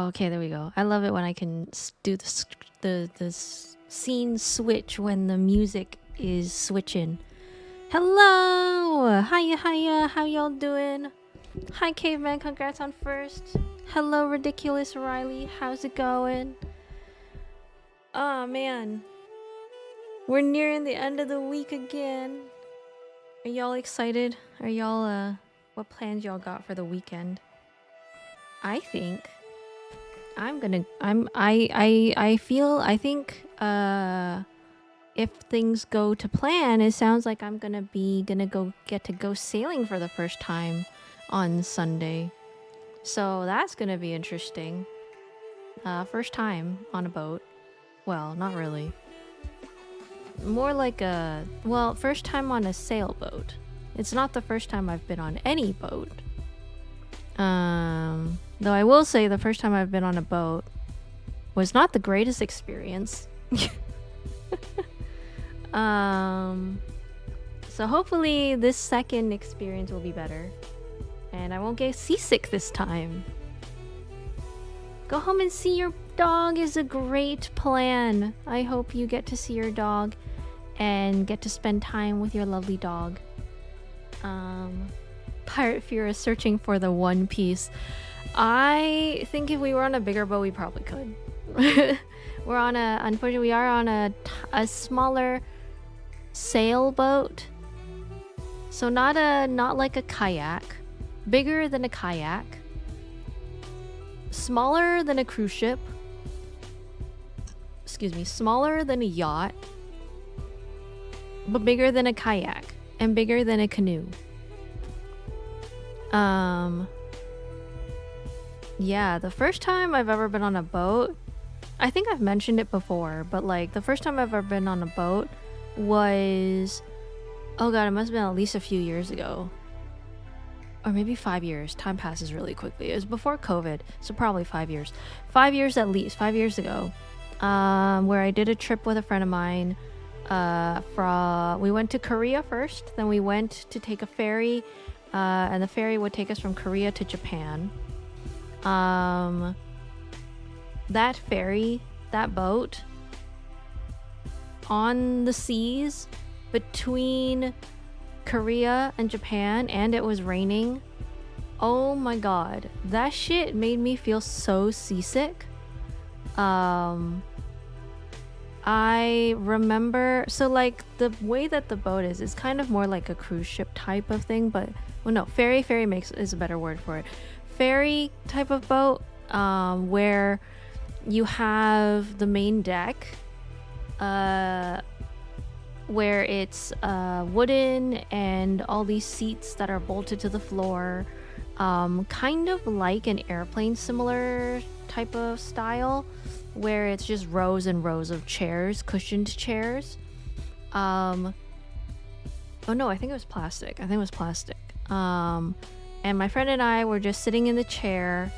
Okay, there we go. I love it when I can do the scene switch when the music is switching. Hello! Hiya, hiya, how y'all doing? Hi, Caveman, congrats on first. Hello, Ridiculous Riley, how's it going? Oh, man. We're nearing the end of the week again. Are y'all excited? Are y'all, what plans y'all got for the weekend? I think I think if things go to plan, it sounds like I'm gonna get to go sailing for the first time on Sunday. So that's gonna be interesting. First time on a boat. Well, not really. More like first time on a sailboat. It's not the first time I've been on any boat. Though I will say the first time I've been on a boat was not the greatest experience. So hopefully this second experience will be better and I won't get seasick this time. Go home and see your dog is a great plan. I hope you get to see your dog and get to spend time with your lovely dog. Pirate Fear is searching for the One Piece. I think if we were on a bigger boat, we probably could. Unfortunately, we are on a smaller sailboat. So not like a kayak. Bigger than a kayak. Smaller than a cruise ship. Excuse me, smaller than a yacht. But bigger than a kayak. And bigger than a canoe. Yeah, the first time I've ever been on a boat, I think I've mentioned it before, but like the first time I've ever been on a boat was, oh god, it must have been at least a few years ago. Or maybe 5 years. Time passes really quickly. It was before COVID, so probably 5 years. 5 years at least, 5 years ago. Where I did a trip with a friend of mine. We went to Korea first, then we went to take a ferry, and the ferry would take us from Korea to Japan. That ferry, that boat, on the seas between Korea and Japan, and it was raining. Oh my god, that shit made me feel so seasick. I remember, so like the way that the boat is kind of more like a cruise ship type of thing, but well, no, ferry is a better word for it. Ferry type of boat, where you have the main deck, where it's wooden and all these seats that are bolted to the floor, kind of like an airplane similar type of style, where it's just rows and rows of chairs, cushioned chairs. Oh no, I think it was plastic. And my friend and I were just sitting in the chair.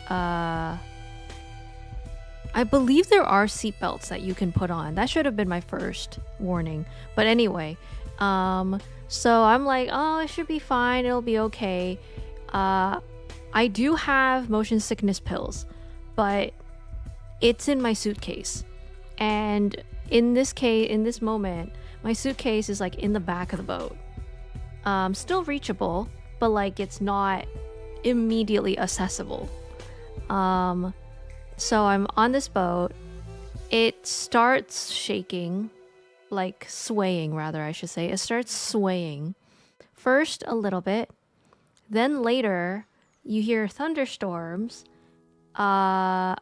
I believe there are seatbelts that you can put on. That should have been my first warning. But anyway, so I'm like, oh, it should be fine. It'll be okay. I do have motion sickness pills, but it's in my suitcase. And in this moment, my suitcase is like in the back of the boat. Still reachable, but like it's not immediately accessible. So I'm on this boat. It starts shaking, like swaying rather, I should say. It starts swaying. First a little bit, then later you hear thunderstorms, or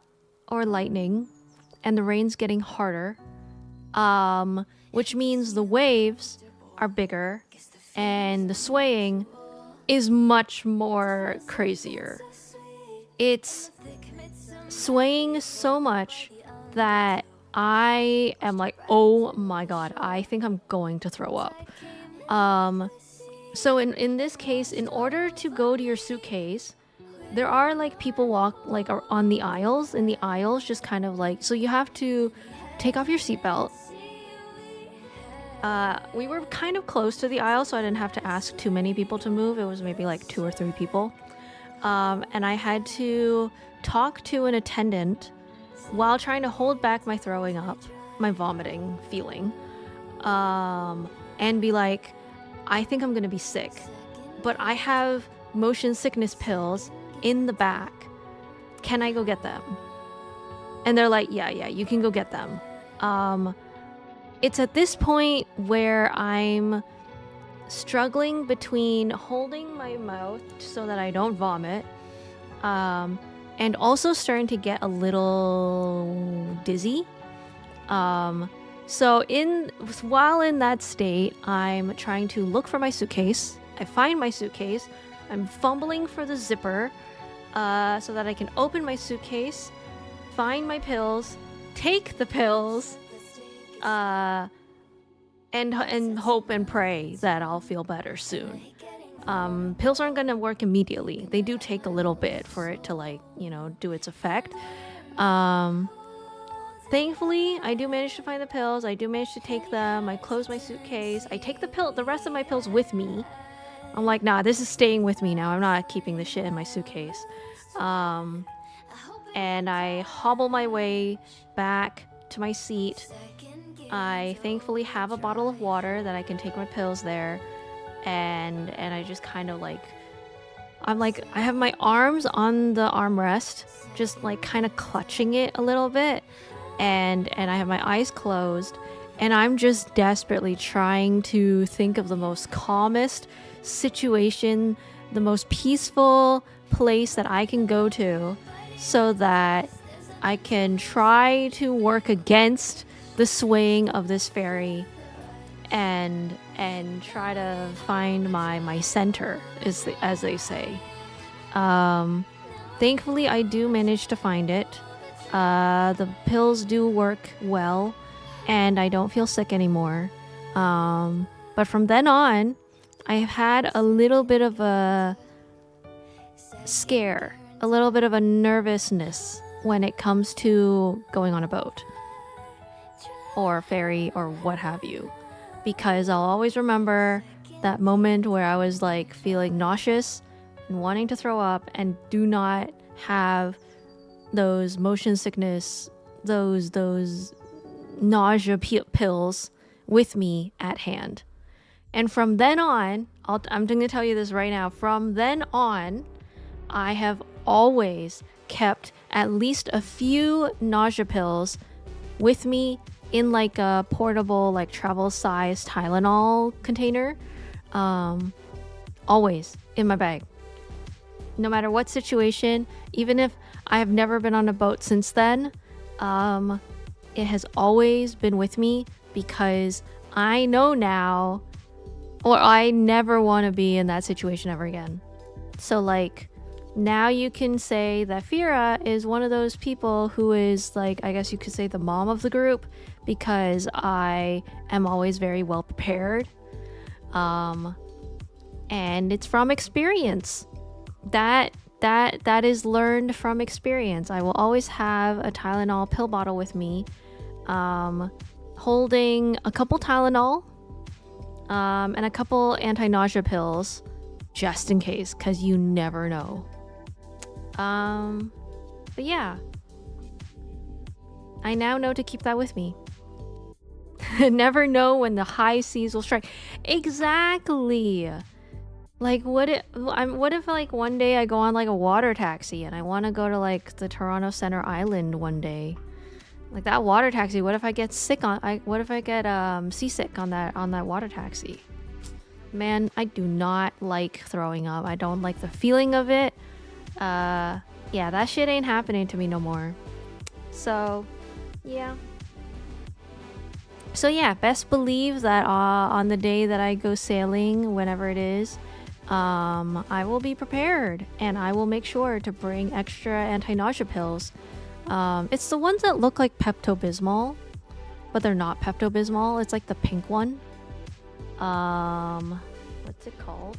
lightning, and the rain's getting harder, which means the waves are bigger and the swaying is much more crazier. It's swaying so much that I am like, oh my god, I think I'm going to throw up. So in this case, in order to go to your suitcase, there are like people walk like on the aisles, in the aisles, just kind of like, so you have to take off your seatbelt. We were kind of close to the aisle, so I didn't have to ask too many people to move. It was maybe like 2 or 3 people. and I had to talk to an attendant while trying to hold back my throwing up, my vomiting feeling, and be like, I think I'm gonna be sick, but I have motion sickness pills in the back. Can I go get them? And they're like, yeah, you can go get them. It's at this point where I'm struggling between holding my mouth so that I don't vomit, and also starting to get a little dizzy. So while in that state, I'm trying to look for my suitcase. I find my suitcase. I'm fumbling for the zipper so that I can open my suitcase, find my pills, take the pills, and hope and pray that I'll feel better soon. Pills aren't gonna work immediately. They do take a little bit for it to do its effect. Thankfully, I do manage to find the pills. I do manage to take them. I close my suitcase. I take the rest of my pills with me. I'm like, nah, this is staying with me now. I'm not keeping this shit in my suitcase. And I hobble my way back to my seat. I thankfully have a bottle of water that I can take my pills there. And I just kind of I have my arms on the armrest, just kind of clutching it a little bit. And I have my eyes closed, and I'm just desperately trying to think of the most calmest situation, the most peaceful place that I can go to so that I can try to work against the swaying of this ferry and try to find my center, as they say. Thankfully, I do manage to find it. The pills do work well, and I don't feel sick anymore. But from then on, I've had a little bit of a scare, a little bit of a nervousness when it comes to going on a boat or ferry or what have you, because I'll always remember that moment where I was feeling nauseous and wanting to throw up and do not have those motion sickness, those nausea pills with me at hand. And from then on, I'm going to tell you this right now, from then on, I have always kept at least a few nausea pills with me in a portable travel size Tylenol container, always in my bag. No matter what situation, even if I have never been on a boat since then, it has always been with me because I know now, or I never want to be in that situation ever again. So now you can say that Fira is one of those people who is I guess you could say the mom of the group, because I am always very well prepared. And it's from experience. That is learned from experience. I will always have a Tylenol pill bottle with me, holding a couple Tylenol, and a couple anti-nausea pills, just in case, because you never know. But yeah, I now know to keep that with me. Never know when the high seas will strike. Exactly. What if one day I go on a water taxi and I want to go to the Toronto Center Island one day? That water taxi, what if I get sick what if I get seasick on that water taxi? Man, I do not like throwing up. I don't like the feeling of it. Yeah, that shit ain't happening to me no more. So, yeah. So yeah, best believe that on the day that I go sailing, whenever it is, I will be prepared, and I will make sure to bring extra anti-nausea pills. It's the ones that look like Pepto-Bismol, but they're not Pepto-Bismol. It's the pink one. What's it called?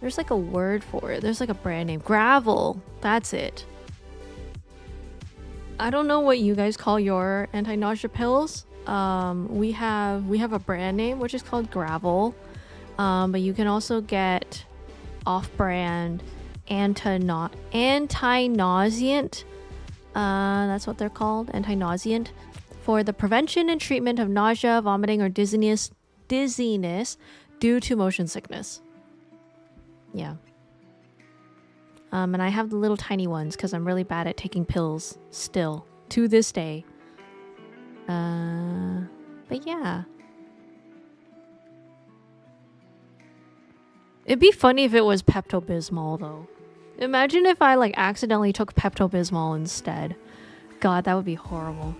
There's a word for it. There's a brand name. Gravel. That's it. I don't know what you guys call your anti-nausea pills. We have a brand name which is called Gravel. But you can also get off-brand anti-nauseant. That's what they're called, anti-nauseant, for the prevention and treatment of nausea, vomiting, or dizziness due to motion sickness. Yeah. And I have the little tiny ones because I'm really bad at taking pills still to this day. But yeah. It'd be funny if it was Pepto-Bismol though. Imagine if I like accidentally took Pepto-Bismol instead. God, that would be horrible.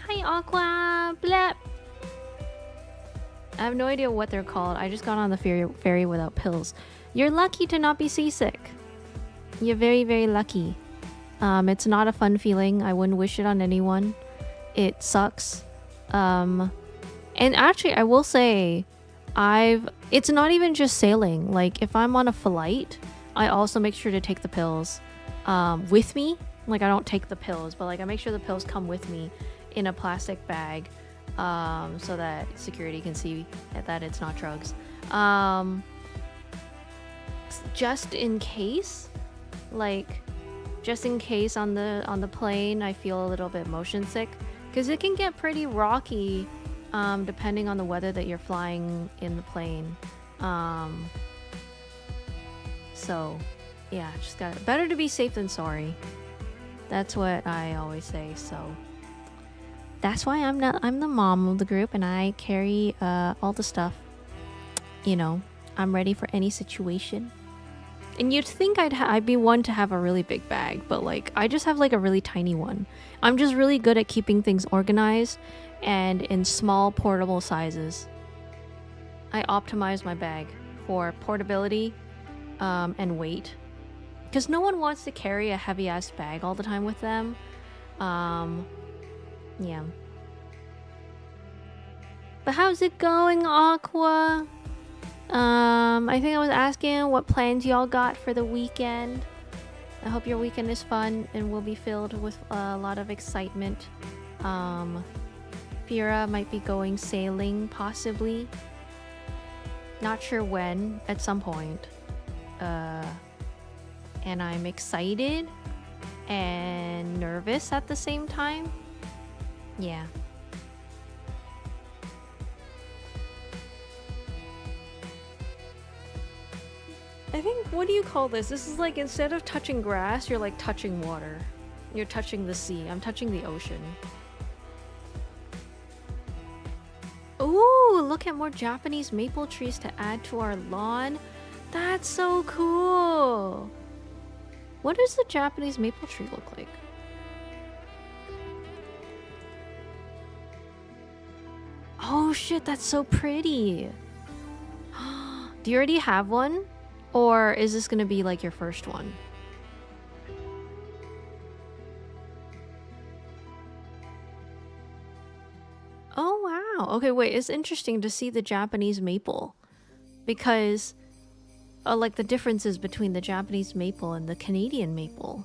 Hi Aqua! Blep! I have no idea what they're called. I just got on the ferry without pills. You're lucky to not be seasick. You're very, very lucky. It's not a fun feeling. I wouldn't wish it on anyone. It sucks. And actually, I will say, it's not even just sailing. Like, if I'm on a flight, I also make sure to take the pills with me. Like, I don't take the pills, but like I make sure the pills come with me in a plastic bag, so that security can see that it's not drugs. Just in case, like, just in case on the plane I feel a little bit motion sick, because it can get pretty rocky, depending on the weather that you're flying in the plane. So, yeah, just better to be safe than sorry. That's what I always say. So that's why I'm the mom of the group, and I carry all the stuff. You know, I'm ready for any situation. And you'd think I'd be one to have a really big bag, but like I just have like a really tiny one. I'm just really good at keeping things organized and in small portable sizes. I optimize my bag for portability and weight, because no one wants to carry a heavy ass bag all the time with them. Yeah. But how's it going, Aqua? I think I was asking what plans y'all got for the weekend. I hope your weekend is fun and will be filled with a lot of excitement. Fira might be going sailing, possibly. Not sure when, at some point. And I'm excited and nervous at the same time. Yeah. I think, what do you call this? This is like, instead of touching grass, you're like touching water. You're touching the sea. I'm touching the ocean. Ooh, look at more Japanese maple trees to add to our lawn. That's so cool. What does the Japanese maple tree look like? Oh shit, that's so pretty. Do you already have one? Or is this gonna be like your first one? Oh wow. Okay, wait, it's interesting to see the Japanese maple, because like the differences between the Japanese maple and the Canadian maple.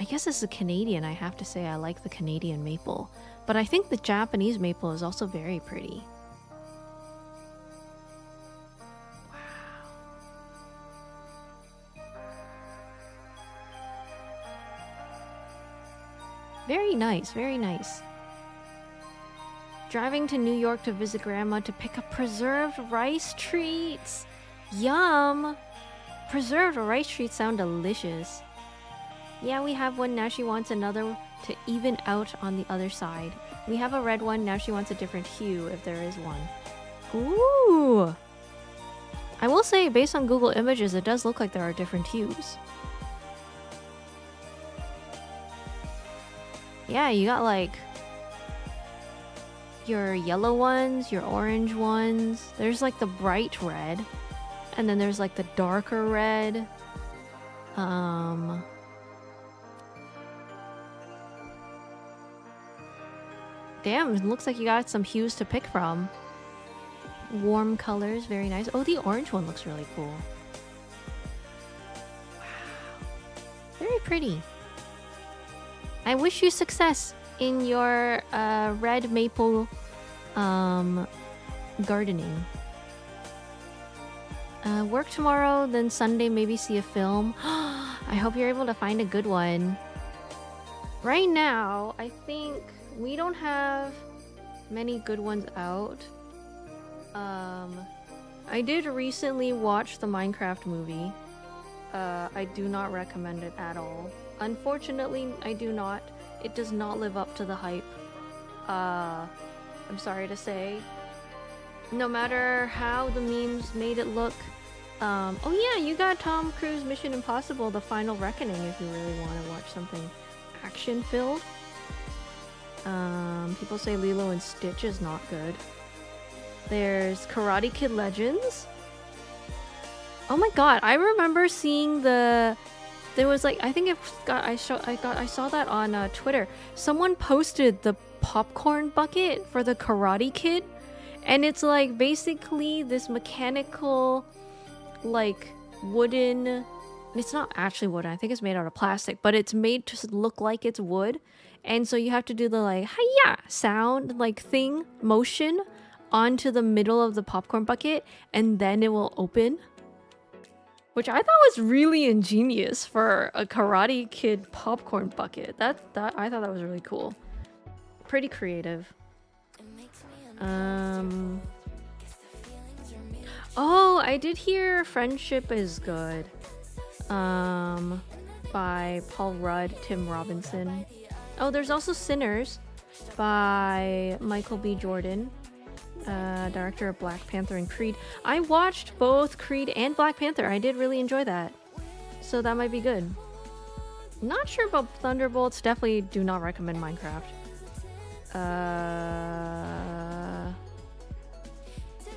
I guess as a Canadian, I have to say I like the Canadian maple, but I think the Japanese maple is also very pretty. Very nice, very nice. Driving to New York to visit Grandma to pick up preserved rice treats. Yum! Preserved rice treats sound delicious. Yeah, we have one, now she wants another to even out on the other side. We have a red one, now she wants a different hue if there is one. Ooh! I will say, based on Google Images, it does look like there are different hues. Yeah, you got like your yellow ones, your orange ones. There's like the bright red, and then there's like the darker red. Damn, it looks like you got some hues to pick from. Warm colors, very nice. Oh, the orange one looks really cool. Wow. Very pretty. I wish you success. in your red maple gardening. Work tomorrow, then Sunday maybe see a film. I hope you're able to find a good one. Right now, I think we don't have many good ones out. I did recently watch the Minecraft movie. I do not recommend it at all. Unfortunately, I do not. It does not live up to the hype. I'm sorry to say. No matter how the memes made it look. Oh yeah, you got Tom Cruise Mission Impossible: The Final Reckoning if you really want to watch something action-filled. People say Lilo and Stitch is not good. There's Karate Kid Legends. Oh my god, I remember seeing there was like, I think I saw that on Twitter. Someone posted the popcorn bucket for the Karate Kid, and it's like basically this mechanical, like wooden. It's not actually wooden. I think it's made out of plastic, but it's made to look like it's wood, and so you have to do the like hi-ya sound like thing motion onto the middle of the popcorn bucket, and then it will open. Which I thought was really ingenious for a Karate Kid popcorn bucket. I thought that was really cool. Pretty creative. Oh, I did hear Friendship is Good. By Paul Rudd, Tim Robinson. Oh, there's also Sinners by Michael B. Jordan. Director of Black Panther and Creed. I watched both Creed and Black Panther. I did really enjoy that. So that might be good. Not sure about Thunderbolts. Definitely do not recommend Minecraft.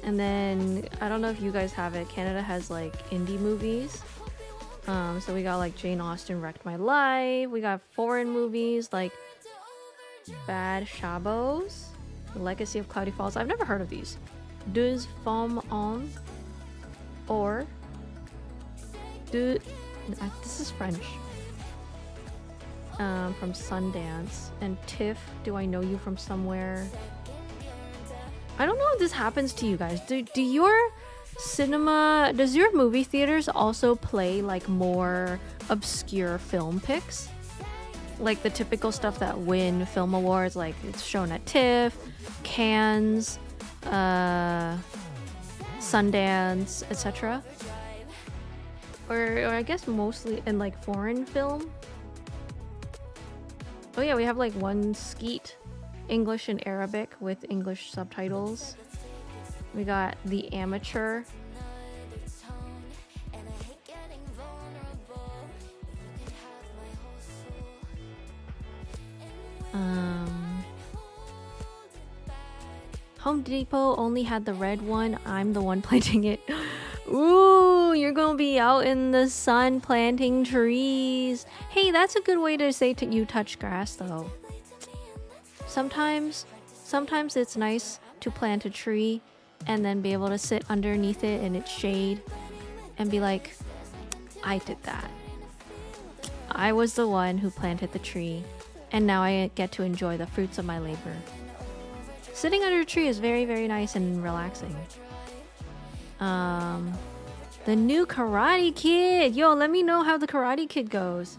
And then, I don't know if you guys have it. Canada has like indie movies. So we got like Jane Austen Wrecked My Life. We got foreign movies like Bad Shabos. The Legacy of Cloudy Falls. I've never heard of these. Deux Femmes en or Deux... This is French. From Sundance. And Tiff, Do I Know You From Somewhere? I don't know if this happens to you guys. Do your cinema... Does your movie theaters also play like more obscure film picks? Like the typical stuff that win film awards, like it's shown at TIFF, Cannes, Sundance, etc. Or I guess mostly in like foreign film. Oh yeah, we have like one Skeet, English and Arabic with English subtitles. We got The Amateur. Home Depot only had the red one. I'm the one planting it. Ooh, you're gonna be out in the sun planting trees. Hey, that's a good way to say you touch grass though. Sometimes it's nice to plant a tree and then be able to sit underneath it in its shade and be like, I did that. I was the one who planted the tree, and now I get to enjoy the fruits of my labor. Sitting under a tree is very, very nice and relaxing. The new Karate Kid. Yo, let me know how the Karate Kid goes.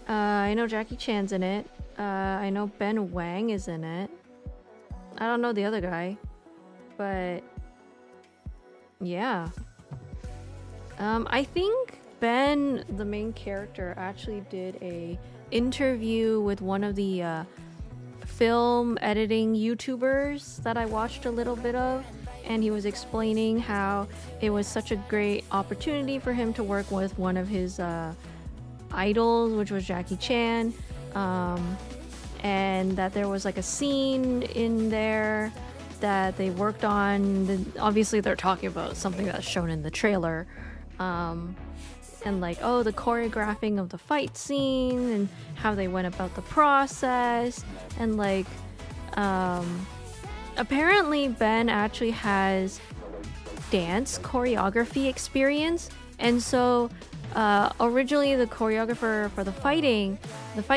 I know Jackie Chan's in it. I know Ben Wang is in it. I don't know the other guy. But yeah. I think Ben, the main character, actually did a interview with one of the film editing YouTubers that I watched a little bit of, and he was explaining how it was such a great opportunity for him to work with one of his idols, which was Jackie Chan, and that there was like a scene in there that they worked on. Obviously they're talking about something that's shown in the trailer, and like, oh, the choreographing of the fight scene and how they went about the process, and like apparently Ben actually has dance choreography experience. And so originally the choreographer for the fight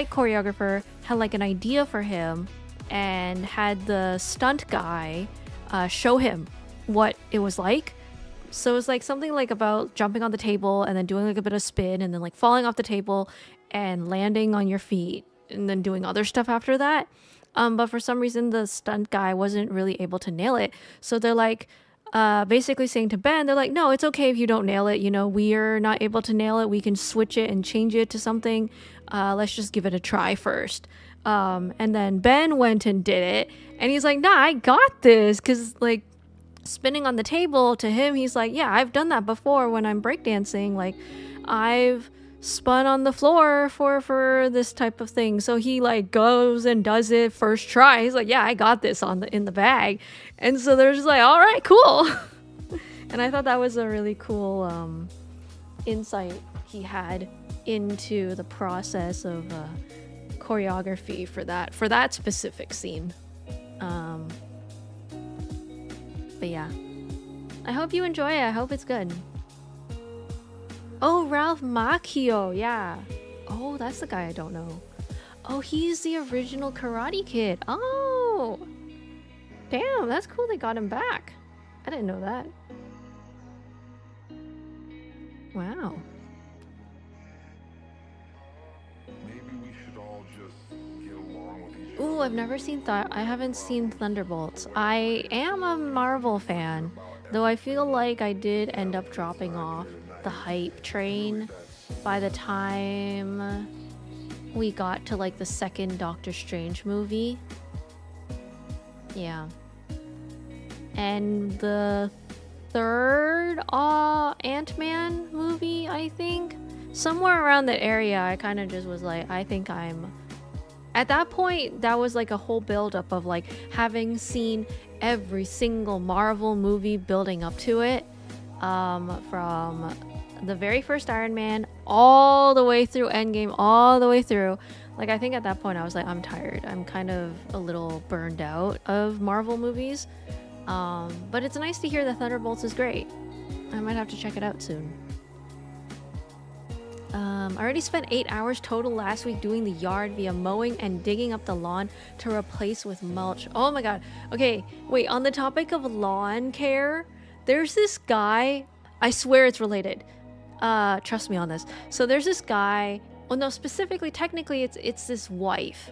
choreographer had like an idea for him and had the stunt guy show him what it was like. So it was like something like about jumping on the table and then doing like a bit of spin and then like falling off the table and landing on your feet and then doing other stuff after that. But for some reason the stunt guy wasn't really able to nail it. So they're like basically saying to Ben, they're like, no, it's okay if you don't nail it. You know, we're not able to nail it. We can switch it and change it to something. Let's just give it a try first. And then Ben went and did it. And he's like, nah, I got this. Because like spinning on the table to him, he's like, yeah, I've done that before when I'm breakdancing. Like I've spun on the floor for this type of thing. So he like goes and does it first try. He's like, yeah, I got this in the bag. And so they're just like, all right, cool. And I thought that was a really cool insight he had into the process of choreography for that specific scene. But yeah, I hope you enjoy it. I hope it's good. Oh, Ralph Macchio, yeah. Oh, that's the guy I don't know. Oh, he's the original Karate Kid. Oh, damn, that's cool they got him back. I didn't know that. Wow. Maybe we should all just get along with each other. Ooh, I've never seen I haven't seen Thunderbolts. I am a Marvel fan, though I feel like I did end up dropping off the hype train by the time we got to like the second Doctor Strange movie. Yeah. And the third Ant-Man movie, I think. Somewhere around that area, I kind of just was like, I think I'm... At that point, that was like a whole build-up of like having seen every single Marvel movie building up to it. From the very first Iron Man all the way through Endgame, all the way through. Like, I think at that point I was like, I'm tired. I'm kind of a little burned out of Marvel movies. But it's nice to hear that Thunderbolts is great. I might have to check it out soon. I already spent 8 hours total last week doing the yard via mowing and digging up the lawn to replace with mulch. Oh my god. Okay, wait, on the topic of lawn care, there's this guy, I swear it's related. Trust me on this. So there's this guy, well no, specifically, technically it's this wife.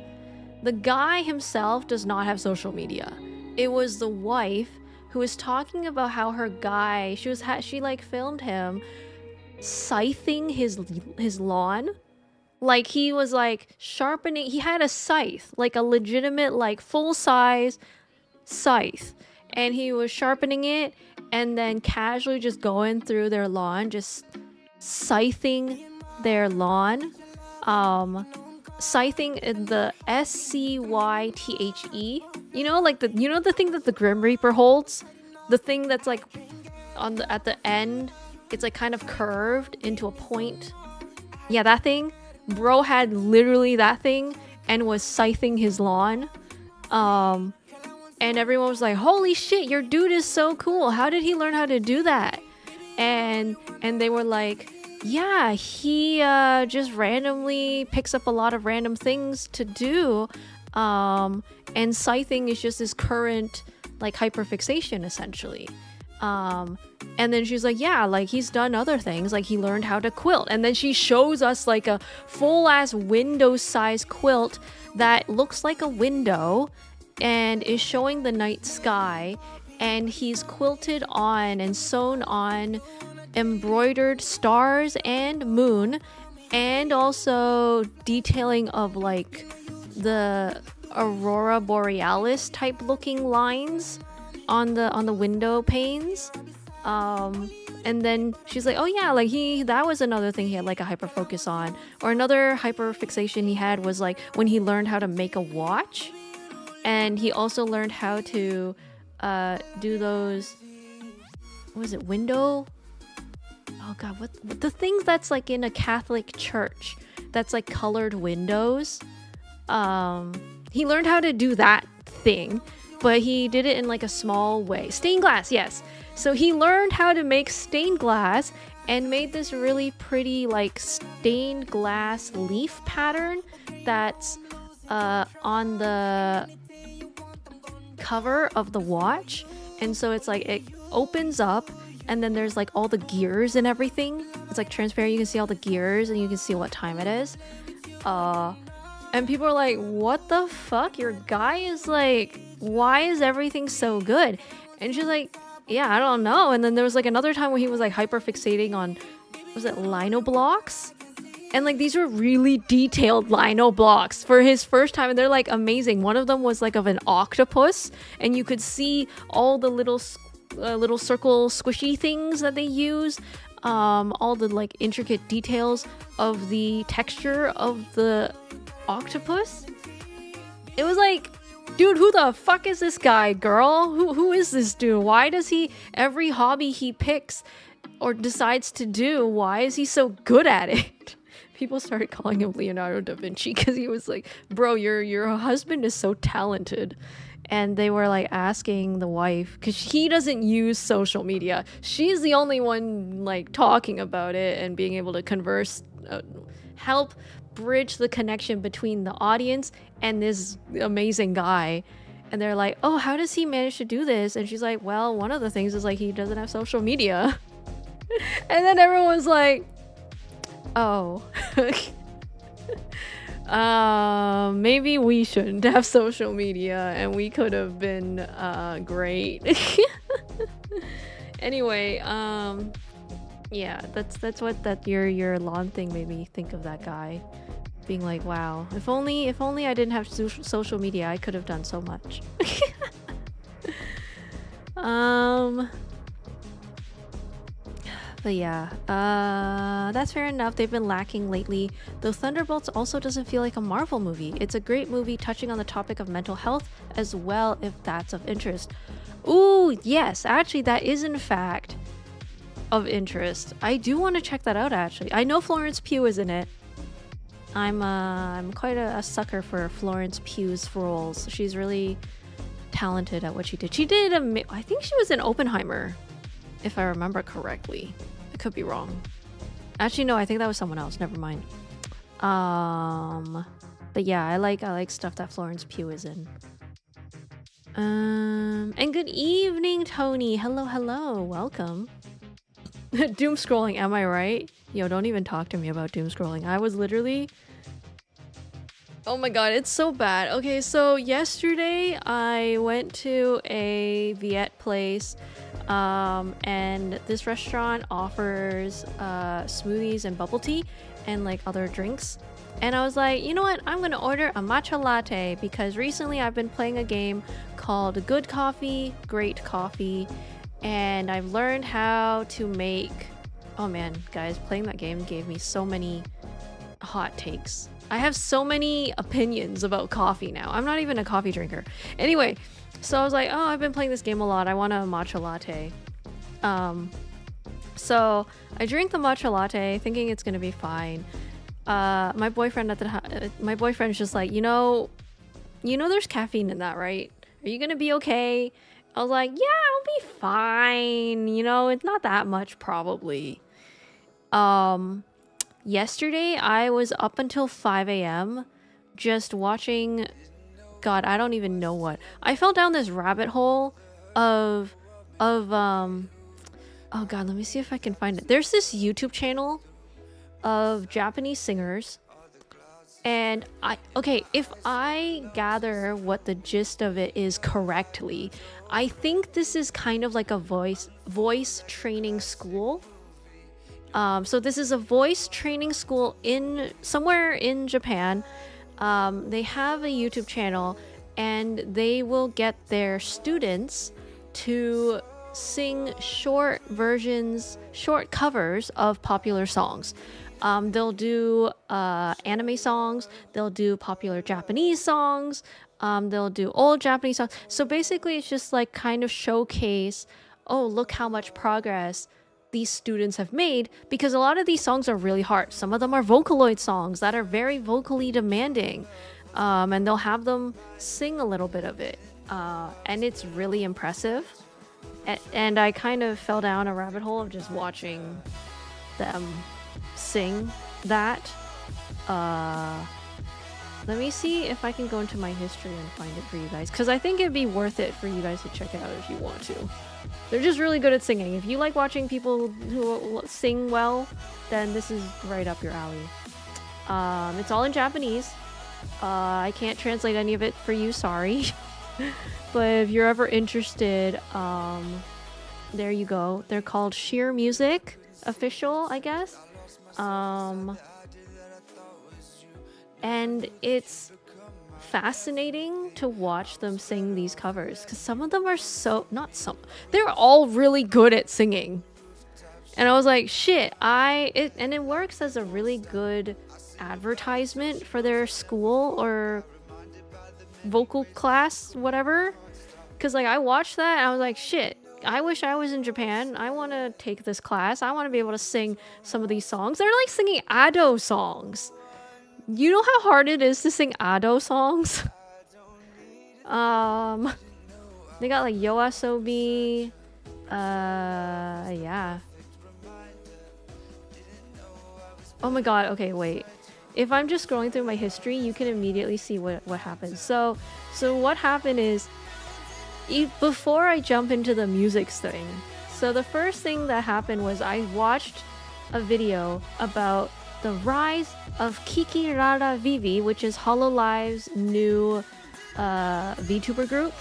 The guy himself does not have social media. It was the wife who was talking about how her guy, she like filmed him scything his lawn. Like he was like sharpening, he had a scythe, like a legitimate like full-size scythe, and he was sharpening it and then casually just going through their lawn, just scything their lawn. Scything, the SCYTHE, you know, like the thing that the Grim Reaper holds, the thing that's like at the end, it's like kind of curved into a point. Yeah, that thing. Bro had literally that thing and was scything his lawn. And everyone was like, holy shit, your dude is so cool. How did he learn how to do that? And they were like, yeah, he just randomly picks up a lot of random things to do. And scything is just this current like hyperfixation essentially. And then she's like, yeah, like he's done other things, like he learned how to quilt. And then she shows us like a full ass window size quilt that looks like a window and is showing the night sky, and he's quilted on and sewn on embroidered stars and moon, and also detailing of like the aurora borealis type looking lines on the window panes. And then she's like, oh yeah, like that was another thing he had like a hyper focus on. Or another hyper fixation he had was like when he learned how to make a watch, and he also learned how to do those, what was it, window, oh god, what the things that's like in a Catholic church that's like colored windows. He learned how to do that thing, but he did it in like a small way. Stained glass, yes. So he learned how to make stained glass and made this really pretty like stained glass leaf pattern that's on the cover of the watch. And so it's like it opens up and then there's like all the gears and everything. It's like transparent. You can see all the gears and you can see what time it is. And people are like, what the fuck? Your guy is like, why is everything so good? And she's like, yeah, I don't know. And then there was like another time where he was like hyper fixating on, was it lino blocks? And like these were really detailed lino blocks for his first time, and they're like amazing. One of them was like of an octopus, and you could see all the little circle squishy things that they use, all the like intricate details of the texture of the octopus. It was like, dude, who the fuck is this guy, girl? Who is this dude? Why does he, every hobby he picks or decides to do, why is he so good at it? People started calling him Leonardo da Vinci because he was like, bro, your husband is so talented. And they were like asking the wife, because he doesn't use social media. She's the only one like talking about it and being able to converse, help bridge the connection between the audience and this amazing guy. And they're like, oh, how does he manage to do this? And she's like, well, one of the things is like he doesn't have social media. And then everyone's like, oh. Maybe we shouldn't have social media and we could have been great. Anyway, yeah, that's what that your lawn thing made me think of. That guy being like, wow, if only I didn't have social media, I could have done so much. But yeah, that's fair enough. They've been lacking lately. Though Thunderbolts also doesn't feel like a Marvel movie. It's a great movie touching on the topic of mental health as well, if that's of interest. Ooh, yes, actually that is in fact of interest. I do want to check that out actually. I know Florence Pugh is in it. I'm quite a sucker for Florence Pugh's roles. She's really talented at what she did. She did I think she was in Oppenheimer, if I remember correctly. I could be wrong. Actually, no, I think that was someone else. Never mind. But yeah, I like stuff that Florence Pugh is in. And good evening, Tony. Hello, welcome. Doom scrolling, am I right? Yo, don't even talk to me about doom scrolling. I was literally... Oh my god, it's so bad. Okay, so yesterday I went to a Viet place, and this restaurant offers smoothies and bubble tea and like other drinks. And I was like, you know what? I'm gonna order a matcha latte because recently I've been playing a game called Good Coffee, Great Coffee, and I've learned how to make... Oh man, guys, playing that game gave me so many hot takes. I have so many opinions about coffee now. I'm not even a coffee drinker. Anyway, so I was like, oh, I've been playing this game a lot. I want a matcha latte. So I drink the matcha latte thinking it's gonna be fine. My boyfriend's just like, you know there's caffeine in that, right? Are you gonna be okay? I was like, yeah, I'll be fine. You know, it's not that much probably. Yesterday I was up until 5 a.m. just watching, God, I don't even know what. I fell down this rabbit hole of oh God, let me see if I can find it. There's this YouTube channel of Japanese singers. And if I gather what the gist of it is correctly, I think this is kind of like a voice training school. So this is a voice training school somewhere in Japan. They have a YouTube channel and they will get their students to sing short covers of popular songs. They'll do anime songs, they'll do popular Japanese songs, they'll do old Japanese songs. So basically it's just like kind of showcase, oh, look how much progress these students have made, because a lot of these songs are really hard. Some of them are Vocaloid songs that are very vocally demanding, and they'll have them sing a little bit of it, and it's really impressive. And I kind of fell down a rabbit hole of just watching them sing that. Let me see if I can go into my history and find it for you guys, because I think it'd be worth it for you guys to check it out if you want to. They're just really good at singing. If you like watching people who sing well, then this is right up your alley. It's all in Japanese. I can't translate any of it for you, sorry. But if you're ever interested, there you go. They're called Sheer Music Official, I guess. And it's fascinating to watch them sing these covers, because some of them are they're all really good at singing. And I was like, shit, and it works as a really good advertisement for their school or vocal class, whatever. Because like I watched that and I was like, shit, I wish I was in Japan. I want to take this class. I want to be able to sing some of these songs. They're like singing Ado songs. You know how hard it is to sing Ado songs? They got like Yoasobi. Yeah. Oh my god, okay, wait. If I'm just scrolling through my history, you can immediately see what happened. So what happened is, before I jump into the music thing, so the first thing that happened was I watched a video about the rise of Kiki Rara Vivi, which is Hololive's new VTuber group.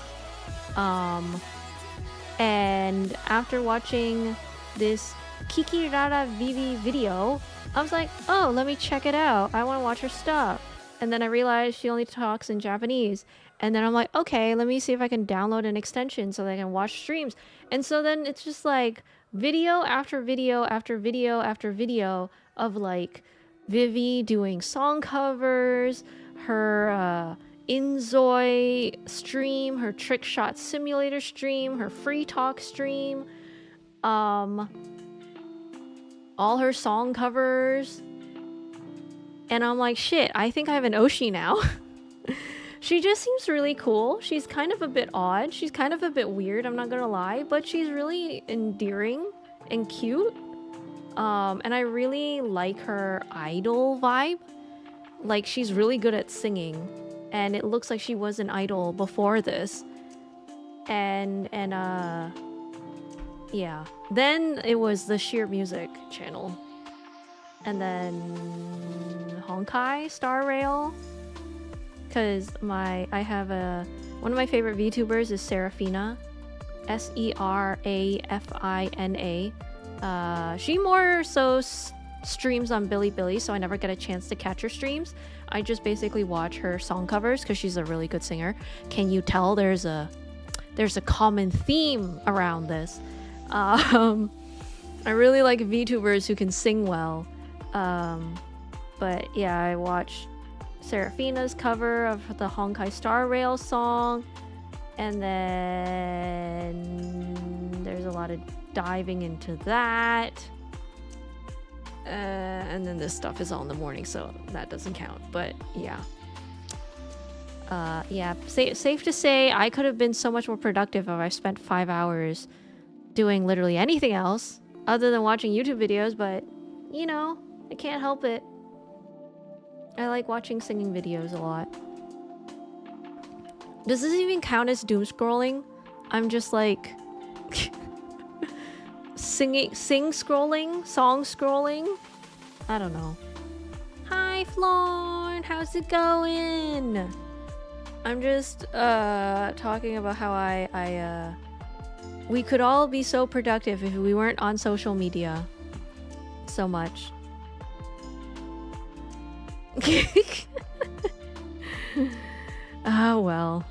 And after watching this Kiki Rara Vivi video, I was like, oh, let me check it out. I want to watch her stuff. And then I realized she only talks in Japanese. And then I'm like, okay, let me see if I can download an extension so that I can watch streams. And so then it's just like video after video after video after video of like Vivi doing song covers, her Inzoi stream, her Trick Shot Simulator stream, her Free Talk stream, all her song covers. And I'm like, shit, I think I have an Oshi now. She just seems really cool. She's kind of a bit odd. She's kind of a bit weird, I'm not gonna lie, but she's really endearing and cute. And I really like her idol vibe. Like, she's really good at singing, and it looks like she was an idol before this. And yeah. Then it was the Sheer Music channel. And then Honkai Star Rail. Cause one of my favorite VTubers is Serafina. Serafina. She more so streams on Bilibili, so I never get a chance to catch her streams. I just basically watch her song covers because she's a really good singer. Can you tell there's a common theme around this? I really like VTubers who can sing well. But yeah, I watched Serafina's cover of the Honkai Star Rail song, and then there's a lot of diving into that, and then this stuff is all in the morning, so that doesn't count. But yeah, safe to say I could have been so much more productive if I spent 5 hours doing literally anything else other than watching YouTube videos. But you know, I can't help it. I like watching singing videos a lot. Does this even count as doom scrolling? I'm just like song scrolling. I don't know. Hi Florn, how's it going? I'm just talking about how we could all be so productive if we weren't on social media so much. Oh well,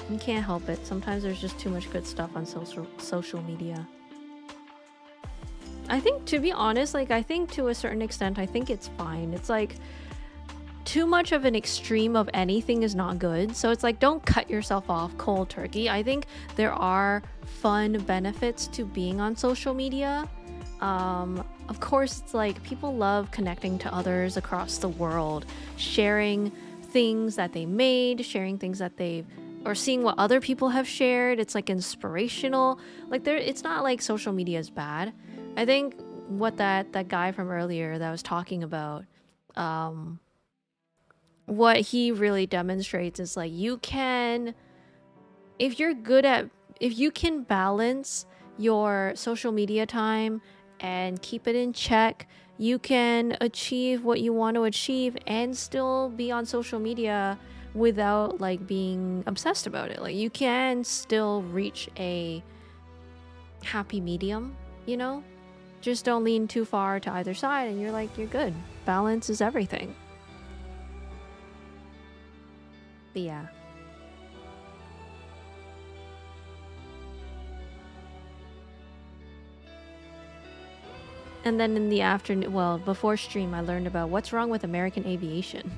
you can't help it. Sometimes there's just too much good stuff on social media. I think, to be honest, like, I think to a certain extent, I think it's fine. It's like, too much of an extreme of anything is not good. So it's like, don't cut yourself off cold turkey. I think there are fun benefits to being on social media. Of course, it's like people love connecting to others across the world, sharing things that they made, sharing things that they've or seeing what other people have shared. It's like inspirational. Like it's not like social media is bad. I think what that guy from earlier that was talking about, what he really demonstrates is like you can, if you can balance your social media time and keep it in check, you can achieve what you want to achieve and still be on social media without like being obsessed about it. Like you can still reach a happy medium, you know? Just don't lean too far to either side and you're good. Balance is everything. But yeah. And then in the afternoon, well, before stream, I learned about what's wrong with American aviation.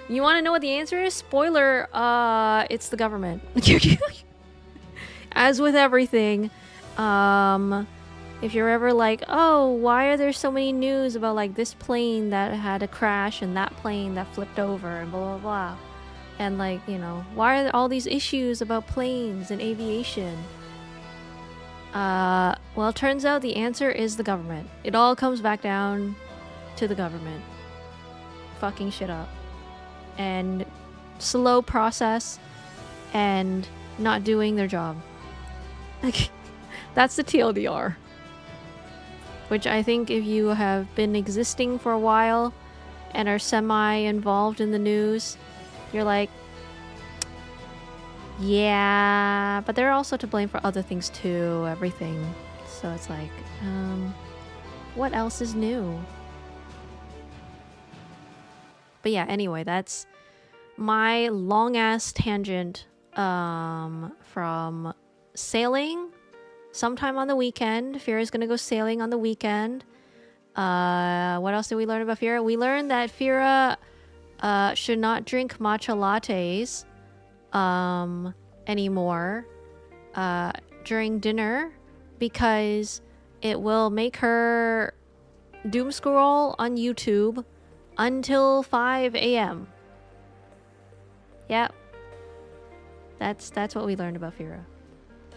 You want to know what the answer is? Spoiler, it's the government. As with everything, if you're ever like, oh, why are there so many news about like this plane that had a crash and that plane that flipped over and blah, blah, blah. And like, you know, why are there all these issues about planes and aviation? Well, it turns out the answer is the government. It all comes back down to the government. Fucking shit up. And slow process and not doing their job. That's the TLDR. Which I think if you have been existing for a while and are semi-involved in the news, you're like, yeah, but they're also to blame for other things too, everything. So it's like, what else is new? But yeah, anyway, that's my long-ass tangent from sailing sometime on the weekend. Fira's gonna go sailing on the weekend. What else did we learn about Fira? We learned that Fira should not drink matcha lattes anymore during dinner because it will make her doom scroll on YouTube until 5 a.m. Yep. That's what we learned about Fira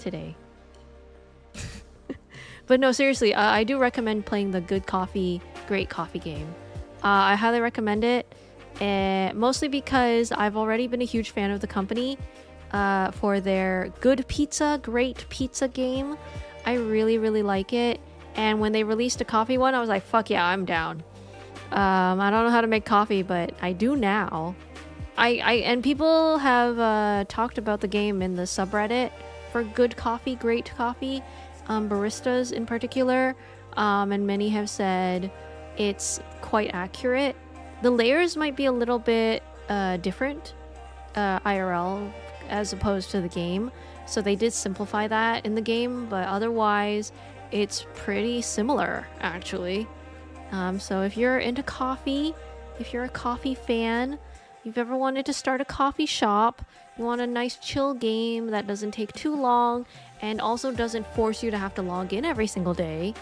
today. But no, seriously, I do recommend playing the Good Coffee, Great Coffee game. I highly recommend it, mostly because I've already been a huge fan of the company for their Good Pizza, Great Pizza game. I really, really like it. And when they released a coffee one, I was like, fuck yeah, I'm down. I don't know how to make coffee, but I do now. And people have talked about the game in the subreddit for Good Coffee, Great Coffee, baristas in particular, and many have said it's quite accurate. The layers might be a little bit different IRL as opposed to the game, so they did simplify that in the game, but otherwise it's pretty similar actually. So if you're into coffee, if you're a coffee fan, you've ever wanted to start a coffee shop, you want a nice chill game that doesn't take too long and also doesn't force you to have to log in every single day,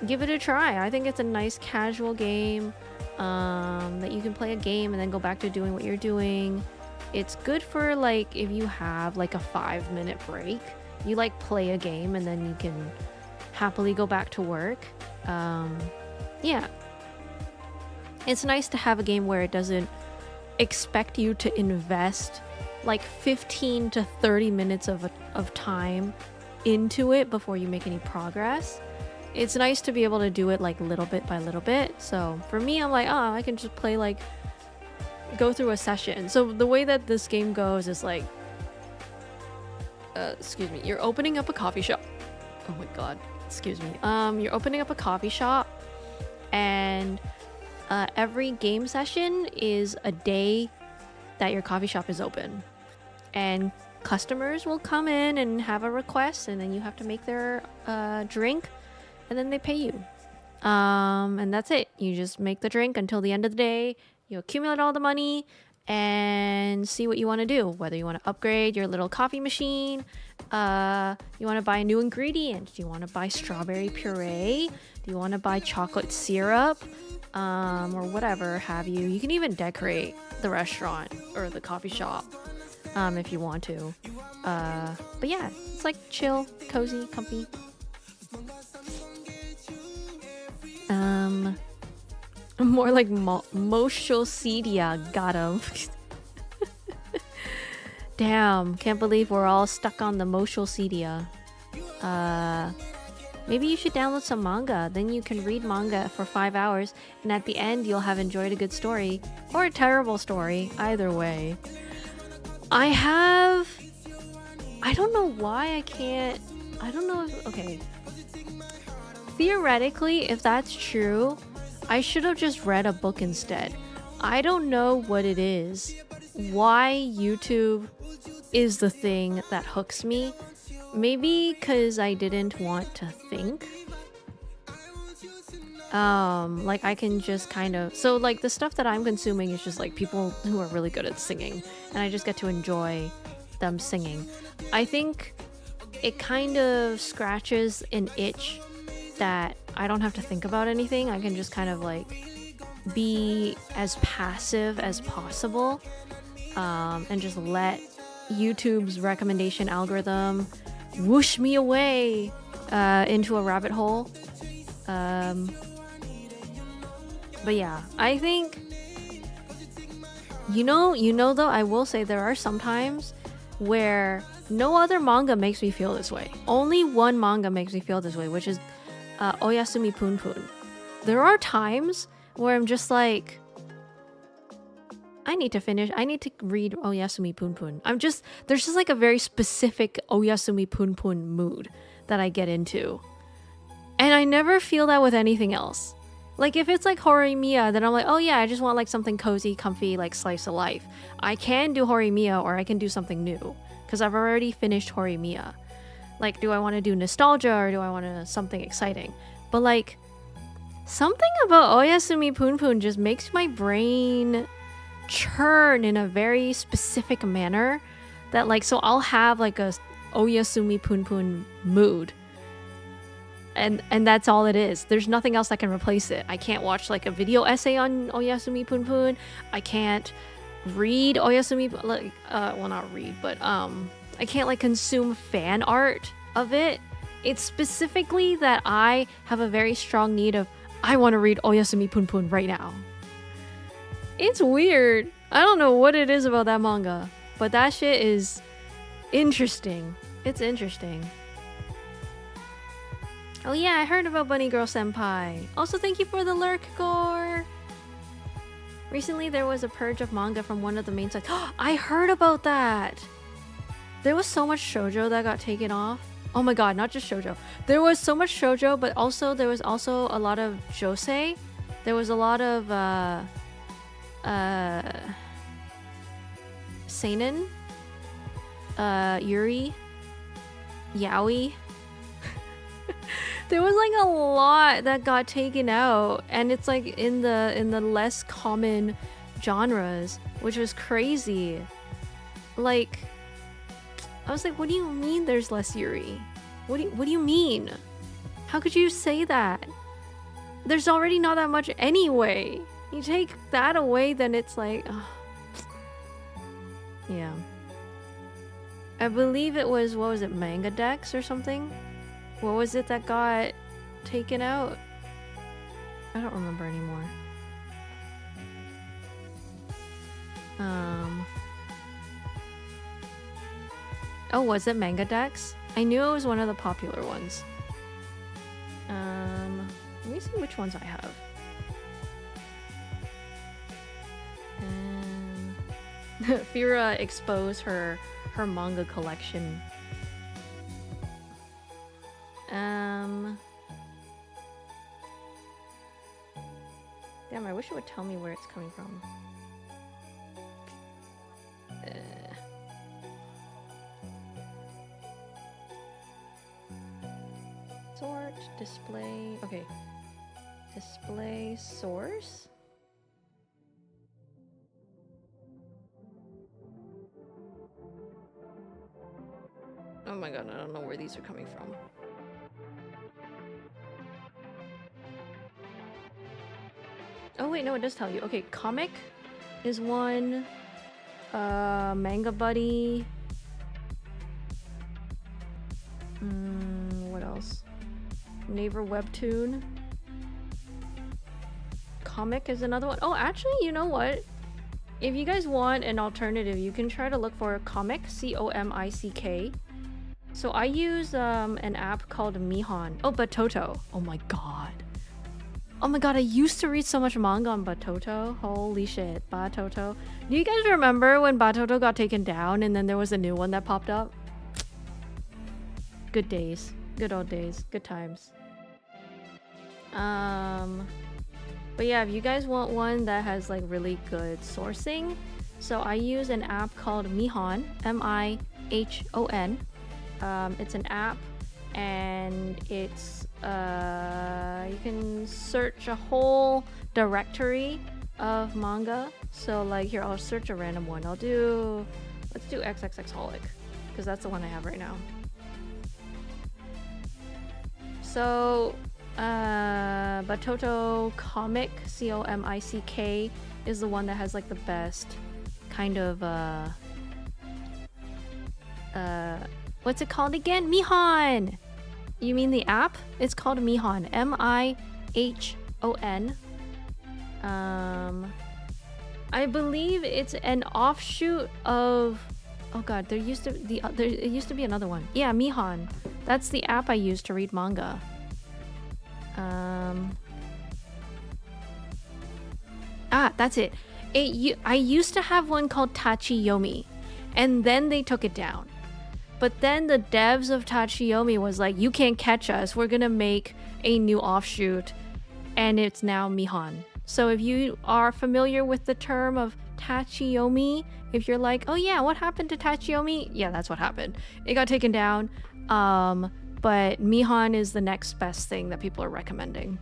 give it a try. I think it's a nice casual game that you can play a game and then go back to doing what you're doing. It's good for like if you have like a 5-minute break, you like play a game and then you can happily go back to work. Yeah, it's nice to have a game where it doesn't expect you to invest like 15 to 30 minutes of time into it before you make any progress. It's nice to be able to do it like little bit by little bit. So for me, I'm like, oh, I can just play like go through a session. So the way that this game goes is like, excuse me, you're opening up a coffee shop. Oh my god, excuse me. You're opening up a coffee shop, and every game session is a day that your coffee shop is open, and customers will come in and have a request, and then you have to make their drink, and then they pay you. And that's it. You just make the drink until the end of the day. You accumulate all the money and see what you want to do. Whether you want to upgrade your little coffee machine, you want to buy a new ingredient, do you want to buy strawberry puree, do you want to buy chocolate syrup, or whatever have you. You can even decorate the restaurant or the coffee shop if you want to. But yeah, it's like chill, cozy, comfy. More like Moshocedia. Got him. Damn, can't believe we're all stuck on the Moshocedia. Maybe you should download some manga. Then you can read manga for 5 hours, and at the end you'll have enjoyed a good story or a terrible story. Either way. I don't know why I can't. I don't know if. Okay. Theoretically, if that's true, I should have just read a book instead. I don't know what it is. Why YouTube is the thing that hooks me. Maybe because I didn't want to think. Like I can just kind of... So like the stuff that I'm consuming is just like people who are really good at singing. And I just get to enjoy them singing. I think it kind of scratches an itch that I don't have to think about anything. I can just kind of like be as passive as possible, and just let YouTube's recommendation algorithm whoosh me away into a rabbit hole. But yeah, I think you know though, I will say there are some times where no other manga makes me feel this way. Only one manga makes me feel this way, which is Oyasumi Pun Pun. There are times where I'm just like, I need to read Oyasumi Pun Pun. There's just like a very specific Oyasumi Pun Pun mood that I get into. And I never feel that with anything else. Like if it's like Horimiya, then I'm like, oh yeah, I just want like something cozy, comfy, like slice of life. I can do Horimiya or I can do something new because I've already finished Horimiya. Like, do I want to do nostalgia or do I want to something exciting? But like, something about Oyasumi Pun Pun just makes my brain churn in a very specific manner that like, so I'll have like a Oyasumi Pun Pun mood. And that's all it is. There's nothing else that can replace it. I can't watch like a video essay on Oyasumi Pun Pun. I can't read Oyasumi, like, well not read, but I can't like consume fan art of it. It's specifically that I have a very strong need of, I want to read Oyasumi Pun Pun right now. It's weird. I don't know what it is about that manga, but that shit is interesting. It's interesting. Oh yeah, I heard about Bunny Girl Senpai. Also, thank you for the lurk, Gore. Recently, there was a purge of manga from one of the main sites. I heard about that. There was so much shoujo that got taken off. Oh my god, not just shoujo. There was so much shoujo, but also there was also a lot of josei. There was a lot of seinen, yuri, yaoi. There was like a lot that got taken out, and it's like in the less common genres, which was crazy. Like, I was like, what do you mean there's less yuri? What do you mean? How could you say that? There's already not that much anyway. You take that away, then it's like, yeah. I believe it was, what was it, Manga Dex or something? What was it that got taken out? I don't remember anymore. Oh, was it Manga Dex? I knew it was one of the popular ones. Let me see which ones I have. Fira exposed her manga collection. Damn, I wish it would tell me where it's coming from. Sort, display, okay. Display source? Oh my god, I don't know where these are coming from. Oh wait, no, it does tell you. Okay, comic is one. Manga Buddy. What else? Naver Webtoon. Comic is another one. Oh, actually, you know what? If you guys want an alternative, you can try to look for Comic, C-O-M-I-C-K. So I use an app called Mihan. Oh, Batoto. Oh my god. Oh my god, I used to read so much manga on Batoto. Holy shit, Batoto. Do you guys remember when Batoto got taken down and then there was a new one that popped up? Good days. Good old days. Good times. But yeah, if you guys want one that has like really good sourcing, so I use an app called Mihon, M-I-H-O-N. It's an app and it's you can search a whole directory of manga. So like here, I'll search a random one. Let's do XXXholic because that's the one I have right now. So Batoto Comic, C-O-M-I-C-K, is the one that has like the best kind of what's it called again? Mihon! You mean the app? It's called Mihon. M-I-H-O-N. I believe it's an offshoot of... Oh god, there used to be another one. Yeah, Mihon. That's the app I use to read manga. That's it. I used to have one called Tachiyomi, and then they took it down. But then the devs of Tachiyomi was like, you can't catch us. We're gonna make a new offshoot, and it's now Mihon. So if you are familiar with the term of Tachiyomi, if you're like, oh yeah, what happened to Tachiyomi? Yeah, that's what happened. It got taken down. But Mihon is the next best thing that people are recommending.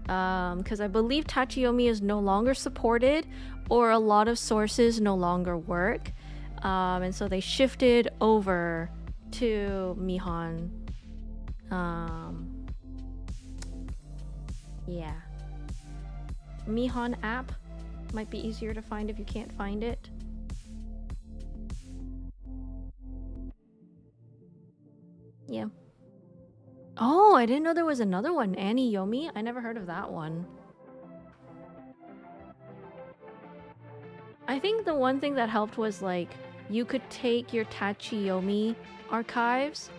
Because I believe Tachiyomi is no longer supported, or a lot of sources no longer work. And so they shifted over to Mihon. Yeah. Mihon app might be easier to find if you can't find it. Yeah. Oh, I didn't know there was another one. Annie Yomi? I never heard of that one. I think the one thing that helped was like you could take your Tachiyomi archives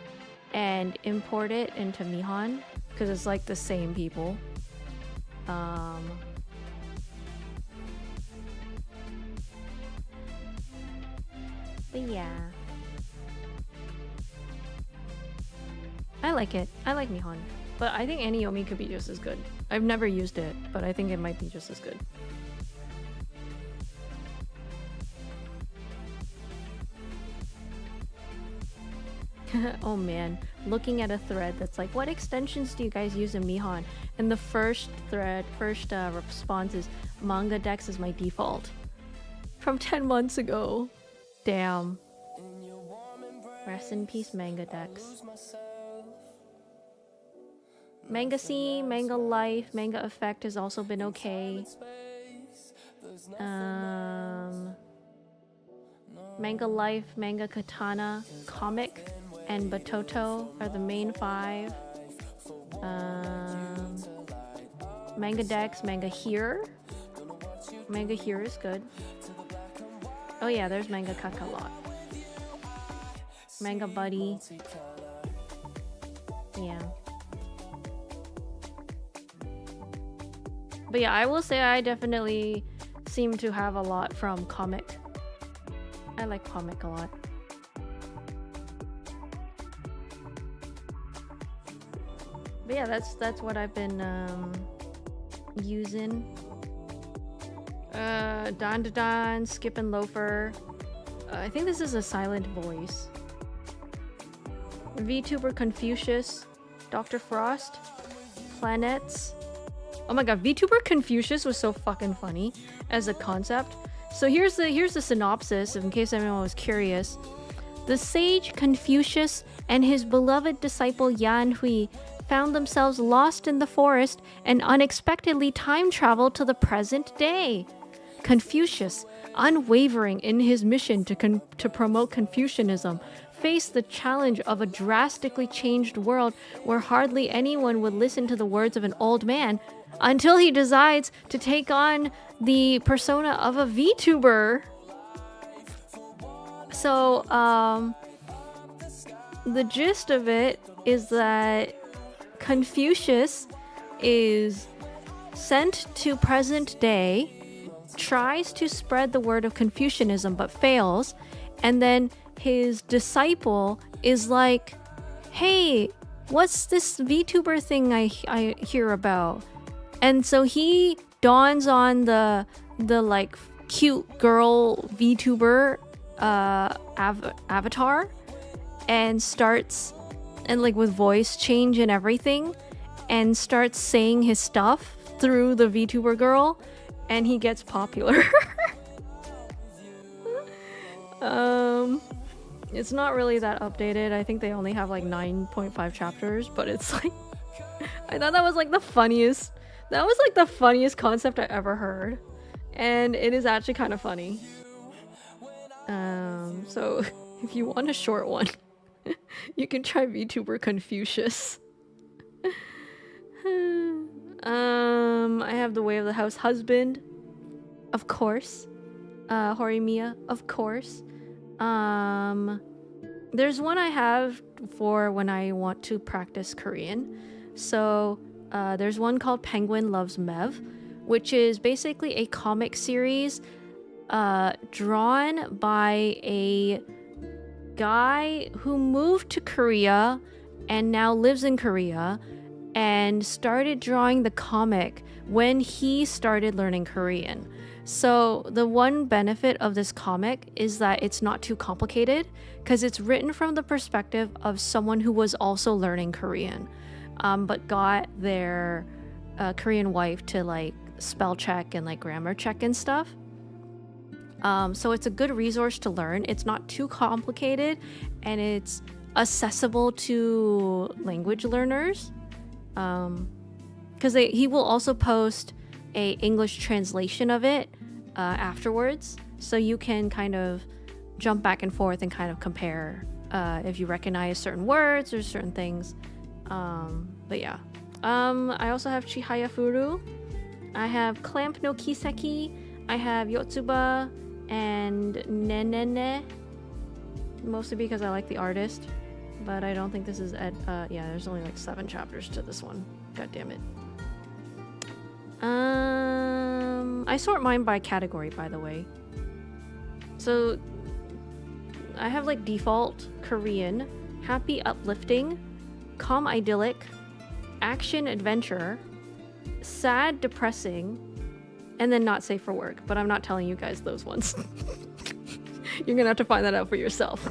and import it into Mihon because it's like the same people. But yeah. I like it. I like Mihon. But I think Annie Yomi could be just as good. I've never used it, but I think it might be just as good. Oh man, looking at a thread that's like, what extensions do you guys use in Mihon? And the first response is, Manga Dex is my default. From 10 months ago. Damn. Rest in peace, Manga Dex. Manga Scene, Manga Life, Manga Effect has also been okay. Manga Life, Manga Katana, Comic, and Batoto are the main 5. Manga Dex, Manga Here. Manga Here is good. Oh yeah, there's Manga Kakalot. Manga Buddy. Yeah. But yeah, I will say I definitely seem to have a lot from Comic. I like Comic a lot. But yeah, that's what I've been using. Don Don, Skip and Loafer. I think this is a silent voice. VTuber Confucius, Dr. Frost, Planets. Oh my god, VTuber Confucius was so fucking funny as a concept. So here's the synopsis, in case anyone was curious. The sage Confucius and his beloved disciple Yan Hui found themselves lost in the forest and unexpectedly time traveled to the present day. Confucius, unwavering in his mission to promote Confucianism, faced the challenge of a drastically changed world where hardly anyone would listen to the words of an old man until he decides to take on the persona of a VTuber. So, the gist of it is that Confucius is sent to present day, tries to spread the word of Confucianism but fails, and then his disciple is like, hey, what's this VTuber thing I hear about? And so he dawns on the like cute girl VTuber avatar and starts, and like with voice change and everything, and starts saying his stuff through the VTuber girl, and he gets popular. It's not really that updated. I think they only have like 9.5 chapters, but it's like I thought that was like the funniest. That was like the funniest concept I ever heard, and it is actually kind of funny. So if you want a short one, you can try VTuber Confucius. I have The Way of the House Husband, of course. Horimiya, of course. There's one I have for when I want to practice Korean. So there's one called Penguin Loves Mev, which is basically a comic series drawn by a guy who moved to Korea and now lives in Korea and started drawing the comic when he started learning Korean. So the one benefit of this comic is that it's not too complicated because it's written from the perspective of someone who was also learning Korean, but got their Korean wife to like spell check and like grammar check and stuff. So it's a good resource to learn. It's not too complicated and it's accessible to language learners. Because he will also post a English translation of it afterwards, so you can kind of jump back and forth and kind of compare if you recognize certain words or certain things. But yeah, I also have Chihaya Furu, I have Clamp no Kiseki, I have Yotsuba and Nenene, mostly because I like the artist, but I don't think this is yeah, there's only like 7 chapters to this one. God damn it. I sort mine by category, by the way. So I have like default Korean, happy uplifting, calm idyllic, action adventure, sad depressing, and then not safe for work. But I'm not telling you guys those ones. You're gonna have to find that out for yourself.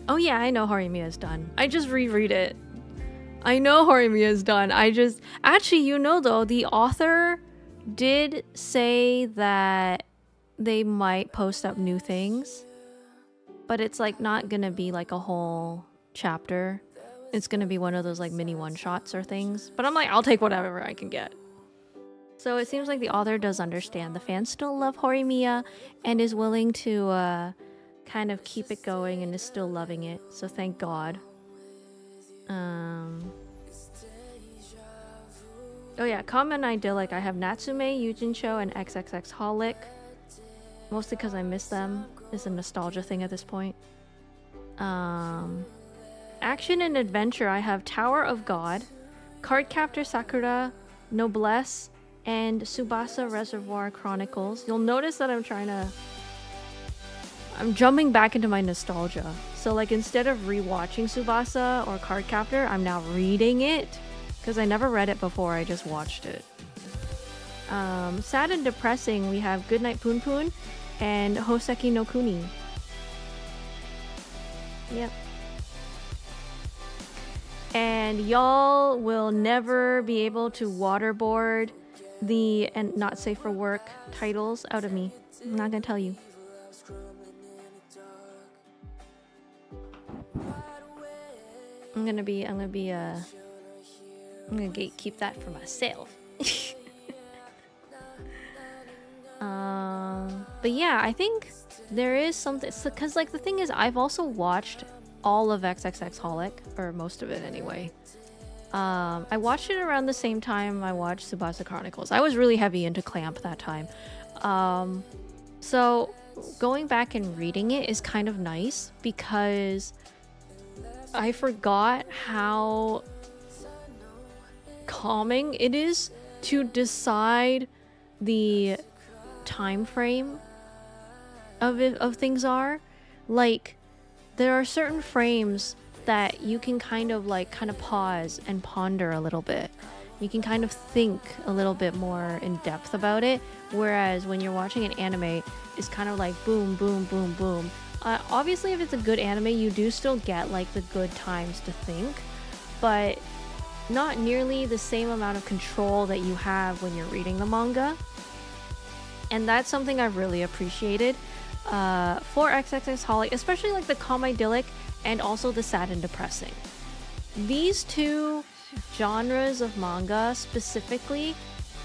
Oh yeah, I know Horimiya is done. I just reread it. I know Horimiya is done. Actually, you know though, the author did say that they might post up new things, but it's like not gonna be like a whole chapter. It's gonna be one of those like mini one-shots or things. But I'm like, I'll take whatever I can get. So it seems like the author does understand the fans still love Horimiya and is willing to kind of keep it going and is still loving it. So thank God. Oh yeah, common idyllic. I have Natsume, Yujincho, and XXX Holic. Mostly because I miss them. It's a nostalgia thing at this point. Action and adventure. I have Tower of God, Cardcaptor Sakura, Noblesse, and Tsubasa Reservoir Chronicles. You'll notice that I'm jumping back into my nostalgia. So like instead of rewatching Tsubasa or Cardcaptor, I'm now reading it because I never read it before, I just watched it. Sad and depressing, we have Goodnight Poon Poon and Hoseki no Kuni. Yep. And y'all will never be able to waterboard the and not safe for work titles out of me. I'm not gonna tell you. I'm gonna be I'm gonna keep that for myself. But yeah, I think there is something, because like the thing is, I've also watched all of XXXholic, or most of it anyway. I watched it around the same time I watched Tsubasa Chronicles. I was really heavy into Clamp that time. So going back and reading it is kind of nice because I forgot how calming it is to decide the time frame of things are. Like, there are certain frames that you can kind of pause and ponder a little bit. You can kind of think a little bit more in depth about it, whereas when you're watching an anime, it's kind of like boom, boom, boom, boom. Obviously, if it's a good anime, you do still get like the good times to think, but not nearly the same amount of control that you have when you're reading the manga. And that's something I've really appreciated for XXXholic, especially like the calm idyllic and also the sad and depressing. These two genres of manga specifically,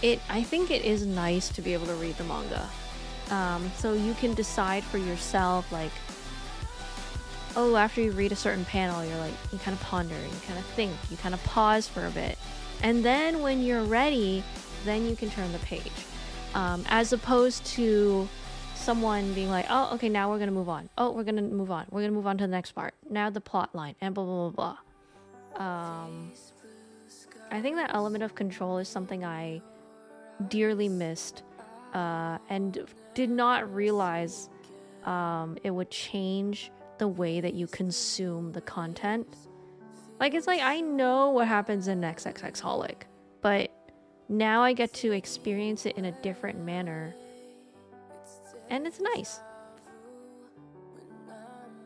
I think it is nice to be able to read the manga. So you can decide for yourself, like, oh, after you read a certain panel, you kind of ponder, you kind of think, you kind of pause for a bit. And then when you're ready, then you can turn the page. As opposed to someone being like, oh, okay, now we're going to move on. Oh, we're going to move on. We're going to move on to the next part. Now the plot line, and blah, blah, blah, blah. I think that element of control is something I dearly missed and did not realize it would change the way that you consume the content. Like, it's like, I know what happens in XXXholic, but now I get to experience it in a different manner. And it's nice.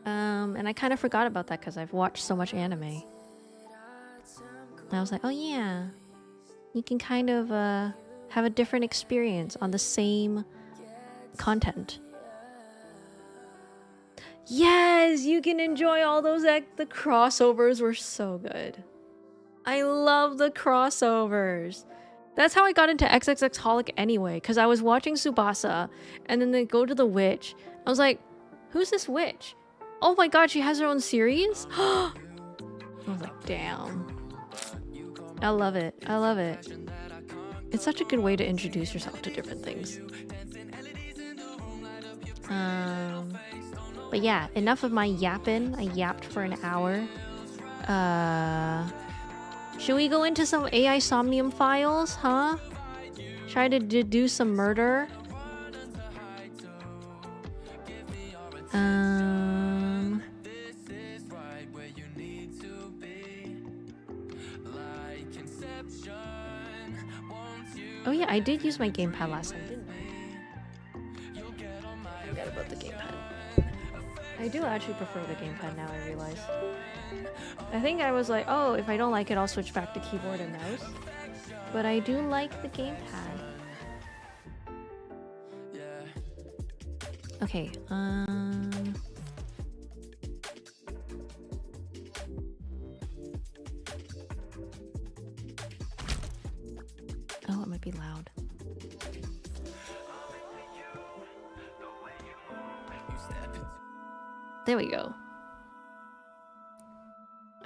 And I kind of forgot about that because I've watched so much anime. And I was like, oh yeah, you can kind of have a different experience on the same content. Yes, you can enjoy all those. The crossovers were so good. I love the crossovers. That's how I got into XXXholic anyway, because I was watching Tsubasa, and then they go to the witch. I was like, who's this witch? Oh my god, she has her own series? I was like, damn. I love it. I love it. It's such a good way to introduce yourself to different things. But yeah, enough of my yapping. I yapped for an hour. Should we go into some AI Somnium files, huh? Try to do some murder. Oh yeah, I did use my gamepad last time, didn't I? I forgot about the gamepad. I do actually prefer the gamepad now, I realize. I think I was like, oh, if I don't like it, I'll switch back to keyboard and mouse. But I do like the gamepad. Okay, oh, it might be loud. There we go.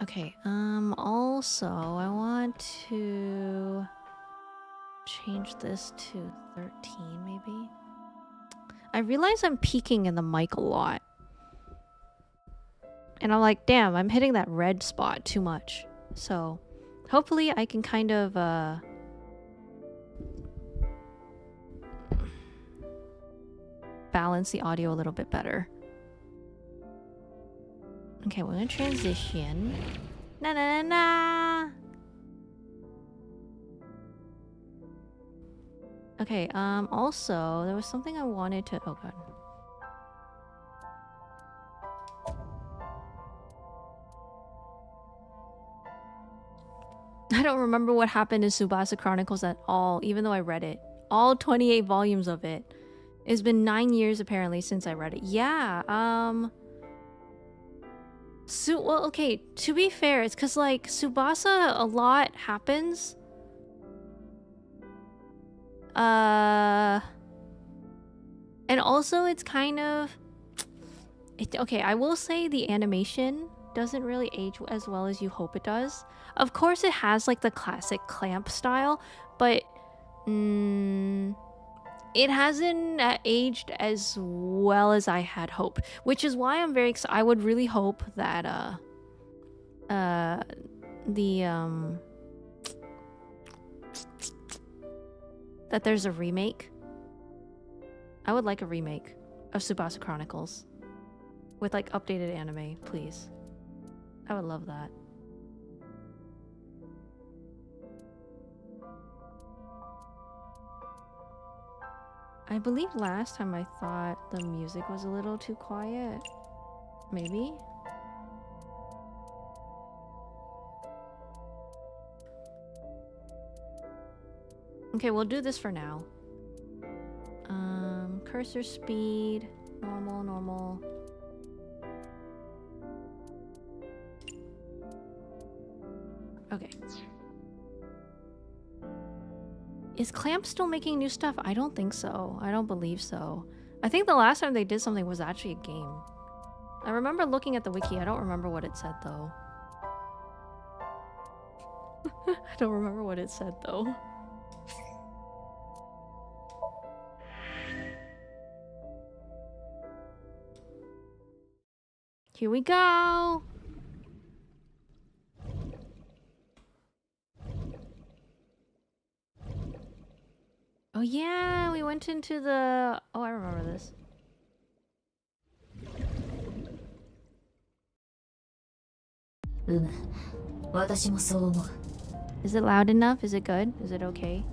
Okay, also, I want to change this to 13, maybe? I realize I'm peeking in the mic a lot. And I'm like, damn, I'm hitting that red spot too much. So, hopefully I can kind of, balance the audio a little bit better. Okay, we're gonna transition. Na na na na. Okay, also, there was something I wanted to... Oh, God. I don't remember what happened in Tsubasa Chronicles at all, even though I read it. All 28 volumes of it. It's been 9 years, apparently, since I read it. Yeah, Well, okay, to be fair, it's because, like, Tsubasa, a lot happens. And also, it's kind of... okay, I will say the animation doesn't really age as well as you hope it does. Of course, it has, like, the classic clamp style, but... it hasn't aged as well as I had hoped, which is why I'm very excited. I would really hope that that there's a remake. I would like a remake of Tsubasa Chronicles with like updated anime, please. I would love that. I believe last time I thought the music was a little too quiet. Maybe? Okay, we'll do this for now. Cursor speed, normal. Okay. Is Clamp still making new stuff? I don't think so. I don't believe so. I think the last time they did something was actually a game. I remember looking at the wiki. I don't remember what it said though. I don't remember what it said though. Here we go! Oh yeah, we went into the... Oh, I remember this. Is it loud enough? Is it good? Is it okay?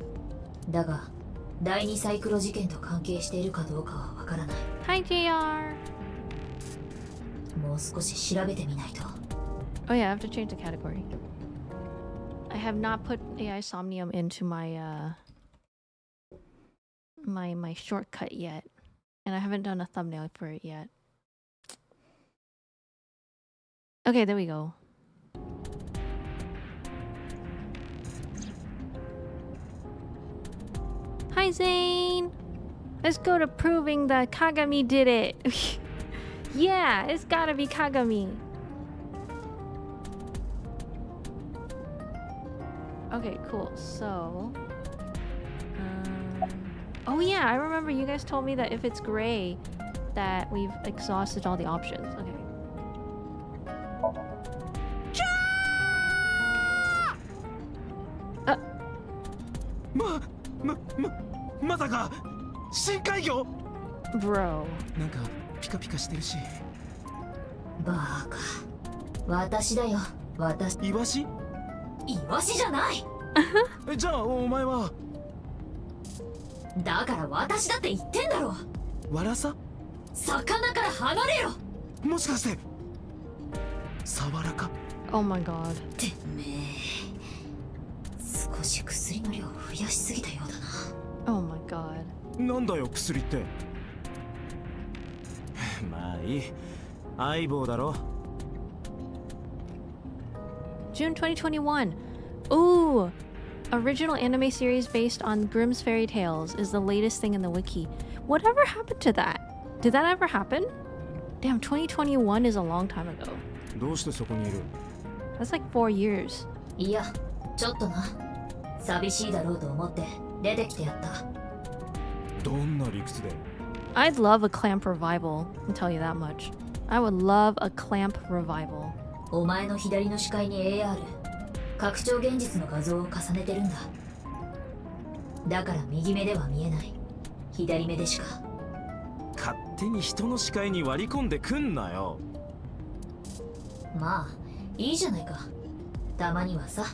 Hi, JR! Oh yeah, I have to change the category. I have not put AI Somnium into my my shortcut yet, and I haven't done a thumbnail for it yet. Okay, there we go. Hi Zane! Let's go to proving that Kagami did it. Yeah, it's gotta be Kagami. Okay, cool. So oh yeah, I remember you guys told me that if it's gray, that we've exhausted all the options. Okay. Bro. なんかピカピカしてるし。バカ。私だよ。私。イワシ？イワシじゃない。じゃあお前は。だから私だって言ってんだろ。ワラサ？魚から離れろ。もしかして。サワラか？ Oh my god. てめえ。少し薬の量を増やしすぎたようだな。Oh my god. なんだよ薬って。まあいい。相棒だろ。June 2021. Ooh! Original anime series based on Grimm's fairy tales is the latest thing in the wiki. Whatever happened to that? Did that ever happen? Damn, 2021 is a long time ago. どうしてそこにいる？ That's like 4 years. いや、ちょっとな。寂しいだろうと思って出てきてやった。どんな理屈で？ I'd love a Clamp revival, I'll tell you that much. I would love a Clamp revival. お前の左の視界に AR、拡張現実の画像を重ねてるんだ。だから右目では見えない。左目でしか。勝手に人の視界に割り込んでくんなよ。まあ、いいじゃないか。たまにはさ。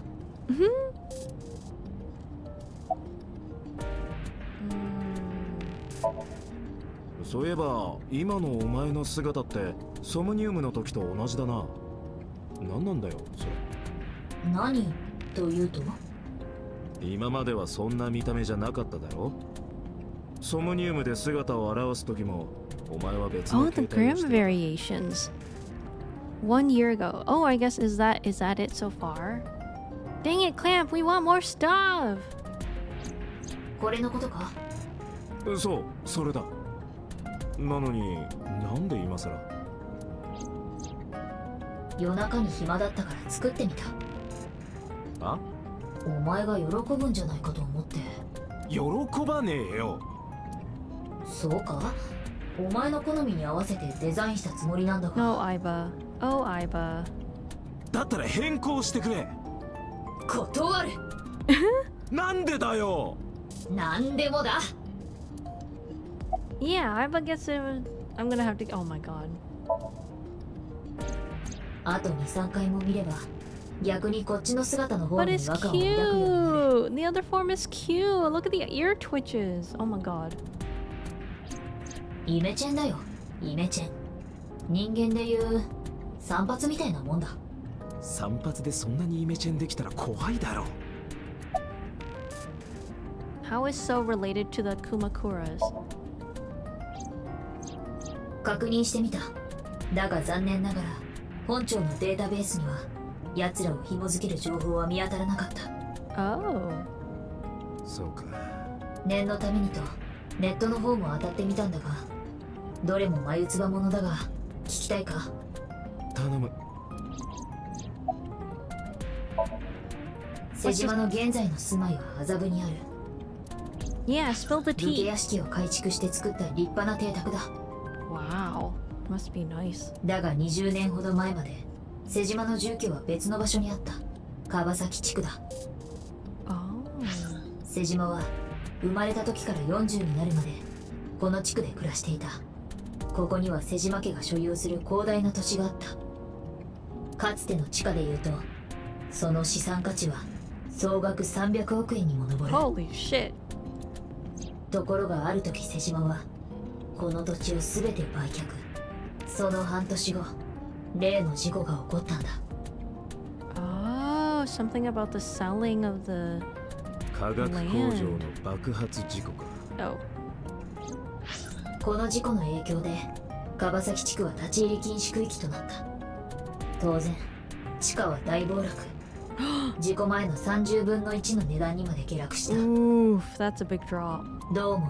そういえば今のお前の姿ってソムニウムの時と同じだな。何なんだよそれ。何というと？今まではそんな見た目じゃなかっただろ。ソムニウムで姿を現す時もお前は別の Oh, the 形態を Grimm していた。 variations. 1 year ago. Oh, I guess is that it so far? Dang it, Clamp, we want more stuff. これのことか？そう、それだ。なのになんで今さら？夜中に暇だったから作ってみた。あ？お前が喜ぶんじゃないかと思って。喜ばねえよ。そうか？お前の好みに合わせてデザインしたつもりなんだが。No, Aiba. Oh, Aiba. だったら変更してくれ。断る。なんでだよ。なんでもだ。Yeah, Aiba gets it. I'm gonna have to. Oh my god. あと 2,3 回も見れば逆にこっちの姿の方 But に違 it's 和感を抱くようになる。 cute. The other form is cute. Look at the ear twitches. Oh my god. イメチェンだよ、イメチェン。人間でいう散髪みたいなもんだ。散髪でそんなにイメチェンできたら怖いだろ。How is so related to the Kumakuras? 確認してみた。だが残念ながら本庁のデータベースには奴らを紐づける情報は見当たらなかった。 Oh. そうか。念のためにとネットの方も当たってみたんだが、どれも眉唾者だが聞きたいか？頼む。瀬島の現在の住まいは麻布にある。 Yeah, spill the 武家 tea. 屋敷を改築して作った立派な邸宅だ。 Wow. Must be nice. だが20年ほど前まで瀬島の住居は別の場所にあった。川崎地区だ。 Oh. 瀬島は生まれた時から40になるまでこの地区で暮らしていた。ここには瀬島家が所有する広大な土地があった。かつての地価でいうとその資産価値は総額300億円にも上る。 Holy shit. ところがある時瀬島はこの土地を全て売却。その半年後例の事故が起こったんだ。 Oh, something about the selling of the. 化学工場の爆発事故か。 Oh. この事故の影響で川崎地区は立ち入り禁止区域となった。当然地価は大暴落。事故前の30分の1の値段にまで下落した。 Oof, that's a big drop. どう思う？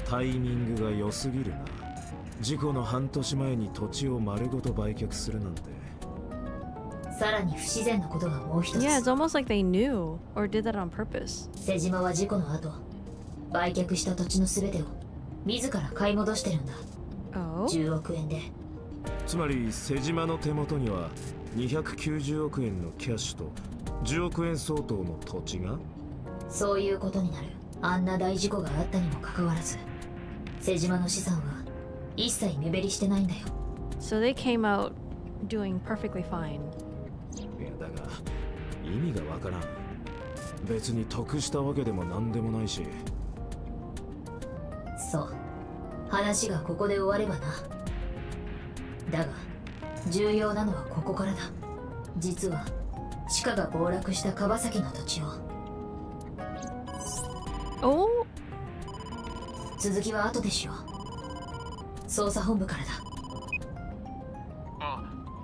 タイミングが良すぎるな。事故の半年前に土地を丸ごと売却するなんて。さらに不自然なことがもう一つ。 Yeah, it's almost like they knew or did that on purpose. 瀬島は事故の後売却した土地の全てを自ら買い戻してるんだ。 Oh. 10億円で。つまり瀬島の手元には290億円のキャッシュと10億円相当の土地が。そういうことになる。あんな大事故があったにもかかわらず瀬島の資産は一切目減りしてないんだよ。 So they came out doing perfectly fine. いやだが意味がわからん。別に得したわけでも何でもないし。そう、話がここで終わればな。だが重要なのはここからだ。実は地価が暴落した川崎の土地を。 Oh. 続きは後でしよう。捜査本部からだ。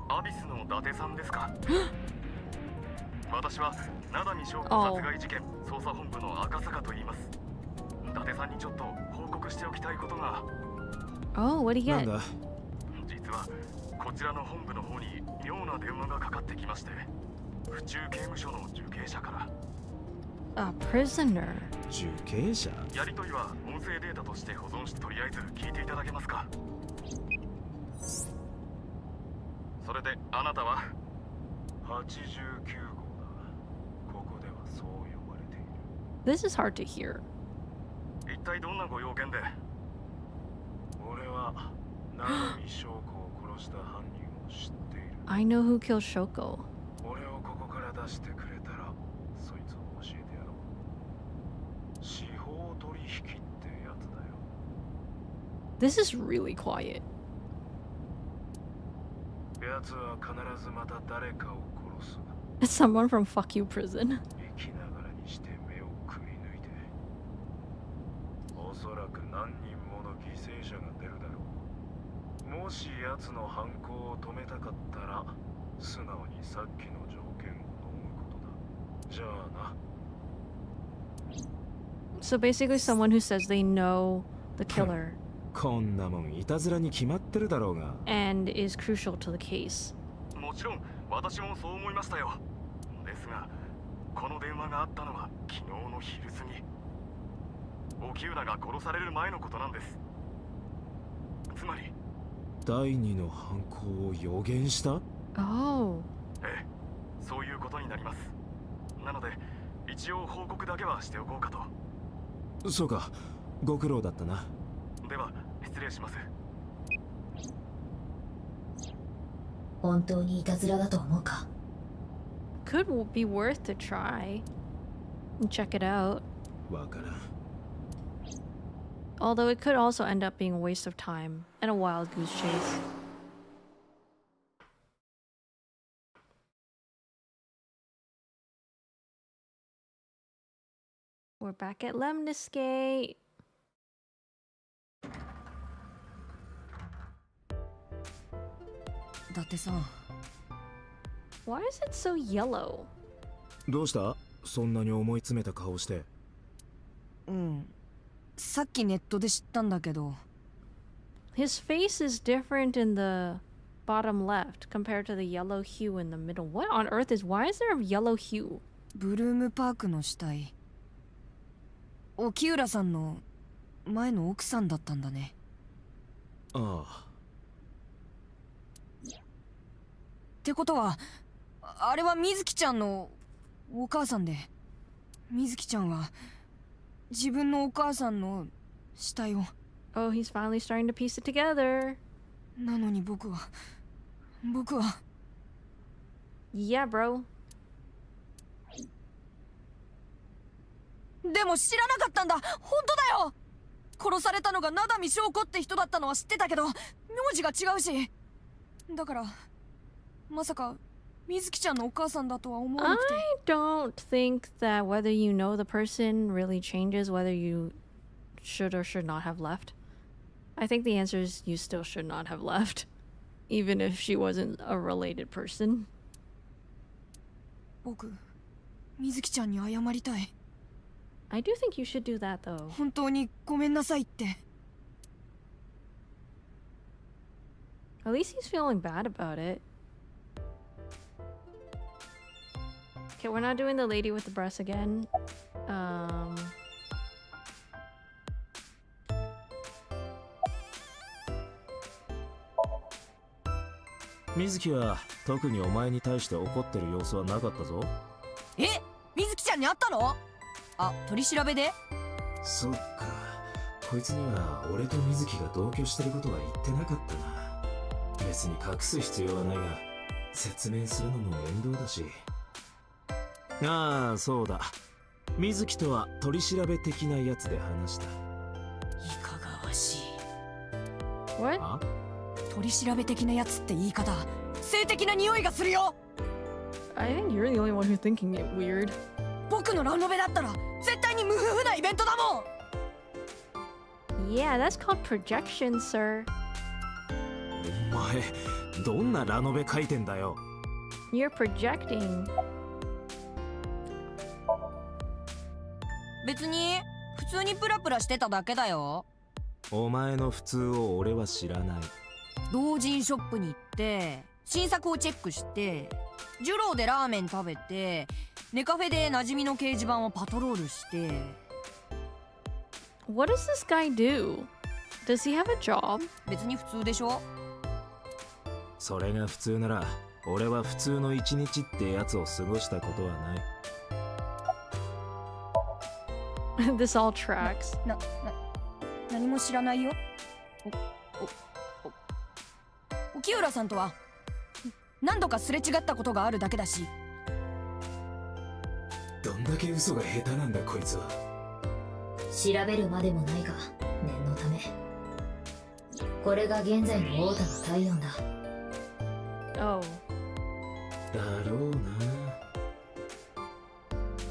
アビスの伊達さんですか？私は灘見翔子殺害事件捜査本部の赤坂と言います。伊達さんにちょっと報告しておきたいことが。 Oh, what do you なん get? だ。実はこちらの本部の方に妙な電話がかかってきまして、府中刑務所の受刑者から。 A prisoner. 受刑者？やりとりは音声データとして保存してとりあえず聞いていただけますか？それであなたは89号だ。ここではそう呼ばれている。 This is hard to hear. 一体どんなご用件で？俺は七海翔子を殺した犯人を知っている。 I know who killed Shoko. 俺をここから出してくれたらそいつを教えてやろう。司法取引ってやつだよ。 This is really quiet. やつは必ずまた誰かを殺す。 It's someone from fuck you prison. 生きながらにして目をくり抜いて、おそらく何人もの犠牲者が出るだろう。ももし奴の犯行を止めたかったら素直にさっきの条件を飲むことだ。じゃあな。 So basically, someone who says they know the killer こんなもんいたずらに決まってるだろうが。 and is crucial to the case. もちろん私もそう思いましたよ。ですがこの電話があったのは昨日の昼過ぎ、沖浦が殺される前のことなんです。つまり第二の犯行を予言した？ Oh. ええ、そういうことになります。なので一応報告だけはしておこうかと。そうか、ご苦労だったな。では失礼します。本当にいたずらだと思うか？ Could be worth to try and check it out. わからん。 Although it could also end up being a waste of time and a wild goose chase. We're back at Lemniscate. だってさ、 Why is it so yellow? どうした？そんなに思い詰めた顔して。うん。さっきネットで知ったんだけど、 His face is different in the bottom left compared to the yellow hue in the middle. What on earth is... Why is there a yellow hue? ブルームパークの死体、沖浦さんの前の奥さんだったんだね。ああ。ってことは、あれは水木ちゃんのお母さんで、水木ちゃんは自分のお母さんの死体を。 Oh, he's finally starting to piece it together. なのに僕は Yeah, bro. でも知らなかったんだ。本当だよ。殺されたのが灘見翔子って人だったのは知ってたけど、名字が違うし、だからまさか水木ちゃんのお母さんだとは思わなくて。 I don't think that whether you know the person really changes whether you should or should not have left. I think the answer is you still should not have left, even if she wasn't a related person. 僕、水木ちゃんに謝りたい。 I do think you should do that though. 本当にごめんなさいって。 At least he's feeling bad about it. Okay, we're not doing the lady with the breasts again. Mizuki は特にお前に対して怒ってる様子はなかったぞ。え、水木ちゃんに会ったの？あ、取り調べで？そっか、こいつには俺と水木が同居してることは言ってなかったな。別に隠す必要はないが、説明するのも面倒だし。ああ、そうだ。水木とは取り調べ的なやつで話した。いかがわしい。 What? あ？取り調べ的なやつって言い方、性的な匂いがするよ。 I think you're the only one who's thinking it weird. 僕のラノベだったら絶対に無夫婦なイベントだもん。 Yeah, that's called projection, sir. お前、どんなラノベ書いてんだよ。You're projecting. 別に普通にプラプラしてただけだよ。お前の普通を俺は知らない。同人ショップに行って新作をチェックして、ジュローでラーメン食べて、ネカフェで馴染みの掲示板をパトロールして。 What does this guy do? Does he have a job? 別に普通でしょ。それが普通なら、俺は普通の一日ってやつを過ごしたことはない。This all tracks. 何も知らないよ。沖浦さんとは何度かすれ違ったことがあるだけだし。どんだけ嘘が下手なんだこいつは。調べるまでもないが念のため。これが現在のオータの体温だ。 Oh. だろうな。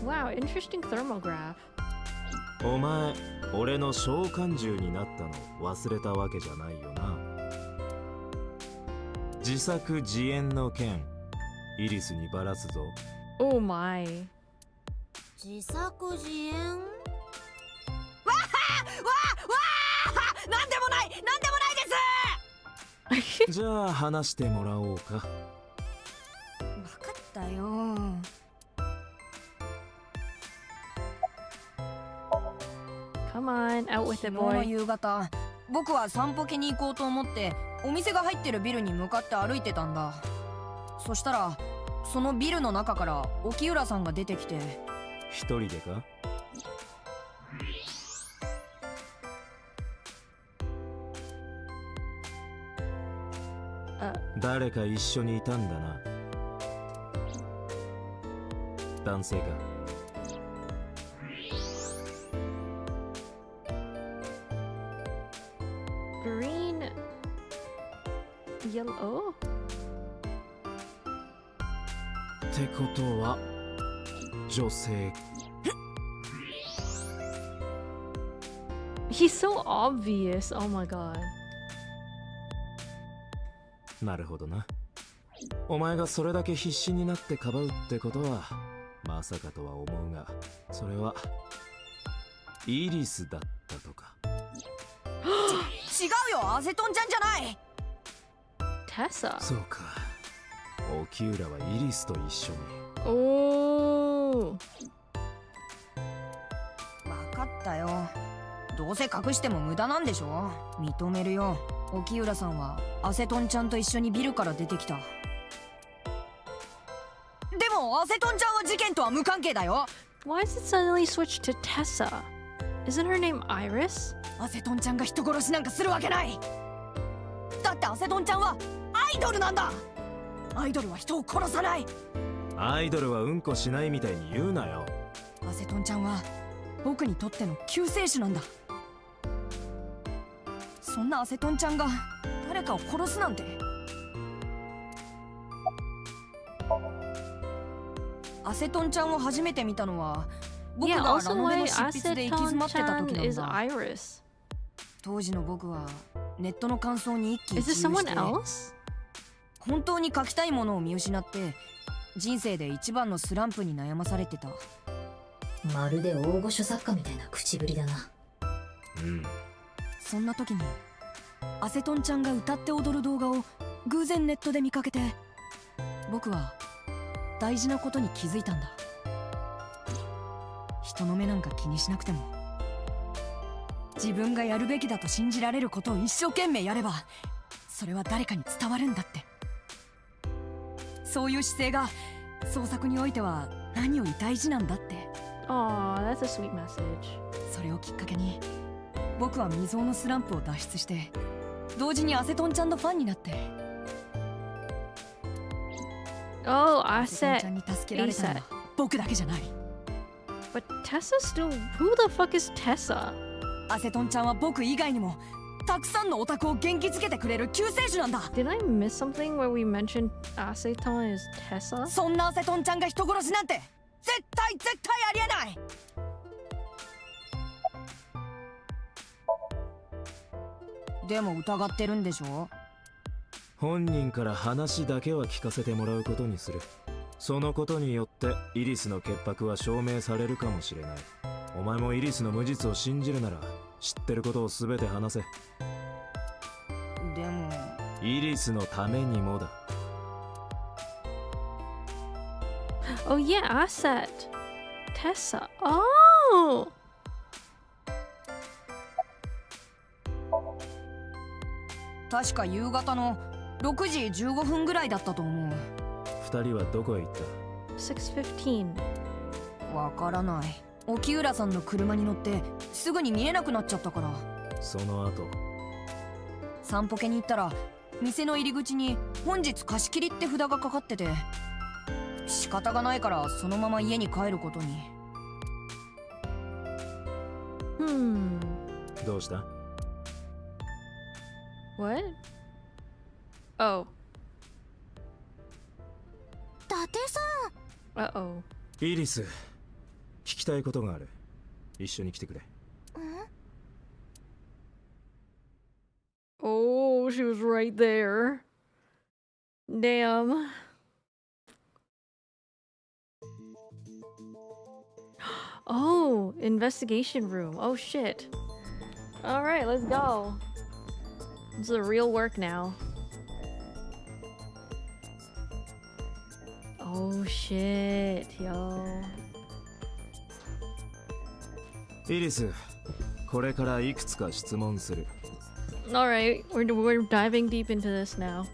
Wow, interesting thermograph. お前、俺の召喚獣になったの忘れたわけじゃないよな。自作自演の件イリスにばらすぞ。 Oh my. 自作自演？なんでもないです。じゃあ話してもらおうか。分かったよ。 Come on, out with it, 昨日の boy. 夕方、僕は散歩家に行こうと思ってお店が入ってるビルに向かって歩いてたんだ。そしたらそのビルの中から沖浦さんが出てきて。一人でか？誰か一緒にいたんだな。男性か？ Green, yellow. ってことは女性。 He's so obvious. Oh my god. なるほどな。お前がそれだけ必死になってかばうってことはまさかとは思うが、それはイリスだったとか。違うよ、アセトンちゃんじゃない。 Tessa. そうか、沖浦はイリスと一緒に。 Oh. 分かったよ。どうせ隠しても無駄なんでしょ。認めるよ。沖浦さんはアセトンちゃんと一緒にビルから出てきた。でもアセトンちゃんは事件とは無関係だよ。 Why is it suddenly switched to Tessa? Isn't her name Iris? アセトンちゃんが人殺しなんかするわけない。だってアセトンちゃんはアイドルなんだ。アイドルは人を殺さない。アイドルはうんこしないみたいに言うなよ。アセトンちゃんは僕にとっての救世主なんだ。そんなアセトンちゃんが誰かを殺すなんて。アセトンちゃんを初めて見たのは僕 Yeah, がラ also ノベ why の執筆で行き詰まってた時 Acetone-chan なん is だ。 Iris. 当時の僕はネットの感想に一喜 Is 一 this 憂 someone して else? 本当に書きたいものを見失って人生で一番のスランプに悩まされてた。まるで大御所作家みたいな口ぶりだな。うん。そんな時にアセトンちゃんが歌って踊る動画を偶然ネットで見かけて、僕は大事なことに気づいたんだ。人の目なんか気にしなくても自分がやるべきだと信じられることを一生懸命やればそれは誰かに伝わるんだって。そういう姿勢が創作においては何より大事なんだって。 Aw, that's a sweet message. それをきっかけに僕は未曾有のスランプを脱出して同時にアセトンちゃんのファンになって。 Oh, アセトンちゃん Aset. に助けられたのは僕だけじゃない。 But Tessa's still. Who the fuck is Tessa? アセトンちゃんは僕以外にもたくさんのオタクを元気づけてくれる救世主なんだ。 Did I miss something where we mentioned Acetone is Tessa? そんなアセトンちゃんが人殺しなんて絶対ありえない。でも疑ってるんでしょ。本人から話だけは聞かせてもらうことにする。そのことによってイリスの潔白は証明されるかもしれない。お前もイリスの無実を信じるなら知ってることを全て話せ。でもイリスのためにもだ。 Oh yeah, Aset. Tessa. Oh. 確か夕方の6時15分ぐらいだったと思う。二人はどこへ行った？ 6:15. わからない。沖浦さんの車に乗ってすぐに見えなくなっちゃったから。その後。散歩家に行ったら店の入り口に本日貸し切りって札がかかってて、仕方がないからそのまま家に帰ることに。どうした？ What? Oh. 伊達さん。 Uh-oh. イリス、聞きたいことがある。一緒に来てくれ。Oh, she was right there. Damn. Oh, investigation room. Oh shit. All right, let's go. This is the real work now. Oh shit, yo. イリス、これからいくつか質問する。All right, we're diving deep into this now.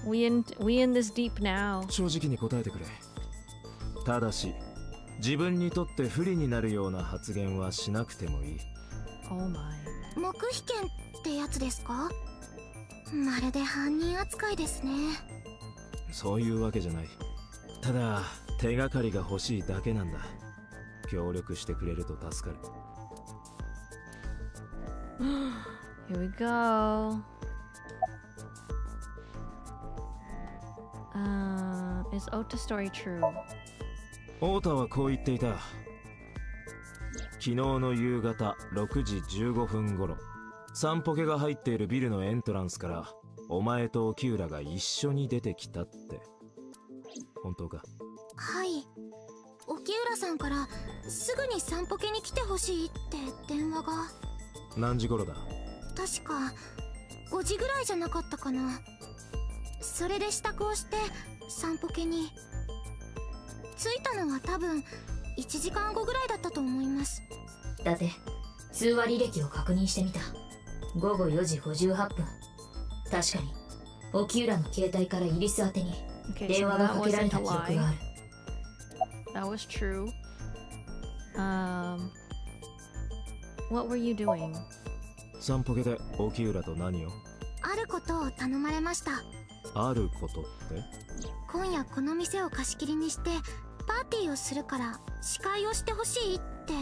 We in this deep now. 正直に答えてくれ。ただし、自分にとって不利になるような発言はしなくてもいい。Oh my. 黙秘権ってやつですか？まるで犯人扱いですね。そういうわけじゃない。ただ、手がかりが欲しいだけなんだ。協力してくれると助かる。Here we go. Is Ota's story true? オータはこう言っていた。昨日の夕方6時15分頃、サンポケが入っているビルのエントランスからお前と沖浦が一緒に出てきたって。本当か？はい。沖浦さんからすぐに散歩系に来てほしいって電話が。何時頃だ？確か5時ぐらいじゃなかったかな。それで支度をして散歩系に着いたのは多分1時間後ぐらいだったと思います。だって通話履歴を確認してみた。午後4時58分。確かに沖浦の携帯からイリス宛てに Okay, 電 so 話が that かけられ wasn't た a 記憶 lie. がある。 That was true. What were you doing? サンポケで沖浦と何を？あることを頼まれました。あることって？今夜この店を貸し切りにしてパーティーをするから司会をしてほしいって。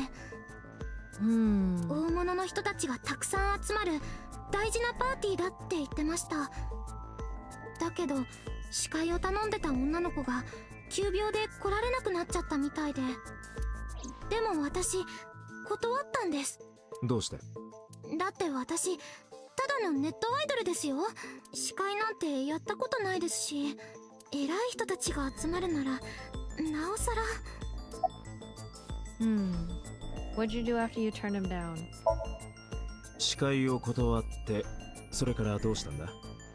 Hmm. 大物の人たちがたくさん集まる大事なパーティーだって言ってました。だけど司会を頼んでた女の子が急病で来られなくなっちゃったみたいで。でも私断ったんです。どうして？だって私ただのネットアイドルですよ。司会なんてやったことないですし、偉い人たちが集まるならなおさら。What'd you do after you turned him down? 司会を断って、それからどうしたんだ？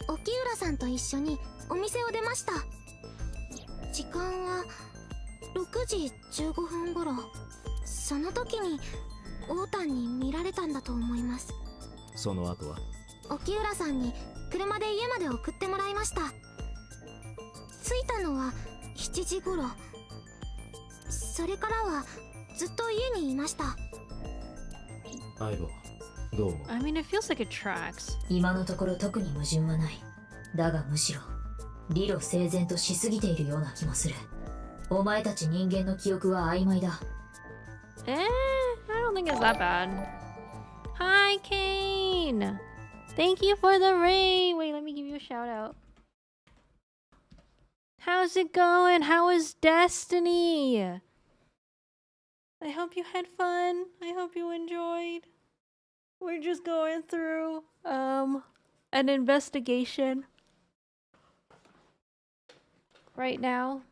沖浦さんと一緒にお店を出ました。時間は6時15分頃。その時にオータンに見られたんだと思います。その後は？沖浦さんに車で家まで送ってもらいました。着いたのは7時頃。それからはずっと家にいました。相棒、どう思う？ I mean, it feels like it tracks. 今のところ特に矛盾はない。だがむしろ理路整然としすぎているような気もする。お前たち人間の記憶は曖昧だ。I don't think it's that bad. Hi, Kane! Thank you for the raid! Wait, let me give you a shout out. How's it going? How is Destiny? I hope you had fun. I hope you enjoyed. We're just going through an investigation right now.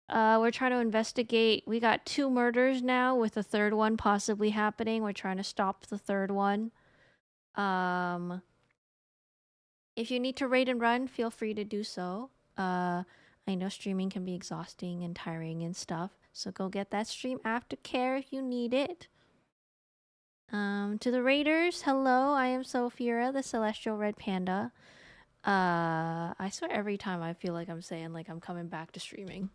We're trying to investigate. We got 2 murders now with a third one possibly happening. We're trying to stop the third one. If you need to raid and run, feel free to do so. I know streaming can be exhausting and tiring and stuff. So go get that stream aftercare if you need it. To the raiders, hello. I am Sophia, the Celestial Red Panda. I swear every time I feel like I'm saying like I'm coming back to streaming.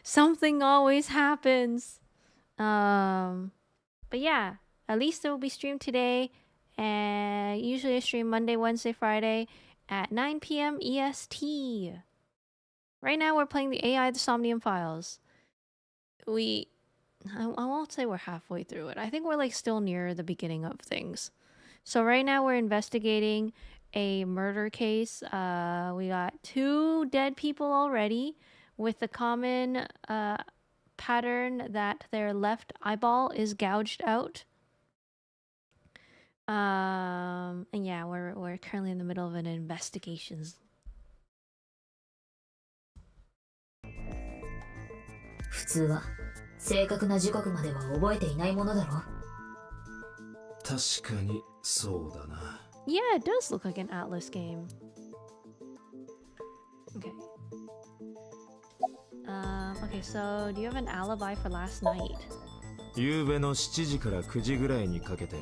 Something always happens. But yeah, at least there will be streamed today. And usually I stream Monday, Wednesday, Friday at 9 p.m. EST. Right now we're playing the AI The Somnium Files. I won't say we're halfway through it. I think we're like still near the beginning of things. So right now we're investigating a murder case. We got 2 dead people already with the common pattern that their left eyeball is gouged out. And yeah, we're currently in the middle of an investigation 普通は正確な時刻までは覚えていないものだろ。確かにそうだな。Yeah, it does look like an Atlas game. Okay. Okay, so do you have an alibi for last night? 夕べの7時から9時ぐらいにかけて、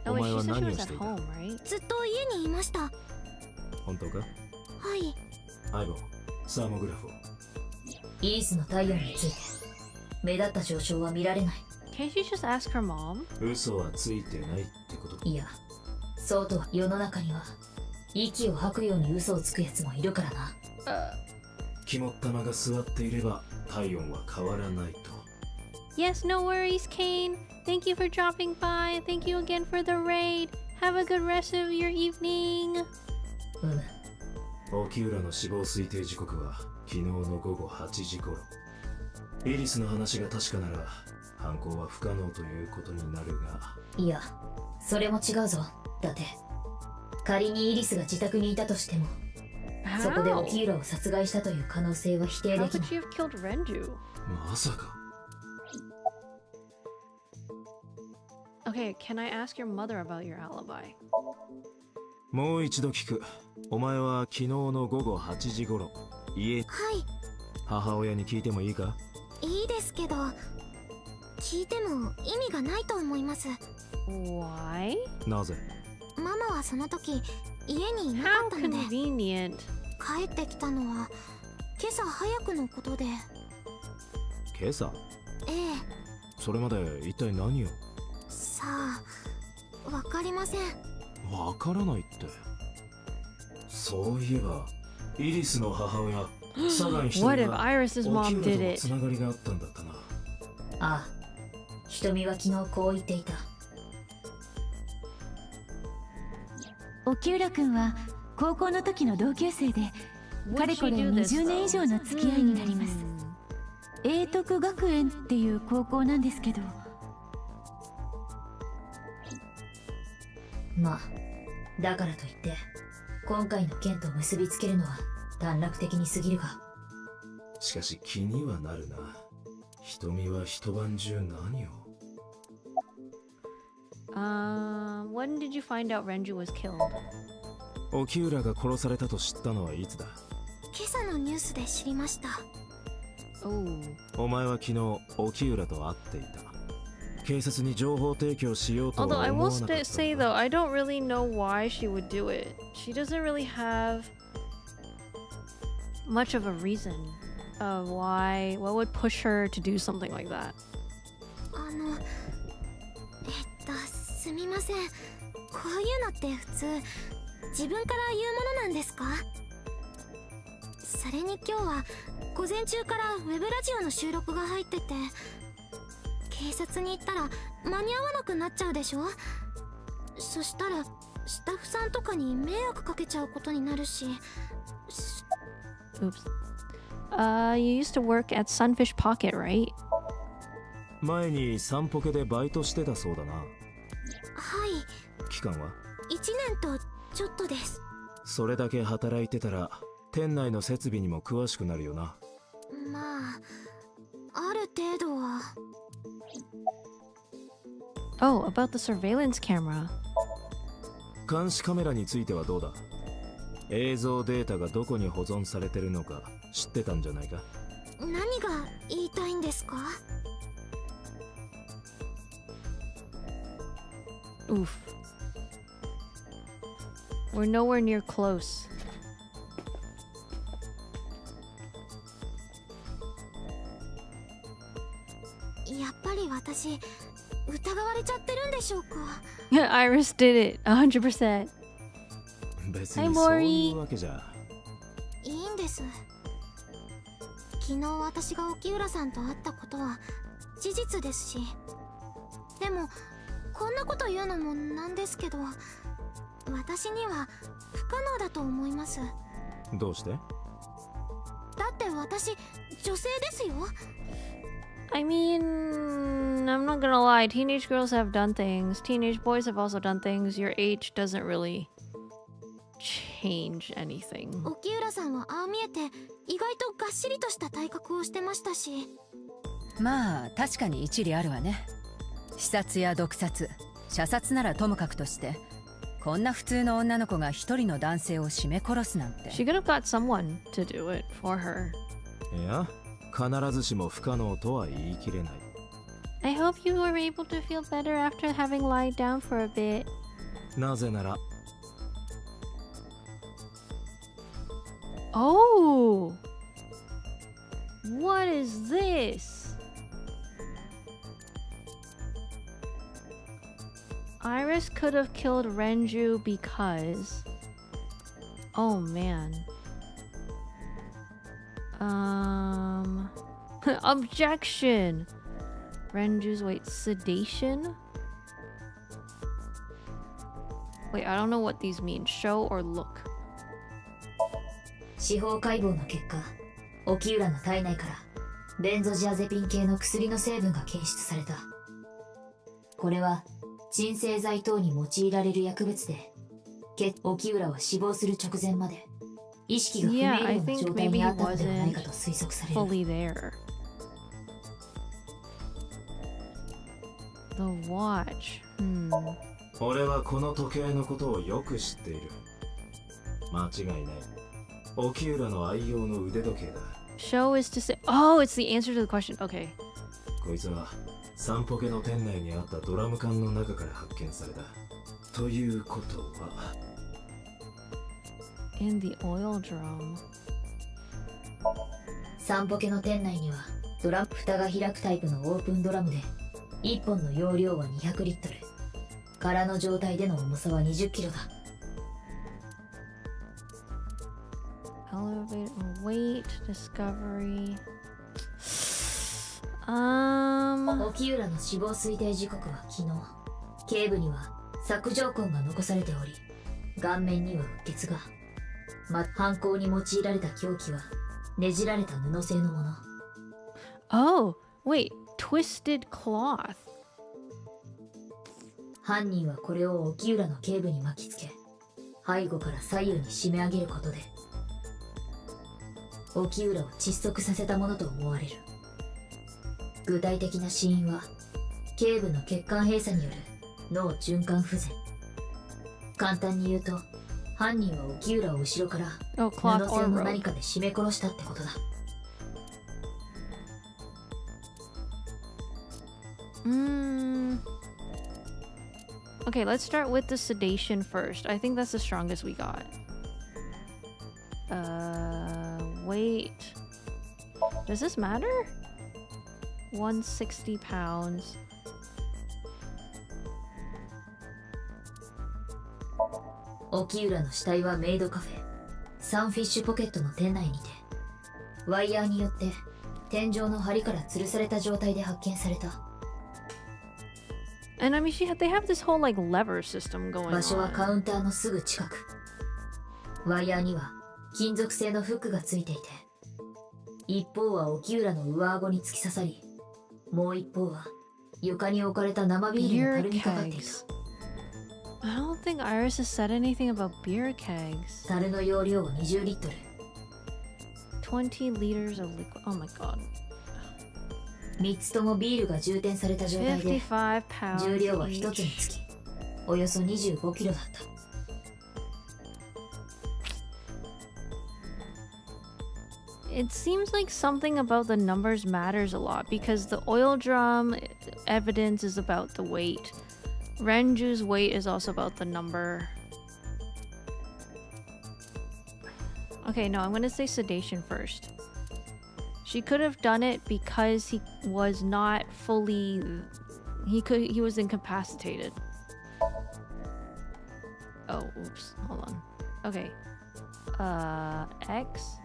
Oh, お wait, 前 she は said she 何を was し at ていた？ home, right? ずっと家にいました。は本当か？い。相棒、サーモグラフを。イリスの体温について目立った上昇は見られない。 Can't you just ask her mom? 嘘はついてないってこと？いや、そうとは世の中には息を吐くように嘘をつくやつもいるからな。肝っ玉が座っていれば体温は変わらないと。 Yes, no worries, Kane. Thank you for dropping by. Thank you again for the raid. Have a good rest of your evening. 沖浦の死亡推定時刻は昨日の午後8時頃。イリスの話が確かなら犯行は不可能ということになるが。いや、それも違うぞ。だって仮にイリスが自宅にいたとしても、そこで How? 沖浦を殺害したという可能性は否定 How でき could ない。 she have killed Renju? まさか。 Okay, can I ask your mother about your alibi? もう一度聞く。お前は昨日の午後8時頃家、はい。母親に聞いてもいいか？いいですけど、聞いても意味がないと思います。 Why? なぜ？ママはその時家にいなか How ったので、 convenient. 帰ってきたのは今朝早くのことで。今朝？ええ。それまで一体何を？さあ、わかりません。わからないって。そういえばイリスの母親サガン一人 What if が Iris's 沖 mom 浦と did の it? つながりがあったんだったな。ああ、瞳は昨日こう言っていた。沖浦くんは高校の時の同級生で、 Would かれこれ she do this, 20年以上の付き合いになります。英徳学園っていう高校なんですけど。まあ、だからといって今回の件と結びつけるのは短絡的に過ぎるが。しかし気にはなるな。瞳は一晩中何を？ When did you find out Renju was killed? 沖浦が殺されたと知ったのはいつだ？今朝のニュースで知りました。 Oh. お前は昨日沖浦と会っていた。警察に情報提供しようと Although は I 思わ will なかった say のだ。 though, I don't really know why she would do it. She doesn't really have much of a reason of what would push her to do something like that. すみません。こういうのって普通自分から言うものなんですか？それに今日は午前中からウェブラジオの収録が入ってて、警察に行ったら間に合わなくなっちゃうでしょ。そしたらスタッフさんとかに迷惑かけちゃうことになるし。 Oops. You used to work at Sunfish Pocket, right? 前にサンポケでバイトしてたそうだな。はい、期間は？ 1年とちょっとです。それだけ働いてたら店内の設備にも詳しくなるよな。まあ、ある程度は。 Oh, about the surveillance camera. 監視カメラについてはどうだ？映像データがどこに保存されてるのか知ってたんじゃないか？何が言いたいんですか？ Oof. We're nowhere near close. やっぱり私疑われちゃってるんでしょうか？ Yeah, Iris did it. 100%. 別 Hi, にそう Mori. いうわけじゃ。いいんです。昨日私が沖浦さんと会ったことは事実ですし、でもこんなこと言うのもなんですけど、私には不可能だと思います。どうして？だって私女性ですよ。 I mean, I'm not gonna lie. Teenage girls have done things. Teenage boys have also done things. Your age doesn't really change anything. 沖浦さんはああ見えて意外とがっしりとした体格をしてましたし、まあ確かに一理あるわね。刺殺や毒殺、射殺ならともかくとして、こんな普通の女の子が一人の男性を絞め殺すなんて。 She could have got someone to do it for her. いや、必ずしも不可能とは言い切れない。 I hope you were able to feel better after having lied down for a bit. なぜなら Oh! What is this? Iris could have killed Renju because... Oh man. Objection! Renju's, wait, sedation? Wait, I don't know what these mean. Show or look? 司法解剖の結果、沖浦の体内からベンゾジアゼピン系の薬の成分が検出された。これは鎮静剤等に用いられる薬物で、沖浦は死亡する直前まで意識が不明瞭な状態にあったのではないかと推測される。 Fully there. The watch. 俺はこの時計のことをよく知っている。間違いない。沖浦の愛用の腕時計だ。 Show is to say. Oh, it's the answer to the question. Okay. こいつはサンポケの店内にあったドラム缶の中から発見された。ということは In the oil drum. サンポケの店内にはドラム蓋が開くタイプのオープンドラムで、1本の容量は200リットル。空の状態での重さは20キロだ。 Elevator. Wait. Discovery. 沖浦の死亡推定時刻は昨日。頸部には索状痕が残されており、顔面にはうっ血が。犯行に用いられた凶器はねじられた布製のもの。 Oh, wait. Twisted cloth. 犯人はこれを沖浦の頸部に巻きつけ、背後から左右に締め上げることで沖浦を窒息させたものと思われる。具体的な死因は頸部の血管閉鎖による脳循環不全。簡単に言うと、犯人は沖浦を後ろから布 Oh, cloth 製 or の rope. 何かで締め殺したってことだ。Okay, let's start with the sedation first. I think that's the strongest we got. Wait. Does this matter? 160 pounds. 沖浦の死体はメイドカフェサンフィッシュポケットの店内にて、ワイヤーによって天井の梁から吊るされた状態で発見された。 And I mean, they have this whole like lever system going 場所は on. カウンターのすぐ近く。ワイヤーには金属製のフックがついていて、一方は沖浦の上顎に突き刺さり、もう一方は床に置かれた生ビールの樽にかかっていた。 I don't think Iris has said anything about beer kegs. 樽の容量は20リットル。 20 liters of liquid. Oh my god. 3つともビールが充填された状態で、 55 pounds 重量は1つに each. つきおよそ25キロだった。 It seems like something about the numbers matters a lot because the oil drum evidence is about the weight. Renju's weight is also about the number. Okay, no, I'm gonna say sedation first. She could have done it because he was not fully... He was incapacitated. Oh, oops. Hold on. Okay. X?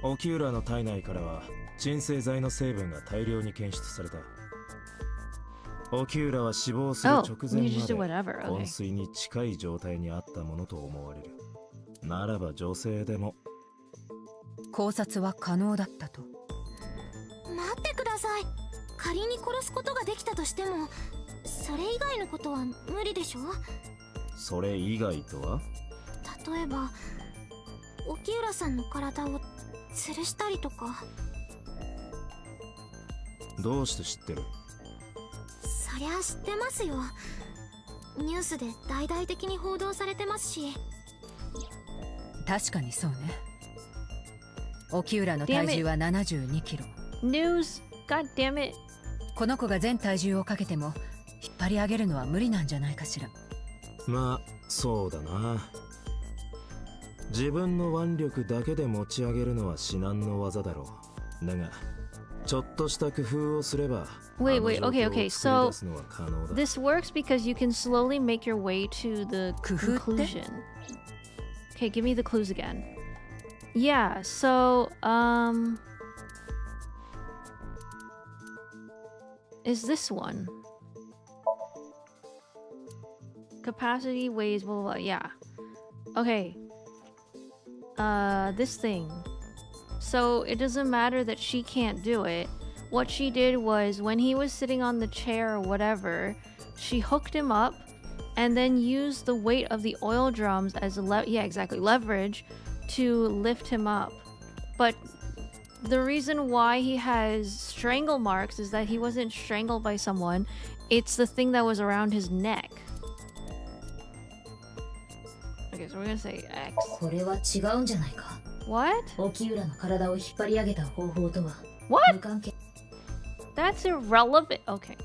沖浦の体内からは鎮静剤の成分が大量に検出された。沖浦は死亡する Oh, 直 you 前 just did まで whatever. 昏 Okay. 睡に近い状態にあったものと思われる。ならば女性でも考察は可能だったと。待ってください。仮に殺すことができたとしても、それ以外のことは無理でしょ。それ以外とは？例えば沖浦さんの体を吊るしたりとか。どうして知ってる？そりゃ知ってますよ。ニュースで大々的に報道されてますし。確かにそうね。沖浦の体重は72キロ。 News. God damn it. この子が全体重をかけても引っ張り上げるのは無理なんじゃないかしら。まあそうだな。自分の腕力だけで持ち上げるのは至難の業だろう。だがちょっとした工夫をすれば Wait, wait, okay, あの状況を okay, 作り so 出すのは可能だ。 this works because you can slowly make your way to the 工夫って？ conclusion. Okay, give me the clues again. Yeah, so is this one? Capacity weighs blah blah blah. Yeah. Okay. This thing. So it doesn't matter that she can't do it. What she did was when he was sitting on the chair or whatever, she hooked him up and then used the weight of the oil drums as leverage to lift him up. But the reason why he has strangle marks is that he wasn't strangled by someone. It's the thing that was around his neck. Okay, so we're gonna say X. これは違うんじゃないか。 What? 沖浦の体を引っ張り上げた方法とは What? 無関係。 That's irrelevant. Okay.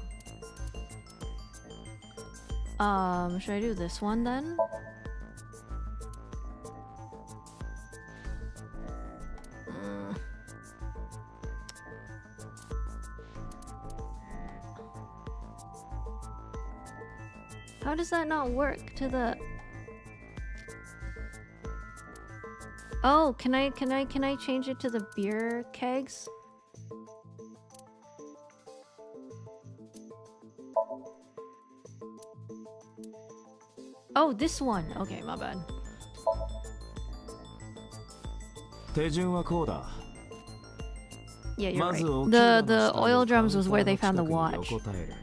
Should I do this one then? How does that not work to the... Oh, can I change it to the beer kegs? Oh, this one. Okay, my bad. 手順はこうだ。 Yeah, you're ま right. ず沖浦 The の死体を oil カウン drums タ was ー where の they 近 found the くに watch. 横たえる。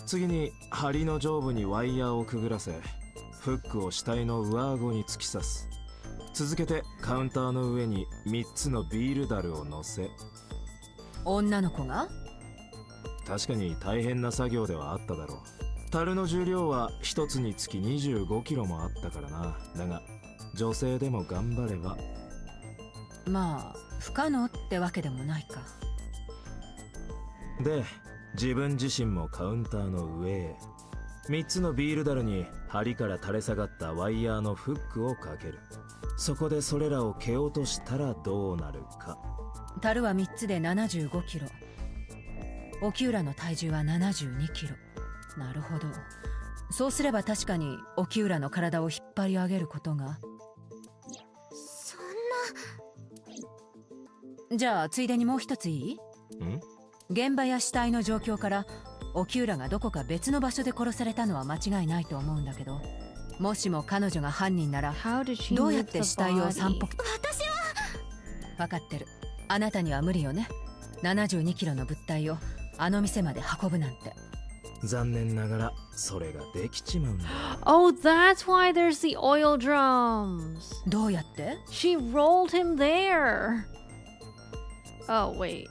次に梁の上部にワイヤーをくぐらせ、フックを死体の上顎に突き刺す。続けてカウンターの上に3つのビール樽を乗せ。女の子が？確かに大変な作業ではあっただろう。樽の重量は1つにつき25キロもあったからな。だが女性でも頑張れば。まあ不可能ってわけでもないか。で自分自身もカウンターの上へ。3つのビール樽に梁から垂れ下がったワイヤーのフックをかける。そこでそれらを蹴落としたらどうなるか。樽は3つで75キロ。沖浦の体重は72キロ。なるほど。そうすれば確かに沖浦の体を引っ張り上げることが。そんな。じゃあついでにもう一ついい？ん？現場や死体の状況から沖浦がどこか別の場所で殺されたのは間違いないと思うんだけど、もしも彼女が犯人なら How did she どうや move って the 死体を散歩？ body? 私は。分かってる。あなたには無理よね。72キロの物体をあの店まで運ぶなんて。残念ながらそれができちまうんだ。Oh, that's why there's the oil drums. どうやって？ She rolled him there. Oh, wait.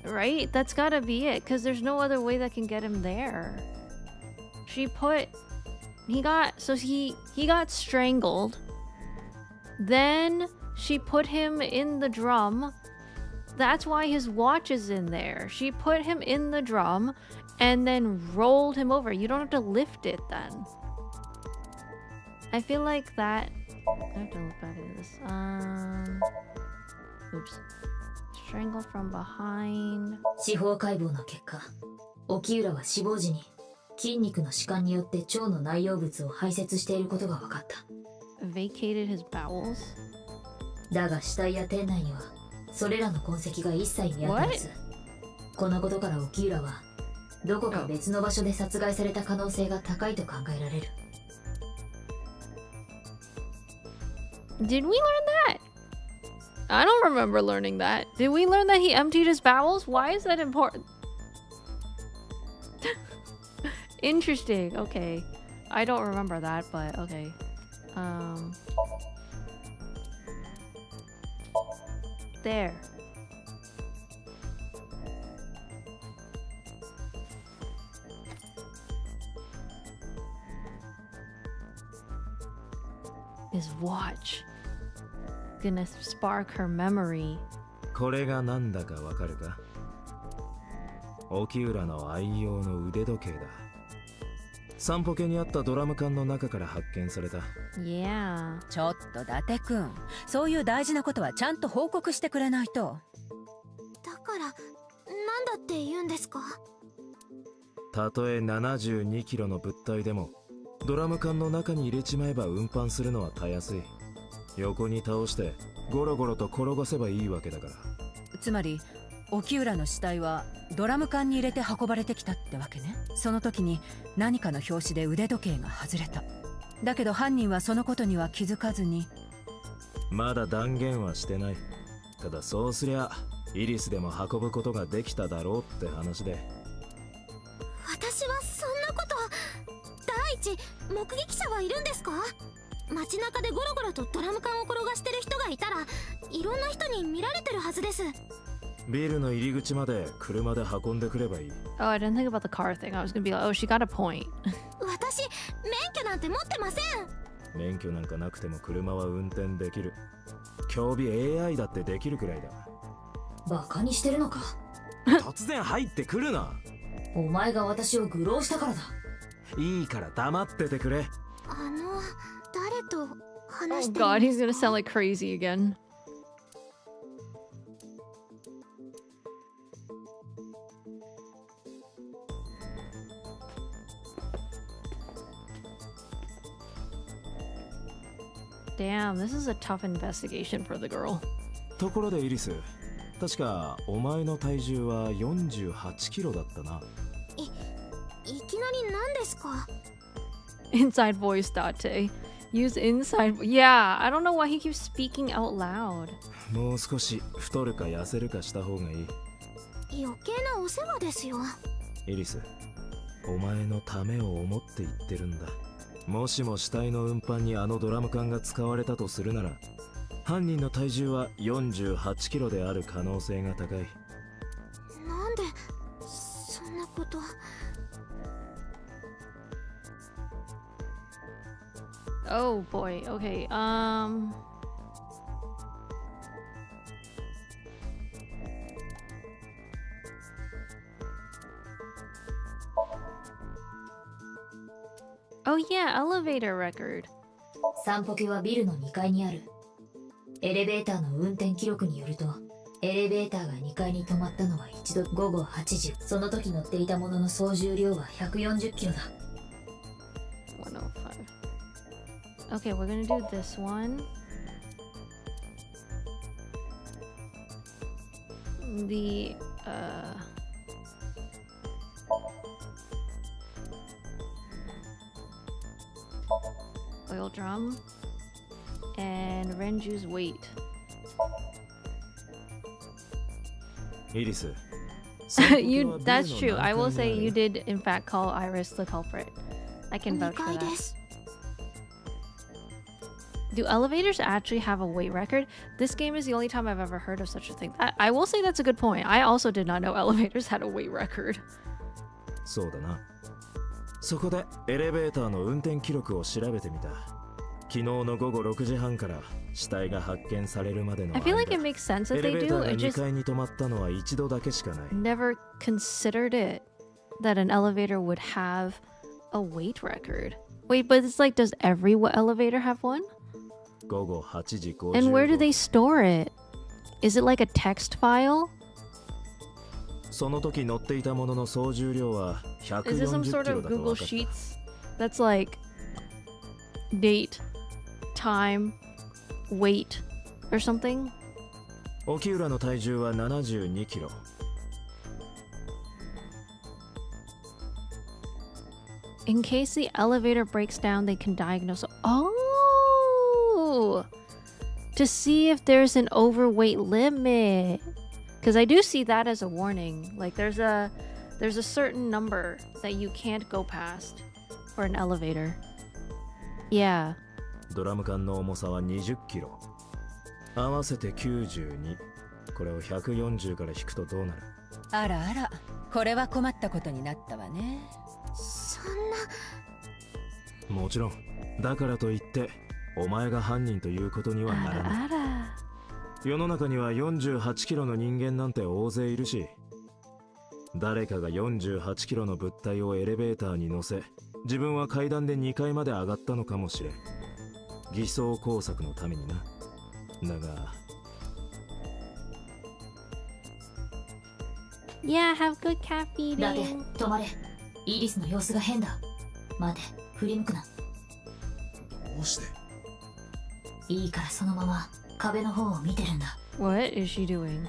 Right? That's gotta be it, because there's no other way that can get him there. She put... He got strangled. Then she put him in the drum. That's why his watch is in there. She put him in the drum and then rolled him over. You don't have to lift it then. I feel like that... I have to look back at this. Oops. Strangle from behind. 司法解剖の結果、沖浦は死亡時に筋肉の弛緩によって腸の内容物を排泄していることが分かった。Vacated his bowels. だが死体や店内にはそれらの痕跡が一切見当たらず、このことから沖浦はどこか別の場所で殺害された可能性が高いと考えられる。Did we learn that? I don't remember learning that. Did we learn that he emptied his bowels? Why is that important? Interesting. Okay. I don't remember that, but okay. There. His watch. Gonna spark her memory. これがなんだかわかるか？沖浦の愛用の腕時計だ。散歩家にあったドラム缶の中から発見された。Yeah. ちょっと伊達くん、そういう大事なことはちゃんと報告してくれないと。だからなんだって言うんですか？たとえ72キロの物体でもドラム缶の中に入れちまえば運搬するのはたやすい。横に倒してゴロゴロと転がせばいいわけだから。つまり沖浦の死体はドラム缶に入れて運ばれてきたってわけね。その時に何かの拍子で腕時計が外れた。だけど犯人はそのことには気づかずに。まだ断言はしてない。ただそうすりゃイリスでも運ぶことができただろうって話で。私はそんなこと。第一、目撃者はいるんですか？街中でゴロゴロとドラム缶を転がしてる人がいたらいろんな人に見られてるはずです。ビルの入り口まで車で運んでくればいい。Oh, I didn't think about the car thing. I was gonna be like, oh, she got a point. 私、免許なんて持ってません。免許なんかなくても車は運転できる。競尾 AI だってできるくらいだ。バカにしてるのか？突然入ってくるな。お前が私を愚弄したからだ。いいから黙っててくれ。誰と Oh 話してる god, んで he's すか？ gonna sound like crazy again. Damn, this is a tough investigation for the girl. ところでイリス、確かお前の体重は48キロだったな。いきなり何ですか？ Inside voice, Date. Use inside. Yeah, I don't know why he keeps speaking out loud. もう少し太るか痩せるかした方がいい。余計なお世話ですよ。イリス、お前のためを思って言ってるんだ。もしも死体の運搬にあのドラム缶が使われたとするなら、犯人の体重は48キロである可能性が高い。なんでそんなこと。Oh boy. Okay. Oh yeah, elevator record. 散歩家はビルの2階にある。エレベーターの運転記録によると、エレベーターが2階に止まったのは一度午後8時。その時乗っていたものの総重量は140キロだ。105. Okay, we're gonna do this one. The oil drum and Renju's weight. イリス、 That's true. I will say you did in fact call Iris the culprit. I can 2 vouch for 階で that. す。Do elevators actually have a weight record? This game is the only time I've ever heard of such a thing. I will say that's a good point. I also did not know elevators had a weight record. そうだな。そこでエレベーターの運転記録を調べてみた。昨日の午後6時半から死体が発見されるまでの I 間、 feel like it makes sense エ that レ they ベーター do. が It 2 just 階に止まったのは一度だけしかない。 never considered it that an elevator would have a weight record. Wait, but it's like, does every elevator have one? 午後8時55 And where do they store it? Is it like a text file? その時乗っていたものの総重量は Is this some 140 キ sort ロ of だと Google 分かった。 Sheets that's like date, time, weight, or something? 沖浦の体重は72キロ。In case the elevator breaks down, they can diagnose. Oh! To see if there's an overweight limit. Because I do see that as a warning. Like there's a There's a certain number that you can't go past for an elevator. Yeah. ドラム缶の重さは20キロ。合わせて92。これを140から引くとどうなる？あらあら、これは困ったことになったわね。そんな。もちろん。だからといってお前が犯人ということにはならない。あら。世の中には48キロの人間なんて大勢いるし、誰かが48キロの物体をエレベーターに乗せ、自分は階段で2階まで上がったのかもしれん。偽装工作のためにな。だが Yeah, have good cat ラテ feeding. 止まれ。イリスの様子が変だ。待て、振り向くな。どうして？いいからそのまま壁の方を見てるんだ。 What is she doing?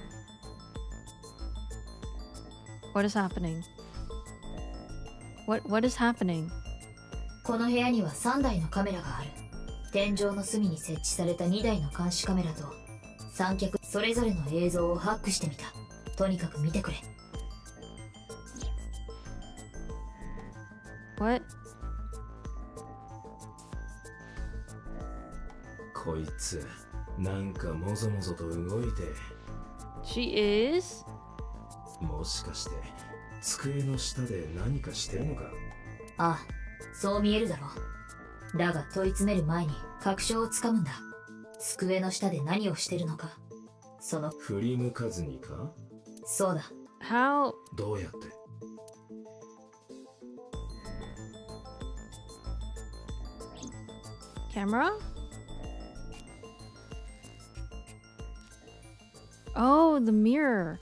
What is happening? What is happening? この部屋には3台のカメラがある。天井の隅に設置された2台の監視カメラと三脚それぞれの映像をハックしてみた。とにかく見てくれ。What? こいつなんかもぞもぞと動いて。 She is? もしかして机の下で何かしてるのか？ああ、そう見えるだろう。だが問い詰める前に確証をつかむんだ。机の下で何をしてるのか。その振り向かずにか？そうだ。 How? どうやって？ Camera? Oh, the mirror.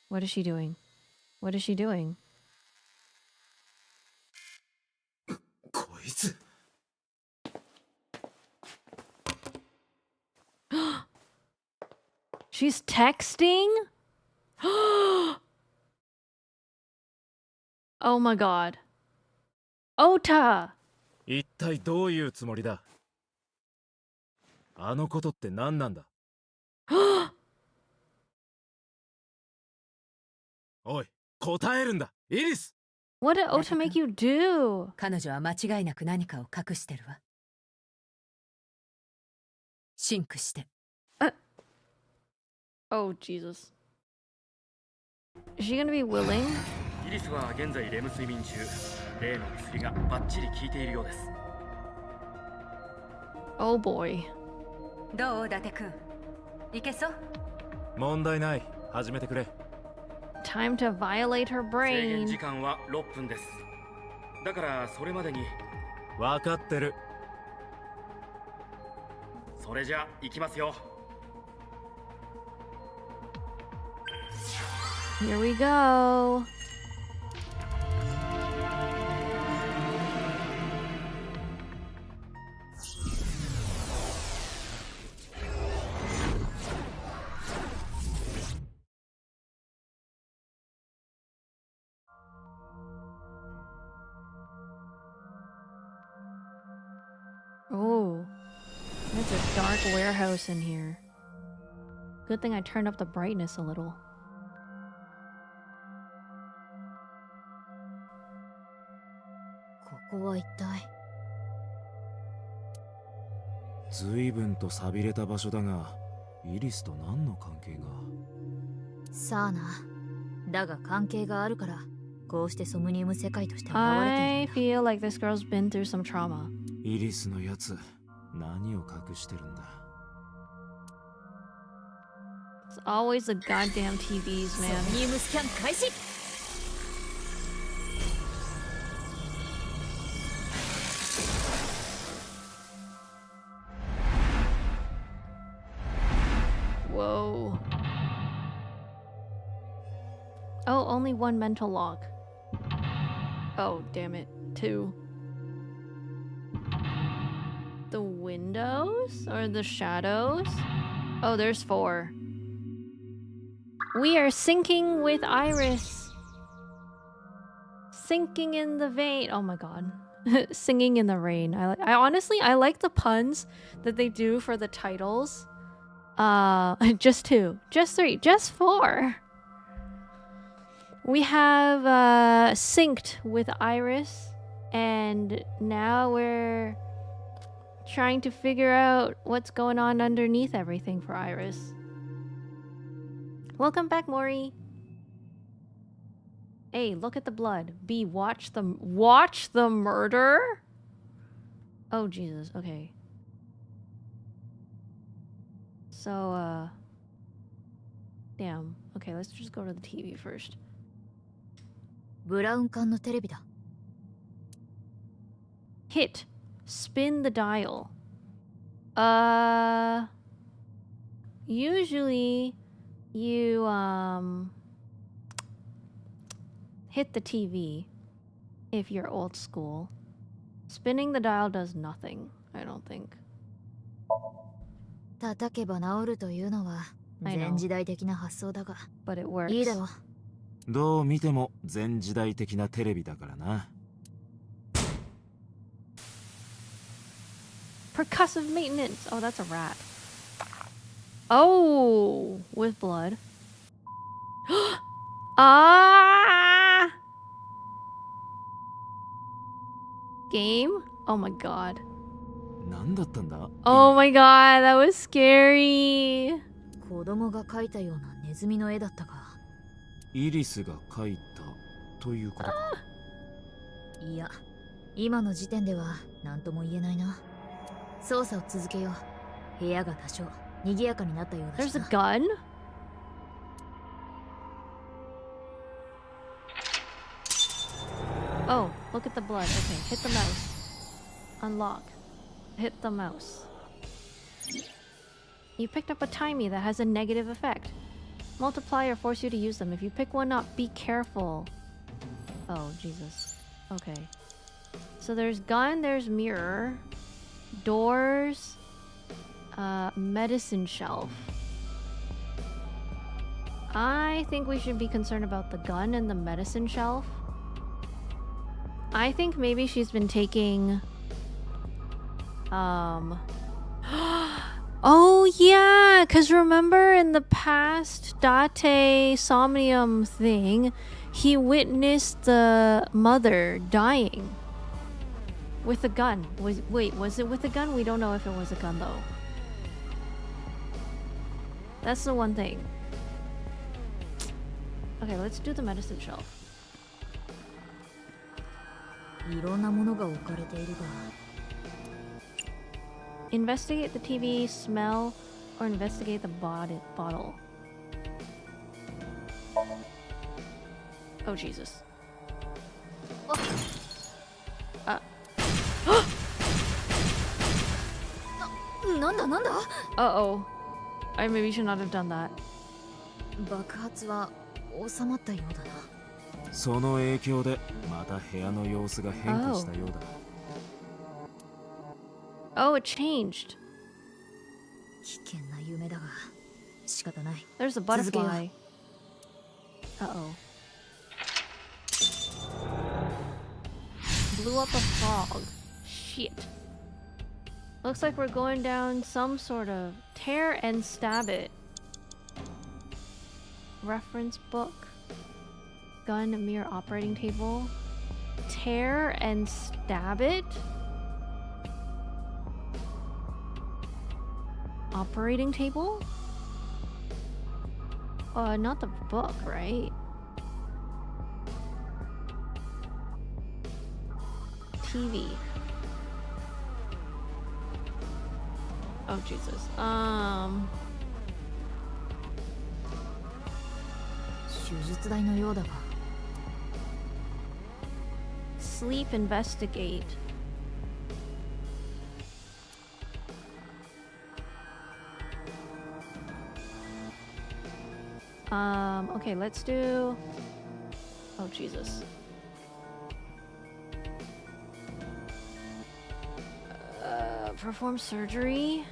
What is she doing? What is she doing? こいつ She's texting? Oh my god. Ota! 一体どういうつもりだ？あのことって何なんだ？おい、答えるんだ、イリス！ What did Ota make you do? 彼女は間違いなく何かを隠してるわ。シンクして。Oh, Jesus. Is she gonna be willing? イリスは現在レム睡眠中。例の薬がバッチリ効いているようです。Oh boy. どう伊達くん、いけそう？問題ない、始めてくれ。 Time to violate her 制限 brain. 時間は6分です。だからそれまでに。分かってる。それじゃ行きますよ。 Here we go. Oh, it's a dark warehouse in here. Good thing I turned up the brightness a little. ここは一体。随分と寂れた場所だが、イリスと何の関係が？さあな。だが関係があるから、こうしてソムニウム世界として現れ I ているんだ。 feel like this girl's been through some trauma. イリスのやつ、何を隠してるんだ？ It's always the goddamn TVs, ソ man. ムニウムスキャン開始。 Whoa. Oh, only one mental lock. Oh, damn it. 2. The windows? Or the shadows? Oh, there's 4. We are sinking with Iris. Sinking in the vein. Oh my god. Singing in the rain. I honestly, I like the puns that they do for the titles. Just 2. Just 3. Just 4. We have synced with Iris, and now we're trying to figure out what's going on underneath everything for Iris. Welcome back, Maury. A, look at the blood. B, watch the murder? Oh, Jesus. Okay. So, damn. Okay, let's just go to the TV first. ブラウン管のテレビだ。 Hit. Spin the dial. Usually you, hit the TV if you're old school. Spinning the dial does nothing, I don't think. 叩けば治るというのは I know. 前時代的な発想だが、 But it works. いいだろう。どう見ても前時代的なテレビだからな。 Percussive maintenance. Oh, that's a rat. Oh, with blood. Ah! Game? Oh my god. 何だったんだ？ Oh my god, that was scary. 子供が描いたようなネズミの絵だったが。イリスが描いたということか。いや、今の時点では何とも言えないな。捜査を続けよう。部屋が多少賑やかになったようだし There's a な。 gun? Oh, look at the blood. Okay, hit the mouse. Unlock. Hit the mouse. You picked up a timey that has a negative effect. Multiply or force you to use them. If you pick one up, be careful. Oh, Jesus. Okay. So there's gun, there's mirror, doors, medicine shelf. I think we should be concerned about the gun and the medicine shelf. I think maybe she's been taking... Oh yeah, because remember in the past Date Somnium thing, he witnessed the mother dying with a gun. Wait, was it with a gun? We don't know if it was a gun though. That's the one thing. Okay, let's do the medicine shelf. いろんなものが置かれているが。 Investigate the TV, smell, or investigate the bottle. Oh, Jesus. Uh-oh. I maybe should not have done that. 爆発は収まったようだな。その影響でまた部屋の様子が変化したようだ。Oh, it changed. 危険な夢だが仕方ない。 There's a butterfly. Uh-oh. Blew up a frog. Shit. Looks like we're going down some sort of tear and stab it. Reference book. Gun, mirror, operating table. Tear and stab it? Operating table? Not the book, right? TV. Oh, Jesus. 手術台のようだが。 Sleep investigate. Okay, let's do... Oh, Jesus. Perform surgery?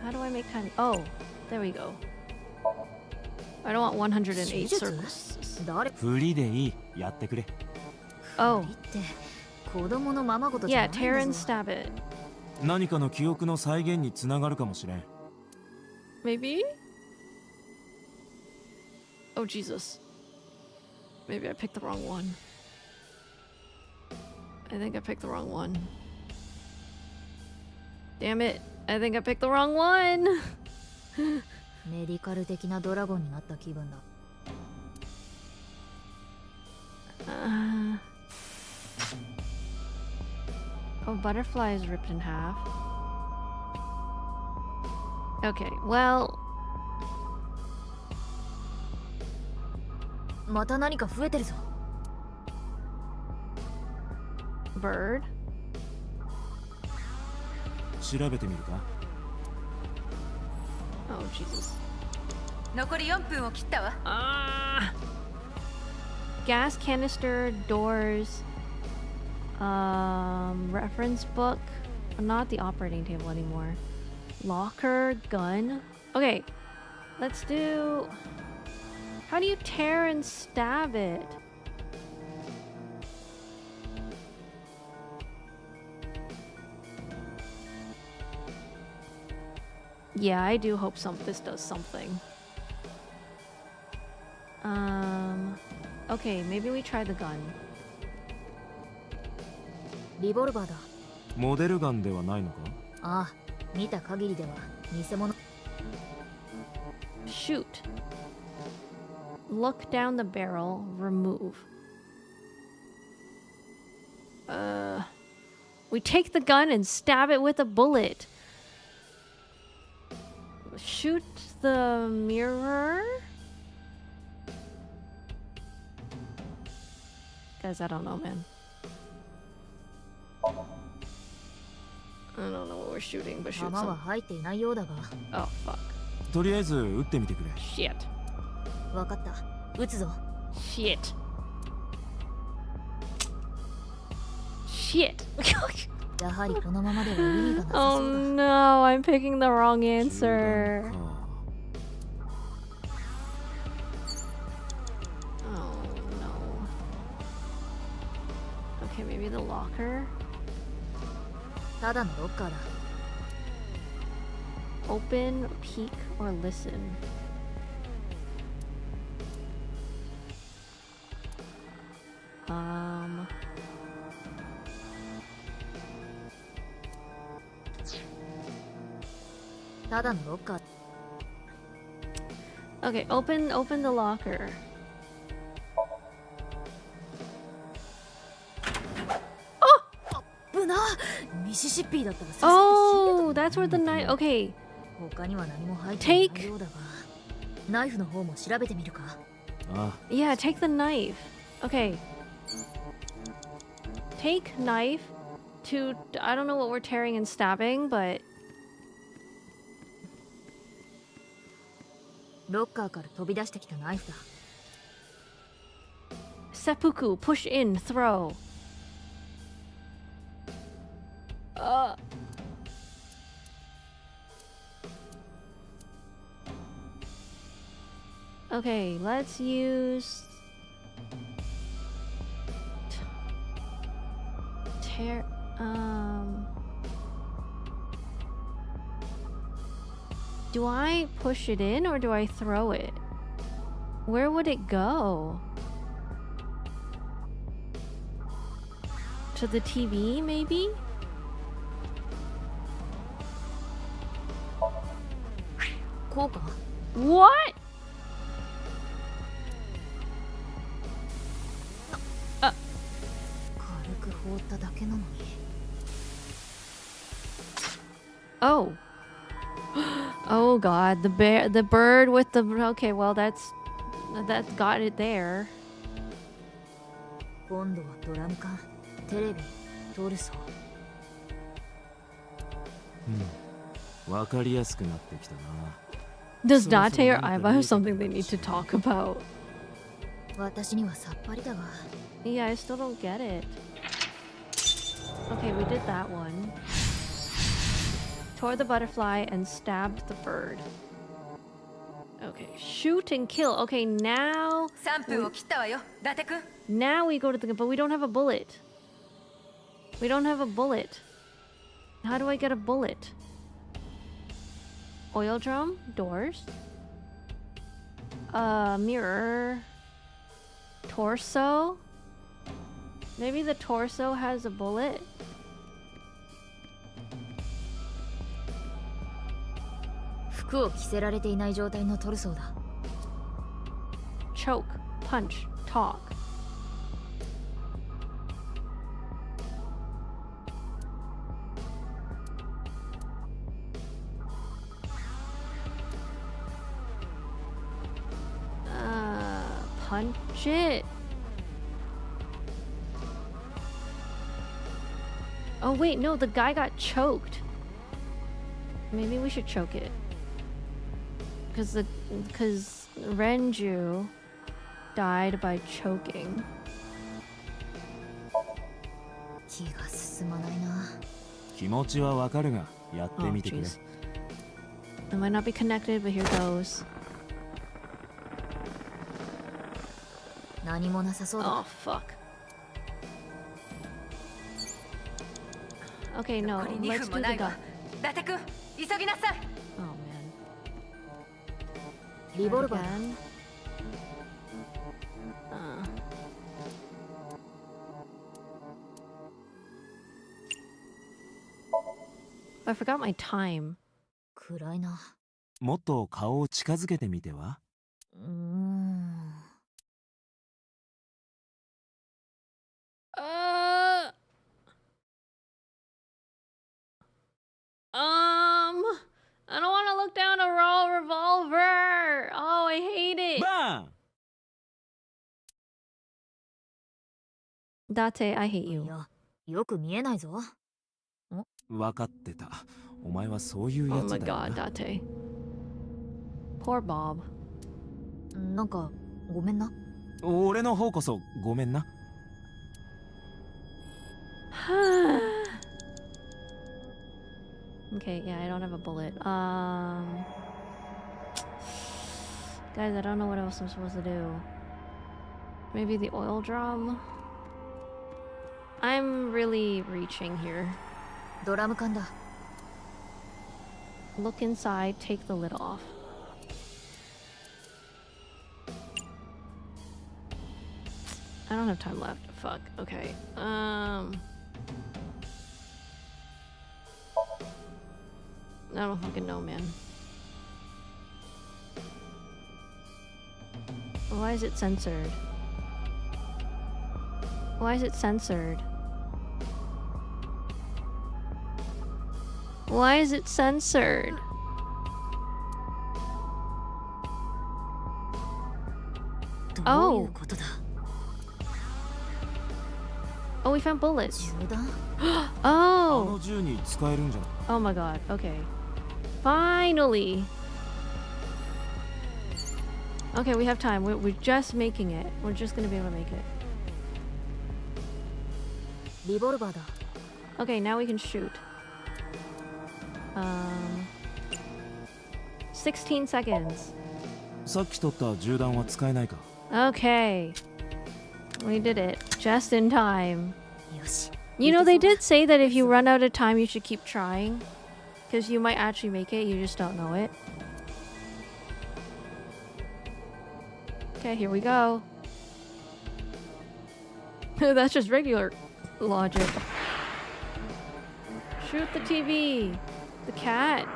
How do I make kind of... Oh, there we go. I don't want 108 circles. 誰？フリでいい、やってくれ。 Oh, って子供のままごとじゃ yeah, ないんだぞ。 tear and stab it. 何かの記憶の再現につながるかもしれん。 Maybe? Oh, Jesus. Maybe I picked the wrong one. I think I picked the wrong one. Damn it. I think I picked the wrong one. メディカル的なドラゴンになった気分だ。Oh, butterfly is ripped in half. Okay, well... また何か増えてるぞ。Bird? 調べてみるか。 Oh, Jesus. 残り4分を切ったわ。Gas canister, doors, reference book, not the operating table anymore. Locker, gun. Okay, let's do... How do you tear and stab it? Yeah, I do hope this does something. Okay, maybe we try the gun. リボルバーだ。モデルガンではないのか。ああ、見た限りでは偽物。Shoot. Look down the barrel, remove. We take the gun and stab it with a bullet. Shoot the mirror? Guys, I don't know, man. I don't know what we're shooting, but shoot 弾は some. 入っていないようだが。 Oh, fuck. とりあえず撃ってみてくれ。 Shit. わかった。撃つぞ。Shit. Shit. やはりこのままでは意味がなさ Oh そうだ。 no, I'm picking the wrong answer. 銃弾か。 Oh no. Okay, maybe the locker. ただのロッカーだ。 Open, peek, or listen. Okay, open the locker. Oh, that's where the knife. Okay, 他には何も入っていない Take- ようだが、ナイフの方も調べてみるか。あ yeah, take the knife. Okay. Take knife to. I don't know what we're tearing and stabbing, but ロッカーから飛び出してきたナイフだ。 seppuku, push in, throw. Okay, let's use tear. Do I push it in or do I throw it? Where would it go? To the TV, maybe? What? Oh. Oh god, the bird with the okay, well that's got it there. 今度はドラム缶、テレビ、トルソー。わかりやすくなってきたな。 Does Date or Aiba have something they need to talk about? 私にはさっぱりだが。 Yeah, I still don't get it. Okay, we did that one. Tore the butterfly and stabbed the bird. Okay, shoot and kill. Okay, now 3分を切ったわよ、伊達くん。 now we go to the but we don't have a bullet. We don't have a bullet. How do I get a bullet? Oil drum? Doors? Mirror. Torso? Maybe the torso has a bullet? Choke. Punch. Talk. Punch it. Oh wait, no, the guy got choked. Maybe we should choke it. Because Renju died by choking. 気が進まないな。気持ちはわかるが、やってみてくれ。It might not be connected, but here goes. 何もなさそうだ。 Oh fuck. Okay, no, let's do the gun. 伊達君、急ぎなさい。 Oh man. リボルバー。 Again. I forgot my time. 暗いな。もっと顔を近づけてみては。I don't want to look down a raw revolver. Oh, I hate it. バーン Date, I hate い you. や、よく見えないぞ。分かってた。お前はそういう Oh や my つだよ god, な。 Date. Poor Bob. なんか、ごめんな。俺の方こそごめんな。Okay, yeah, I don't have a bullet. Guys, I don't know what else I'm supposed to do. Maybe the oil drum? I'm really reaching here. ドラム缶だ。 Look inside, take the lid off. I don't have time left. Fuck. Okay. I don't fucking know, man. Why is it censored? Why is it censored? Why is it censored? Oh. Oh, we found bullets. 銃弾？ Oh. の銃に使えるんじゃない？ Oh my god. Okay. Finally. Okay, we have time. We're just making it. We're just gonna be able to make it. リボルバーだ。 Okay, now we can shoot. 16 seconds. さっき取った銃弾は使えないか？ Okay. We did it. Just in time. よし。 You know, they did say that if you run out of time, you should keep trying. Because you might actually make it, you just don't know it. Okay, here we go. That's just regular logic. Shoot the TV. The cat.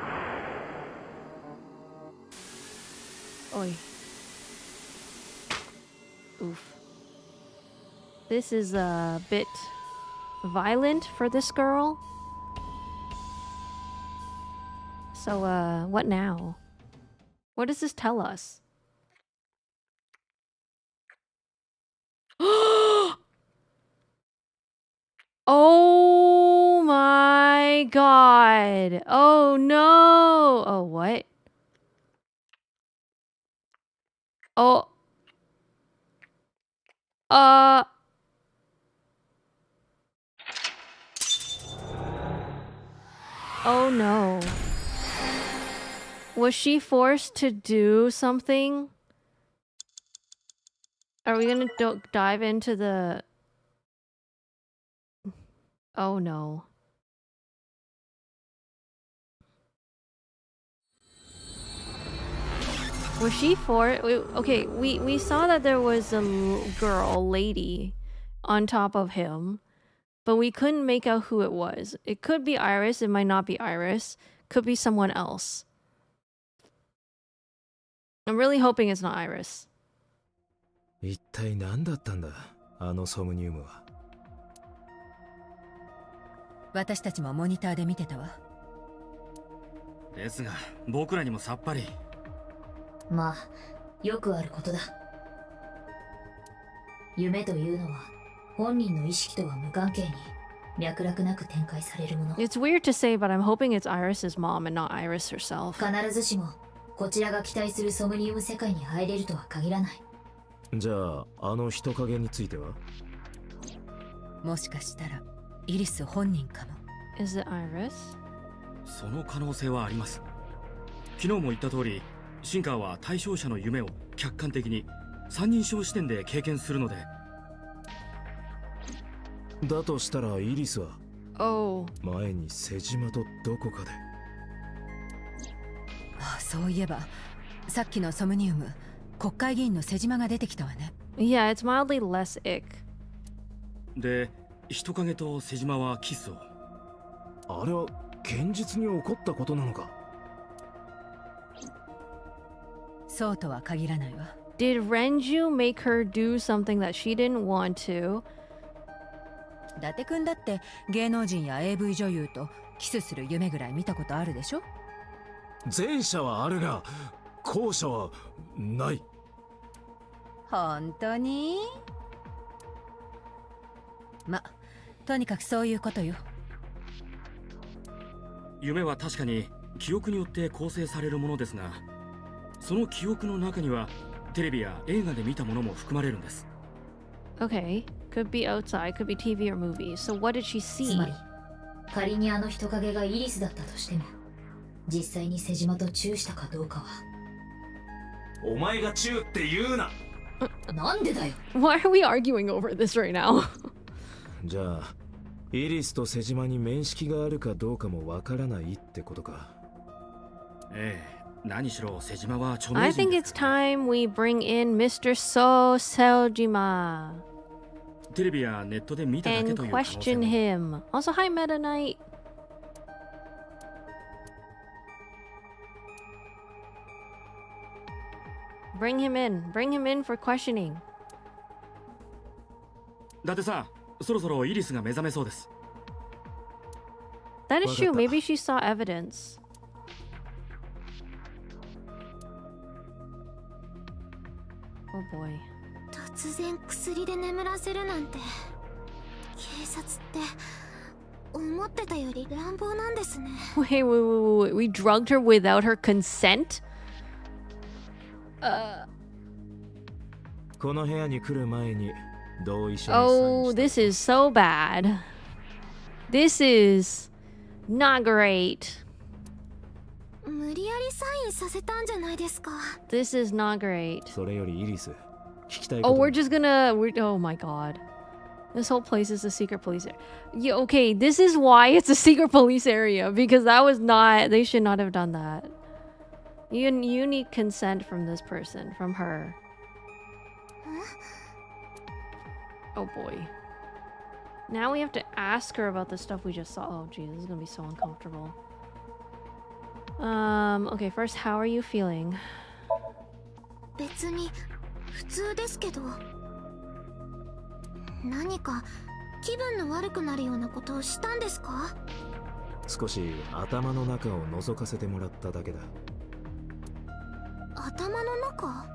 Oi. Oof. This is a bit violent for this girl. So, what now? What does this tell us? Oh my god. Oh no. Oh, what? Oh. Oh no. Was she forced to do something? Are we gonna dive into the... Oh no. Was she for it? Okay, we saw that there was a lady on top of him, but we couldn't make out who it was. It could be Iris, it might not be Iris, could be someone else. I'm really hoping it's not Iris. 一体何だったんだあのソムニウムは。私たちもモニターで見てたわ。ですが僕らにもさっぱり。まあよくあることだ。夢というのは本人の意識とは無関係に脈絡なく展開されるもの。 It's weird to say, but I'm hoping it's Iris's mom and not Iris herself. 必ずしもこちらが期待するソムニウム世界に入れるとは限らない。じゃああの人影については。もしかしたらイリス本人かも。 Is it Iris? その可能性はあります。昨日も言った通り、シンカーは対象者の夢を客観的に三人称視点で経験するので。だとしたらイリスは Oh. 前に瀬島とどこかで。ああ、そういえばさっきのソムニウム、国会議員の瀬島が出てきたわね。 Yeah, it's mildly less ick. で、人影と瀬島はキスを。あれは現実に起こったことなのか。そうとは限らないわ。 Did Renju make her do something that she didn't want to? 伊達くんだって芸能人や AV 女優とキスする夢ぐらい見たことあるでしょ。前者はあるが後者はない。本当に？ま、とにかくそういうことよ。夢は確かに記憶によって構成されるものですが、その記憶の中にはテレビや映画で見たものも含まれるんです。 Okay, could be outside, could be TV or movies. So what did she つ see? まり仮にあの人影がイリスだったとしても実際に瀬島とチューしたかどうかは。お前がチューって言うな。なんでだよ。 Why are we arguing over this right now? じゃあイリスと瀬島に面識があるかどうかもわからないってことか。ええ、何しろ瀬島は著 I 名人 think で it's すからね。 time we bring in Mr. So Seojima テレビやネットで見ただけ and という可能性 question も。 him. Also, hi Meta Knight. Bring him in for questioning. 伊達さん、そろそろイリスが目覚めそうです。 That is true. Wagata. Maybe she saw evidence. Oh boy. 突然薬で眠らせるなんて警察って思ってたより乱暴なんですね。 Wait. We drugged her without her consent? この部屋に来る前に同意書にサイン Oh, した。 this is so bad. This is not great. 無理やりサインさせたんじゃないですか。 This is not great. それよりイリス、聞きたいこ Oh, と we're just gonna. Oh my god. This whole place is a secret police area. Yeah, okay, this is why it's a secret police area. Because that was not. They should not have done that. You need consent from this person, from her. Oh boy. Now we have to ask her about the stuff we just saw. Oh geez, this is gonna be so uncomfortable. Okay, first, how are you feeling? 別に普通ですけど、何か気分の悪くなるようなことをしたんですか？少し頭の中を覗かせてもらっただけだ。頭の中？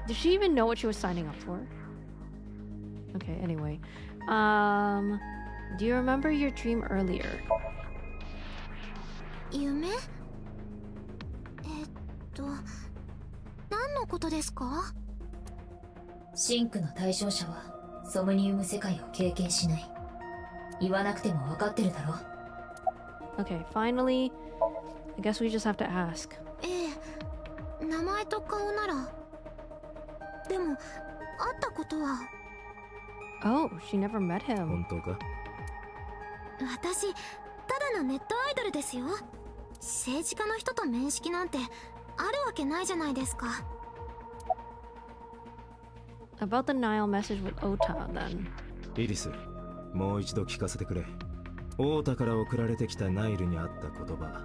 Did she even know what she was signing up for? Okay, anyway. Do you remember your dream earlier? 夢？何のことですか？シンクの対象者はソムニウム世界を経験しない。言わなくても分かってるだろ。 Okay, finally, I guess we just have to ask. ええ、名前と顔なら。でも会ったことは。 Oh, she never met him. 本当か？私ただのネットアイドルですよ。政治家の人と面識なんてあるわけないじゃないですか。 About the Nile message with Ota, then. イリス、もう一度聞かせてくれ。オータから送られてきたナイルにあった言葉。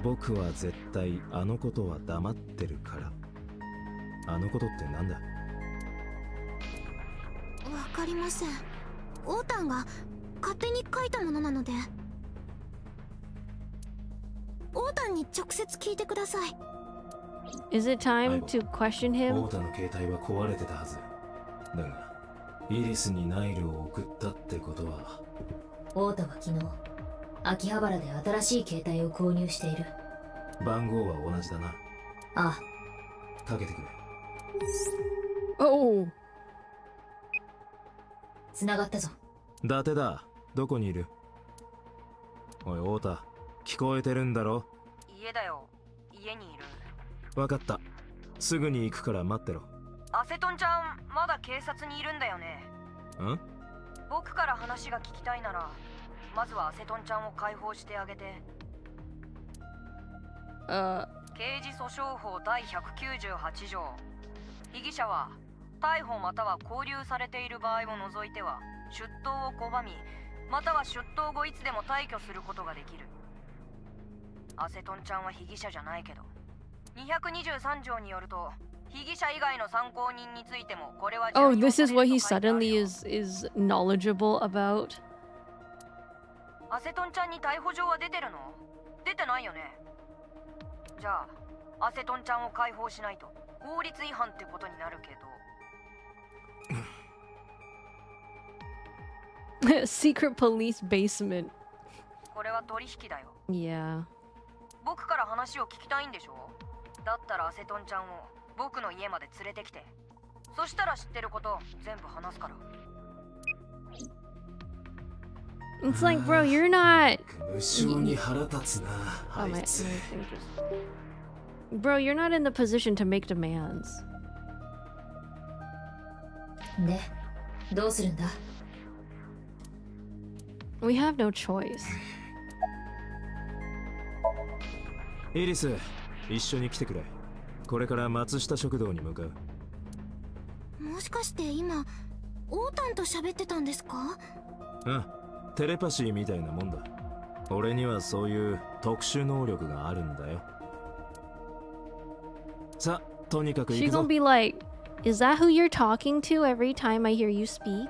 僕は絶対あのことは黙ってるから。あのことってなんだ？わかりません。オータンが勝手に書いたものなので。オータンに直接聞いてください。 Is it time to question オ him? ータの携帯は壊れてたはず。だが、イリスにナイルを送ったってことは。オータは昨日、秋葉原で新しい携帯を購入している。番号は同じだな。ああ。かけてくれ。Oh! 繋がったぞ。伊達だ。どこにいる？おい、オータ。聞こえてるんだろ？家だよ。家にいる。わかった。すぐに行くから待ってろ。アセトンちゃん、まだ警察にいるんだよね。ん？僕から話が聞きたいなら、まずはアセトンちゃんを解放してあげて。刑事訴訟法第198条。被疑者は逮捕または拘留されている場合を除いては出頭を拒み、または出頭後いつでも退去することができる。アセトンちゃんは被疑者じゃないけど、223条によると被疑者以外の参考人についてもこれは Oh, this is what he suddenly is knowledgeable about. アセトンちゃんに逮捕状は出てるの？出てないよね。じゃあアセトンちゃんを解放しないと法律違反ってことになるけど。Secret police basement. これは取引だよ。Yeah. 僕から話を聞きたいんでしょ？だったらアセトンちゃんを僕の家まで連れてきて、そしたら知ってること全部話すから。 It's like, bro, you're not. 無性に腹立つな、あ Oh, い my つ。 Bro, you're not in the position to make demands. で、どうするんだ？ We have no choice. イリス、一緒に来てくれ。これから松下食堂に向かう。もしかして今オータンと喋ってたんですか？うん、テレパシーみたいなもんだ。俺にはそういう特殊能力があるんだよ。さ、とにかく行 She's くぞ。 gonna be like, is that who you're talking to every time I hear you speak?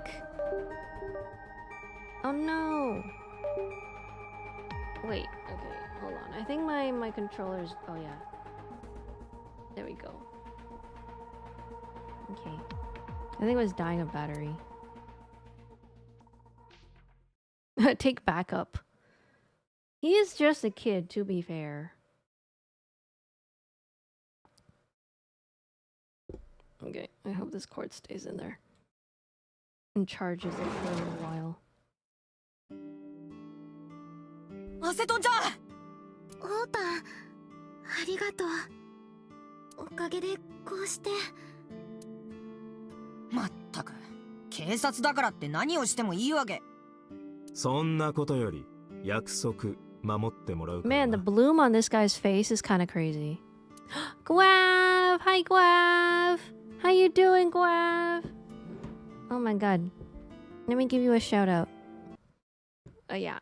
Oh no. Wait, okay, hold on. I think my controller's. Oh yeah. There we go. Okay. I think it was dying of battery. Take backup. He is just a kid, to be fair. Okay, I hope this cord stays in there. And charges it for a little while. アセトンちゃん！オータン、ありがとう。おかげでこうして。まったく、警察だからって何をしてもいいわけ。そんなことより約束守ってもらうからな。 Man, the bloom on this guy's face is kind of crazy. Guav! Hi, Guav! How you doing, Guav? Oh my god. Let me give you a shout out. Oh yeah.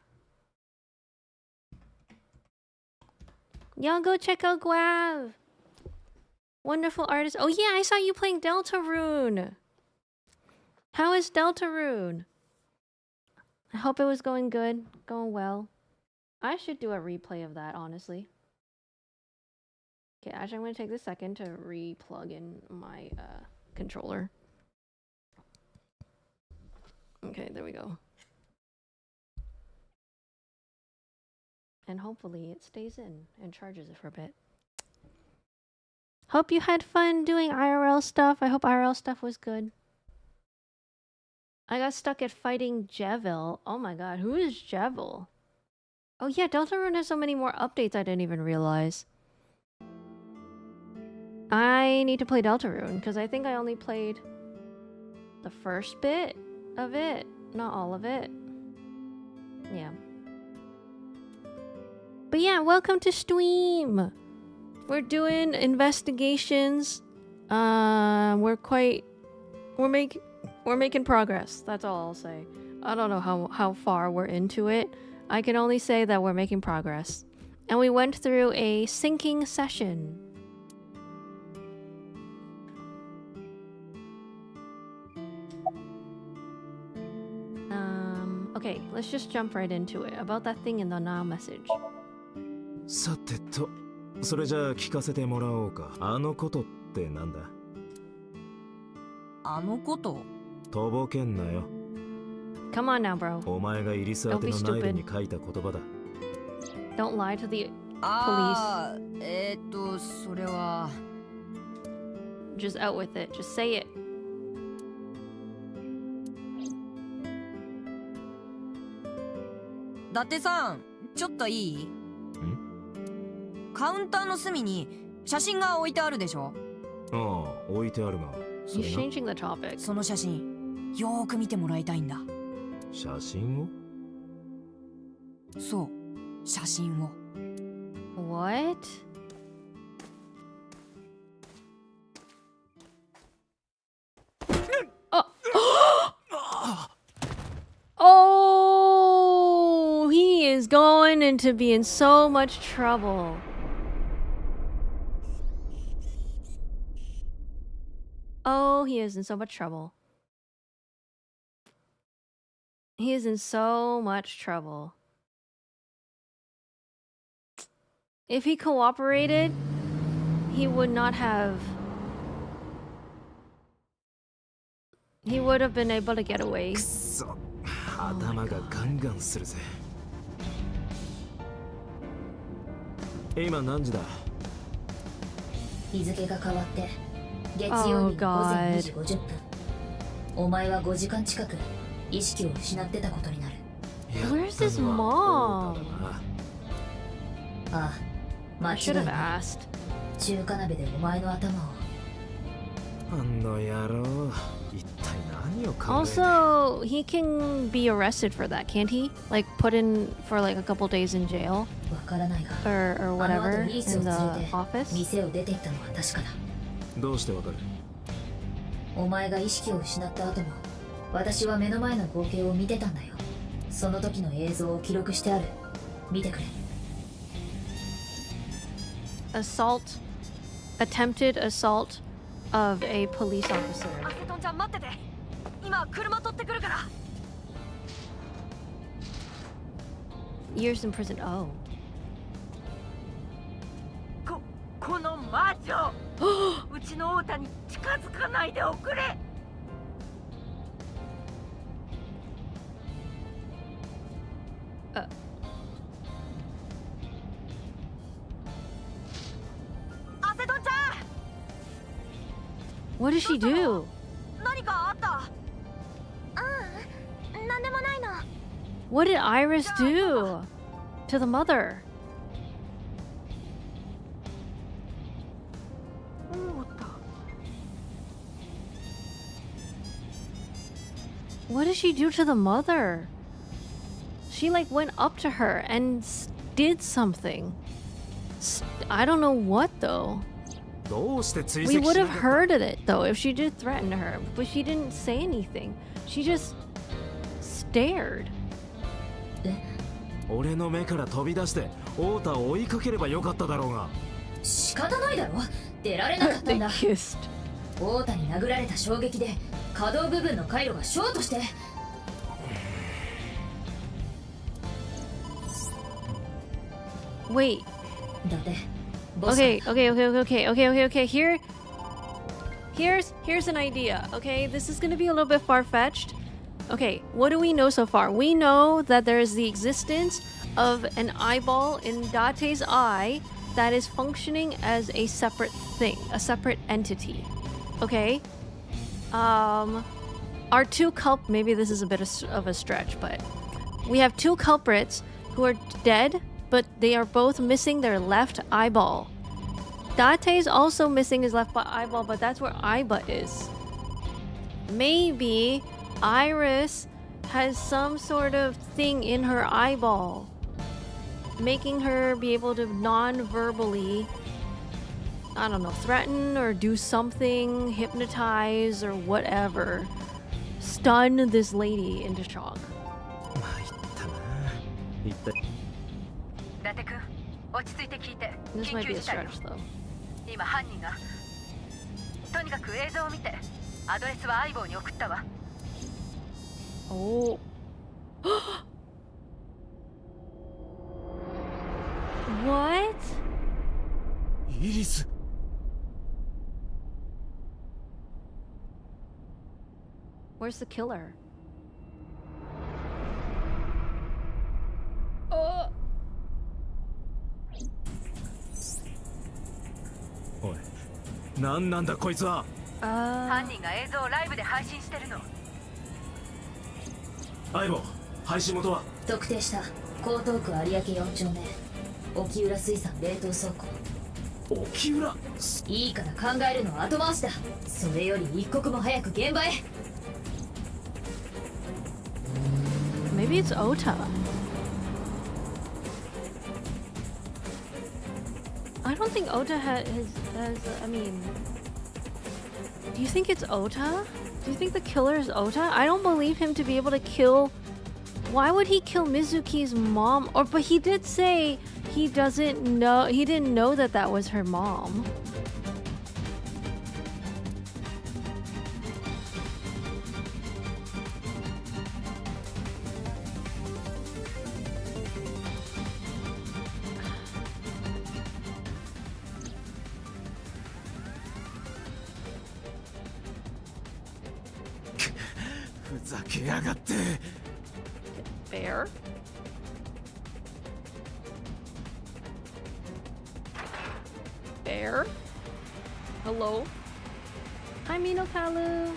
Y'all go check out Guav. Wonderful artist. Oh yeah, I saw you playing Deltarune. How is Deltarune? I hope it was going good, going well. I should do a replay of that, honestly. Okay, actually, I'm going to take this second to re-plug in my controller. Okay, there we go. And hopefully it stays in and charges it for a bit. Hope you had fun doing IRL stuff. I hope IRL stuff was good. I got stuck at fighting Jevil. Oh my god, who is Jevil? Oh yeah, Deltarune has so many more updates I didn't even realize. I need to play Deltarune, because I think I only played the first bit of it, not all of it. Yeah. But yeah, welcome to stream. We're doing investigations. We're making progress. That's all I'll say. I don't know how far we're into it. I can only say that we're making progress. And we went through a syncing session. Okay, let's just jump right into it. About that thing in the now message. さてと、それじゃあ聞かせてもらおうか。あのことってなんだ？あのこと？とぼけんなよ。Come on now, bro. お前がイリス宛てのナイルに書いた言葉だ。Don't lie to the police. それは Just out with it. Just say it. 伊達さん、ちょっといい？カウンターの隅に写真が置いてあるでしょ？ああ、置いてあるが。He's changing the topic. その写真、よーく見てもらいたいんだ。写真を？そう、写真を。What? Oh, he is going into being so much trouble. Oh, he is in so much trouble. He is in so much trouble. If he cooperated, he would not have... He would have been able to get away. くそ、頭がガンガンするぜ。今何時だ？日付が変わって月曜日の午前2時50分。お前は5時間近く意識を失ってたことになる。Where's his mom? ああ、間 I 違 should い have ない。 asked. 中華鍋でお前の頭を。あの野郎、一体何を考えて。 Also, he can be arrested for that, can't he? Like put in for like a couple days in jail わからないが、 or あの whatever 後リース in を the 連れて office. 店を出て行ったのは確かだ。どうしてわかる？お前が意識を失った後も私は目の前の光景を見てたんだよ。その時の映像を記録してある。見てくれ。 Attempted assault of a police officer. アセトンちゃん待ってて。今車取ってくるから。Years in prison. Oh. この魔女うちの王太に近づかないでおくれ。アセトンちゃん What did she do? 何かあった？なんでもないの。 What did Iris do to the mother? What did she do to the mother? She like went up to her and did something. I don't know what though. どうして追跡 We し would な have かった？ heard of it though if she did threaten her, but she didn't say anything. She just stared. 俺の目から飛び出して太田を追いかければよかっただろうが。仕方ないだろ。出られなかったん They だ。 kissed. 太田に殴られた衝撃で可動部分の回路がショートして。Wait. だってボスが Okay. Here's an idea. Okay, this is gonna be a little bit far-fetched. Okay, what do we know so far? We know that there is the existence of an eyeball in Date's eye that is functioning as a separate thing, a separate entity. Okay? Our two maybe this is a bit of a stretch, but we have two culprits who are dead, but they are both missing their left eyeball. Date is also missing his left eyeball, but that's where Aiba is. maybe Iris has some sort of thing in her eyeball, making her be able to non-verbally, I don't know, threaten or do something, hypnotize or whatever, stun this lady into shock. 参ったな。一体伊達君、落ち着いて聞いて。 This 緊 might 急 be a 事態よ。 stretch though. 今犯人が。とにかく映像を見て。アドレスは相棒に送ったわ。Oh. What? イリス。 Where's the killer? おい、なんなんだこいつは。犯人が映像をライブで配信してるの。相棒、配信元は？特定した。江東区有明4丁目沖浦水産冷凍倉庫。沖浦？いいから考えるのは後回しだ。それより一刻も早く現場へ。 Maybe it's Ota. I don't think Ota has I mean, do you think it's Ota? Do you think the killer is Ota? I don't believe him to be able to kill. Why would he kill Mizuki's mom? Or but he did say he didn't know that that was her mom. Bear? Bear? Hello? Hi, Minokalu.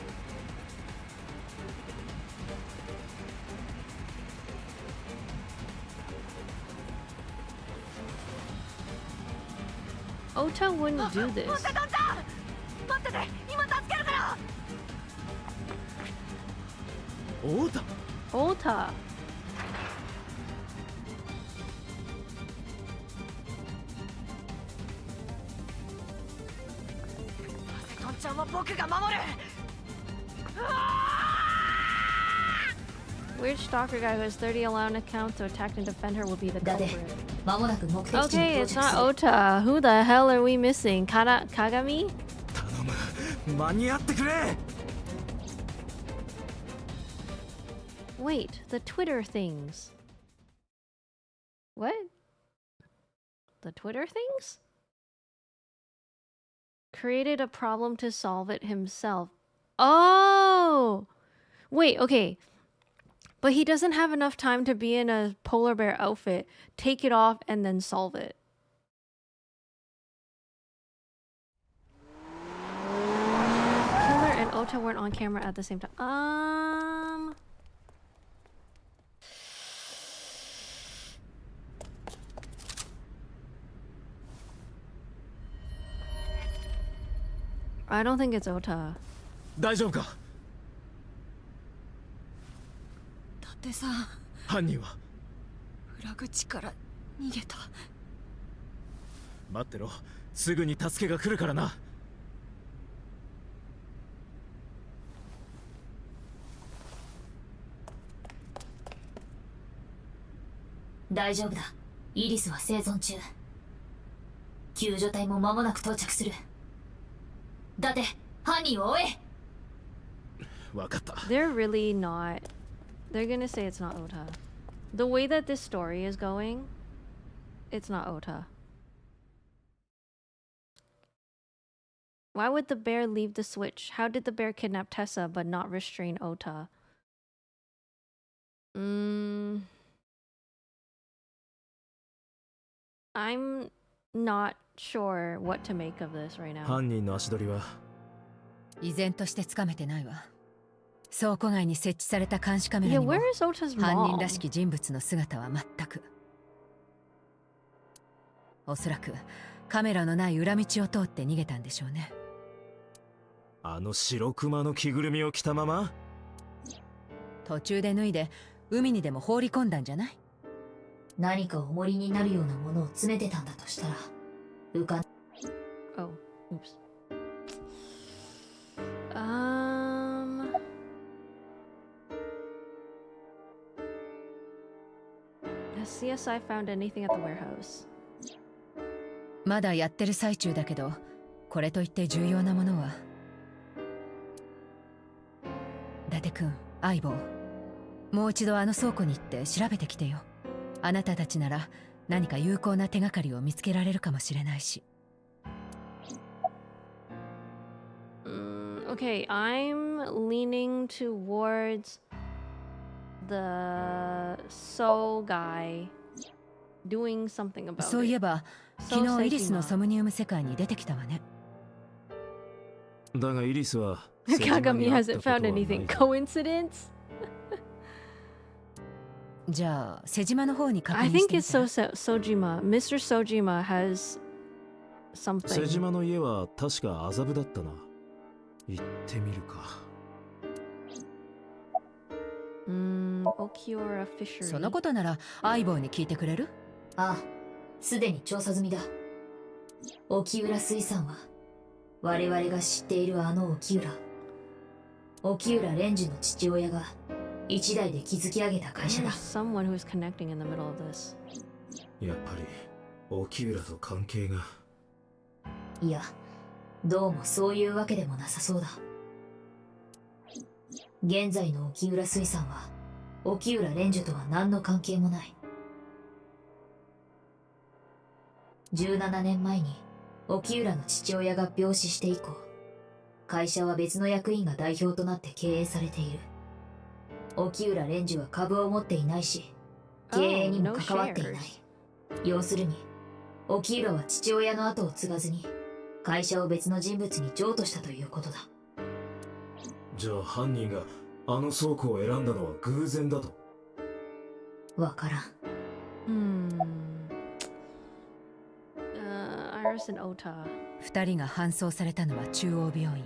Ota wouldn't do this. 待ってて、今助けるから。 オータ。 Ota. トンちゃんは僕が守る。 Weird stalker guy who has 30 allowed accounts to attack and defend her will be the culprit. 間もなく目的地に Okay, 到 it's 着す not る。 Ota. Who the hell are we missing? Kagami? 頼む、間に合ってくれ。 Wait, the Twitter things. What? The Twitter things? Created a problem to solve it himself. Oh! Wait, okay. But he doesn't have enough time to be in a polar bear outfit, take it off, and then solve it. Killer and Ota weren't on camera at the same time. I don't think it's Ota. 大丈夫か？伊達さん、犯人は？裏口から逃げた。待ってろ、すぐに助けが来るからな。大丈夫だ。イリスは生存中。救助隊も間もなく到着する。伊達、犯人を追え。わかった。They're really not. They're gonna say it's not Ota. The way that this story is going, it's not Ota. Why would the bear leave the switch? How did the bear kidnap Tessa but not restrain Ota? I'm not sure what to make of this right now. 犯人の足取りは？依然としてつかめてないわ。倉庫外に設置された監視カメラ Yeah, にも where is Ota's 犯人 mom? らしき人物の姿は全く。おそらくカメラのない裏道を通って逃げたんでしょうね。あの白熊の着ぐるみを着たまま？途中で脱いで海にでも放り込んだんじゃない？何か重りになるようなものを詰めてたんだとしたら浮かん Oh, oops. Has CSI found anything at the warehouse? まだやってる最中だけど、これといって重要なものは。伊達くん、相棒、もう一度あの倉庫に行って調べてきてよ。あなたたちなら何か有効な手がかりを見つけられるかもしれないし。Okay, I'm leaning towards the Soul guy doing something about it. そういえば、昨日イリスのソムニウム世界に出てきたわね。だがイリスは Kagami hasn't found anything. Coincidence? じゃあ、瀬島の方に確 I 認し think てみ it's たら。 Sojima. Mr. Sojima has 瀬 something. 島の家は確か麻布だったな。行ってみるか。Okiura Fishery. そのことなら相棒に聞いてくれる？ああ、すでに調査済みだ。沖浦水産は我々が知っているあの沖浦蓮樹の父親が一代で築き上げた会社 There's だ。 someone who's connecting in the middle of this. やっぱり沖浦と関係が。いや、どうもそういうわけでもなさそうだ。現在の沖浦水産は沖浦蓮樹とは何の関係もない。17年前に沖浦の父親が病死して以降、会社は別の役員が代表となって経営されている。沖浦蓮樹は株を持っていないし、経営にも関わっていない。要するに、沖浦は父親の後を継がずに、会社を別の人物に譲渡したということだ。じゃあ犯人があの倉庫を選んだのは偶然だと？わからん。Iris and Ota. 2人が搬送されたのは中央病院。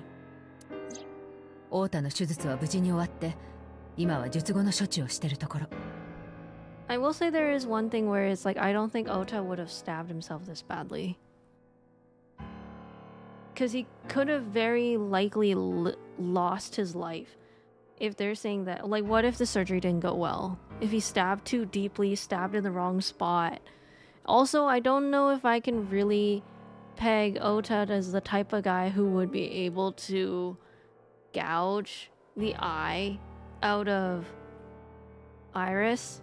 太田の手術は無事に終わって、今は術後の処置をしてるところ。I will say there is one thing where it's like I don't think Ota would have stabbed himself this badly. Because he could have very likely lost his life if they're saying that. Like, what if the surgery didn't go well? If he stabbed too deeply, stabbed in the wrong spot. Also, I don't know if I can really peg Ota as the type of guy who would be able to gouge the eye out of Iris.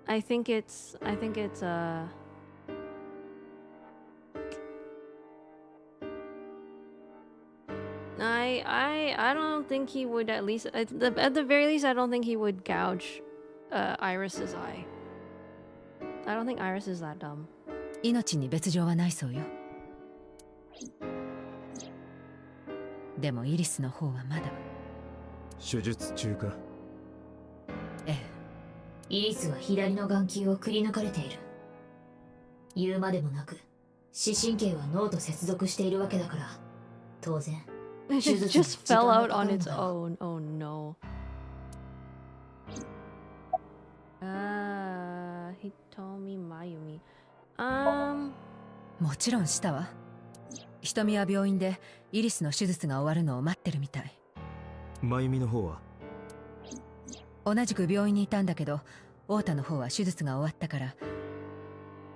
I think it's I don't think he would, at least at the very least I don't think he would gouge Iris's eye. I don't think Iris is that dumb. 命に別状はないそうよ。でもイリスの方はまだ。手術中か？ええ。イリスは左の眼球をくり抜かれている。言うまでもなく、視神経は脳と接続しているわけだから、当然。It just fell out on its own. Oh no. Hitomi Mayumi. もちろんしたわ。瞳は病院でイリスの手術が終わるのを待ってるみたい。真由美の方は？同じく病院にいたんだけど、太田の方は手術が終わったから。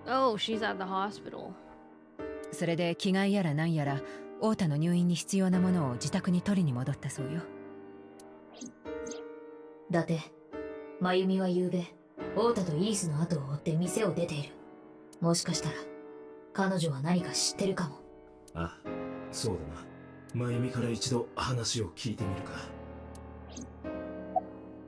Oh, she's at the hospital. それで着替えやらなんやら、太田の入院に必要なものを自宅に取りに戻ったそうよ。だって真由美は昨べ太田とイリスの後を追って店を出ている。もしかしたら彼女は何か知ってるかも。あ、そうだな。真由美から一度話を聞いてみるか。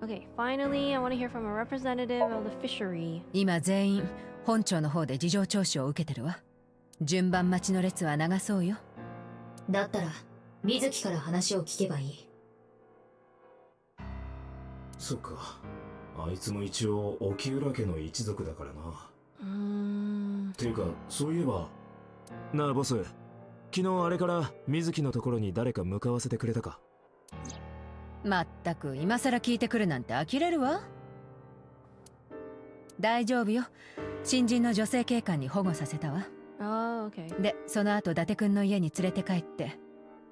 Okay, finally, I want to hear from a representative of the fishery. 今全員本庁の方で事情聴取を受けてるわ。順番待ちの列は長そうよ。だったら水木から話を聞けばいい。そっか。あいつも一応沖浦家の一族だからな。ていうか、そういえばなあボス、昨日あれから水木のところに誰か向かわせてくれたか？まったく今さら聞いてくるなんて呆れるわ。大丈夫よ。新人の女性警官に保護させたわ。Oh, okay. で、その後伊達くんの家に連れて帰って、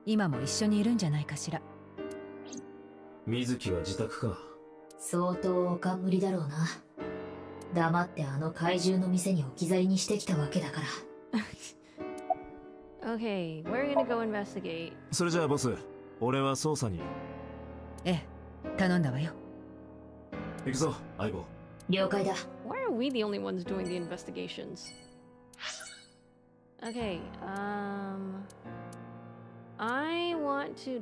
今も一緒にいるんじゃないかしら。水木は自宅か。相当お冠だろうな。黙ってあの怪獣の店に置き去りにしてきたわけだから。Okay, we're gonna go investigate. それじゃあボス、俺は捜査に。ええ、頼んだわよ。行くぞ、相棒。了解だ。Why are we the only ones doing the investigations? Okay, I want to...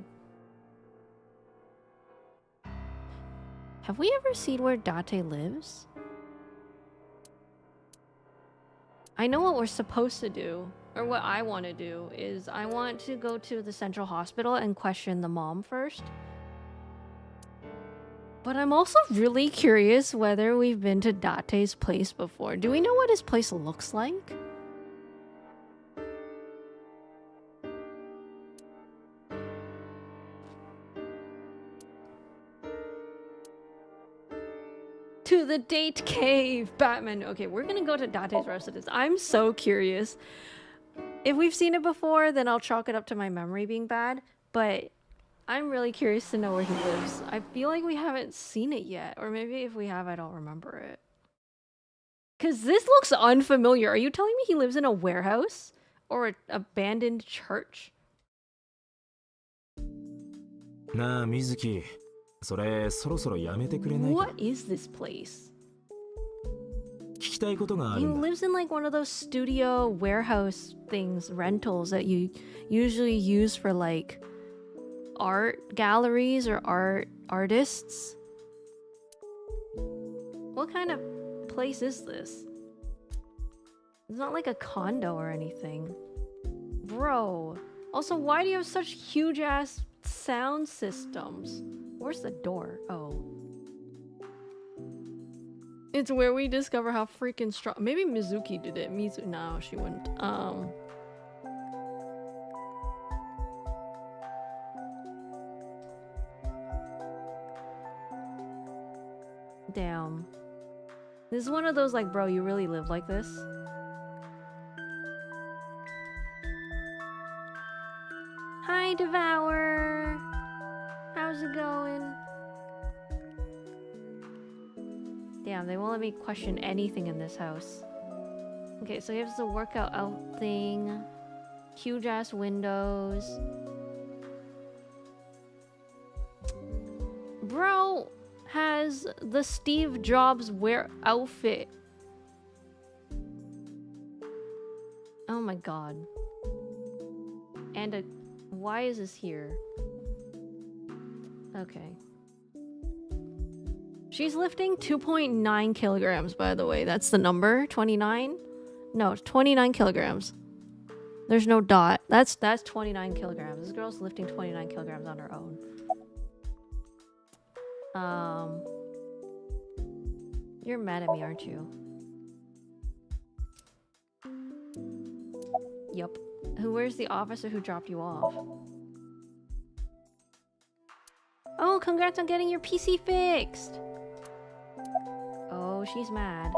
Have we ever seen where Date lives? I know what we're supposed to do, or what I want to do, is I want to go to the central hospital and question the mom first. But I'm also really curious whether we've been to Date's place before. Do we know what his place looks like? To the date cave, Batman. Okay, we're gonna go to Date's residence. I'm so curious. If we've seen it before, then I'll chalk it up to my memory being bad. But I'm really curious to know where he lives. I feel like we haven't seen it yet. Or maybe if we have, I don't remember it. Because this looks unfamiliar. Are you telling me he lives in a warehouse? Or an abandoned church? なあ、水木。それ、そろそろやめてくれないか？ What is this place? 聞きたいことがある He んだ。 lives in like one of those studio warehouse things, rentals that you usually use for like art galleries or artists. What kind of place is this? It's not like a condo or anything. Bro. Also, why do you have such huge ass sound systems? Where's the door? Oh. It's where we discover how freaking strong. Maybe Mizuki did it. No, she wouldn't. Damn. This is one of those like, bro, you really live like this? Hi, Devour. How's it going? Damn, they won't let me question anything in this house. Okay, so here's the workout out thing. Huge ass windows. Bro has the Steve Jobs wear outfit. Oh my god. And a... Why is this here? Okay. She's lifting 2.9 kilograms, by the way. That's the number? 29? No, it's 29 kilograms. There's no dot. That's 29 kilograms. This girl's lifting 29 kilograms on her own. You're mad at me, aren't you? Yup. Where's the officer who dropped you off? Oh, congrats on getting your PC fixed! Oh, she's mad.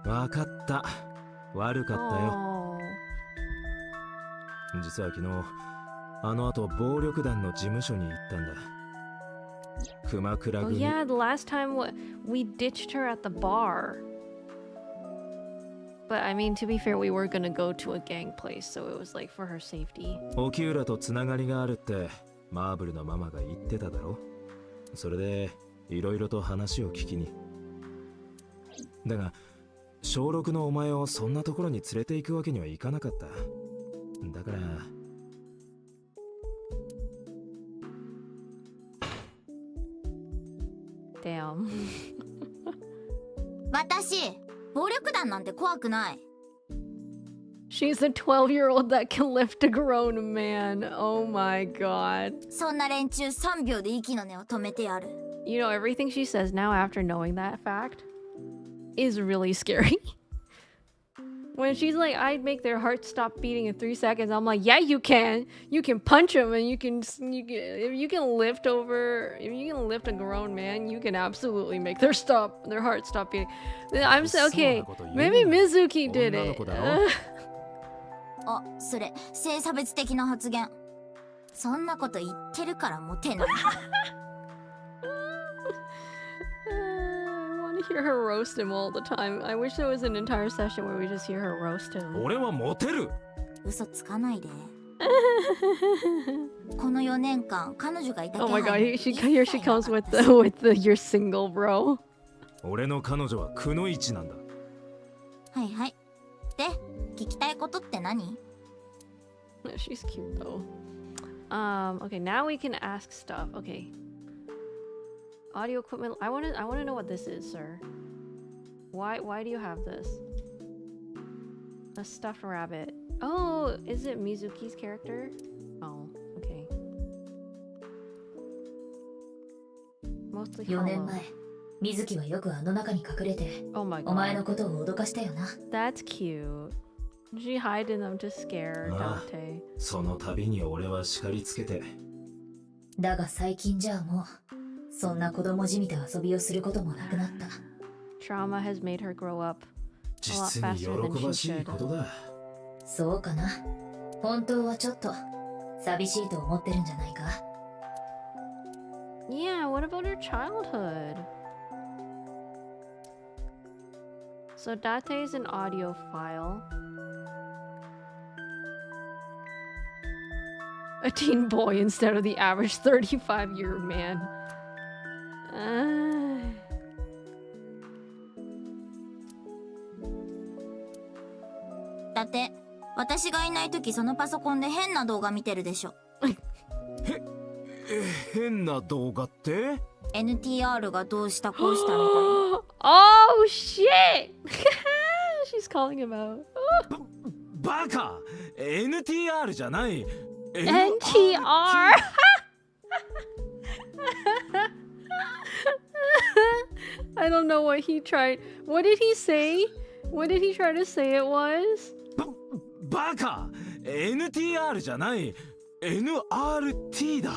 Oh. 実は昨日、あの後暴力団の事務所に行ったんだ。熊倉 Oh 組。 yeah, the last time we ditched her at the bar. But I mean, to be fair, we were gonna go to a gang place, so it was like for her safety. 沖浦とつながりがあるってマーブルのママが言ってただろ。それでいろいろと話を聞きに。だが小6のお前をそんなところに連れて行くわけにはいかなかった。だから。Damn. 私、暴力団なんて怖くない。She's a 12-year-old that can lift a grown man. Oh my god. そんな連中3秒で息の根を止めてやる。 You know, everything she says now after knowing that fact is really scary. When she's like, I'd make their heart stop beating in 3 seconds, I'm like, yeah, you can. You can punch them, and you can if you can lift a grown man, you can absolutely make their heart stop beating. I'm so okay. Maybe Mizuki did it. あ、それ性差別的な発言。そんなこと言ってるからモテない。I want to hear her roast him all the time. I wish there was an entire session where we just hear her roast him. 俺はモテる。嘘つかないで。この4年間彼女がいた気 Oh 配 my god, も here she comes with the you're single, bro. 俺の彼女はくのいちなんだ。はいはい。で、聞きたいことって何？ She's cute though. Okay, now we can ask stuff. Okay. Audio equipment. I want to know what this is, sir. Why do you have this? A stuffed rabbit. Oh, is it Mizuki's character? Oh, okay. Mostly 4年 hollow. 前、水木はよくあの中に隠れて、 Oh my お前 god. のことを脅かしたよな。 That's cute. She hid in them to scare ああ Dante. その度に俺は叱りつけて。だが最近じゃもう、そんな子供じみた遊びをすることもなくなった。Trauma has made her grow up a lot 実に faster than 喜ば she しい should. ことだ。そうかな。本当はちょっと寂しいと思ってるんじゃないか。Yeah, what about her childhood? So Date is an audiophile. A teen boy instead of the average 35-year man. Uh, だって私がいない時そのパソコンで変な動画見てるでしょ。変な動画って？ NTR がどうしたこうしたみたいな。oh shit! She's calling him out. バカ !NTR じゃない NTR! I don't know what he tried. What did he say? What did he try to say it was? バカ !NTR じゃない NRT だ。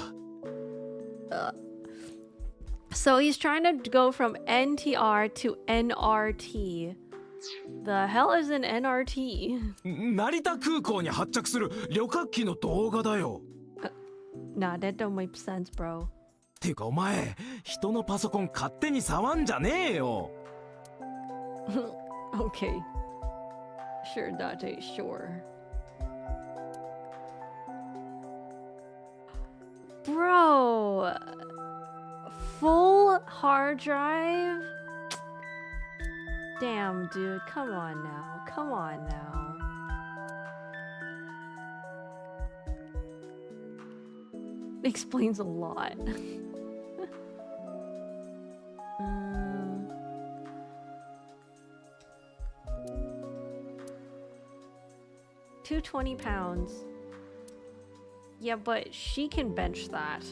So he's trying to go from NTR to NRT. The hell is an NRT? 成田空港に発着する旅客機の動画だよ。Nah, that don't make sense, bro. てかお前、人のパソコン勝手に触んじゃねえよ。Okay. Sure, Date, sure. Bro! Full hard drive? Damn, dude. Come on now. Come on now. Explains a lot. um, 220 pounds. Yeah, but she can bench that.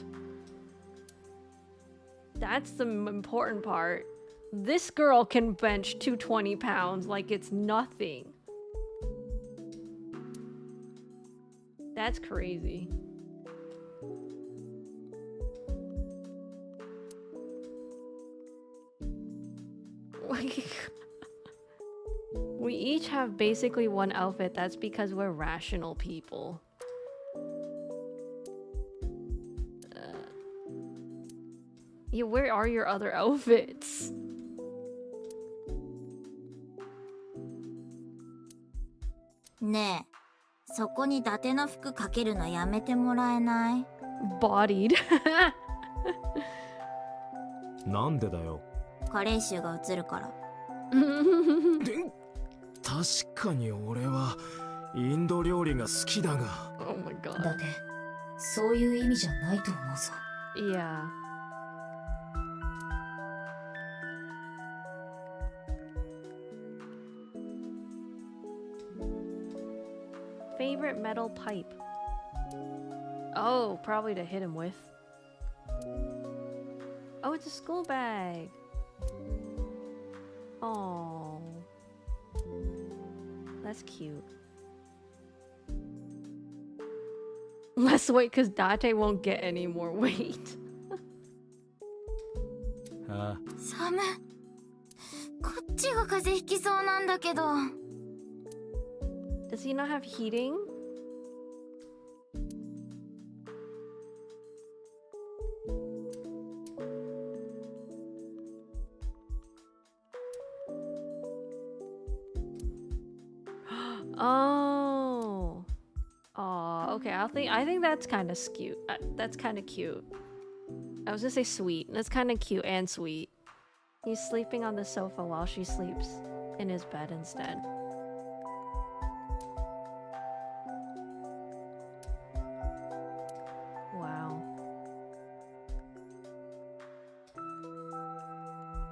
That's the important part. This girl can bench 220 pounds like it's nothing. That's crazy. We each have basically one outfit. That's because we're rational people. Yeah, where are your other outfits? ねえ、そこに伊達の服かけるのやめてもらえない？ Bodied. なんでだよ。加齢臭が映るから。確かに俺はインド料理が好きだが。Oh my god. だってそういう意味じゃないと思うぞ。Yeah. favorite metal pipe? Oh, probably to hit him with. Oh, it's a school bag. Oh, that's cute. Less weight because Date won't get any more weight. あ寒い。こっちが風邪ひきそうなんだけど。 Does he not have heating? Oh. Oh, okay. I think that's kind of cute. That's kind of cute. I was gonna say sweet. That's kind of cute and sweet. He's sleeping on the sofa while she sleeps in his bed instead. Wow.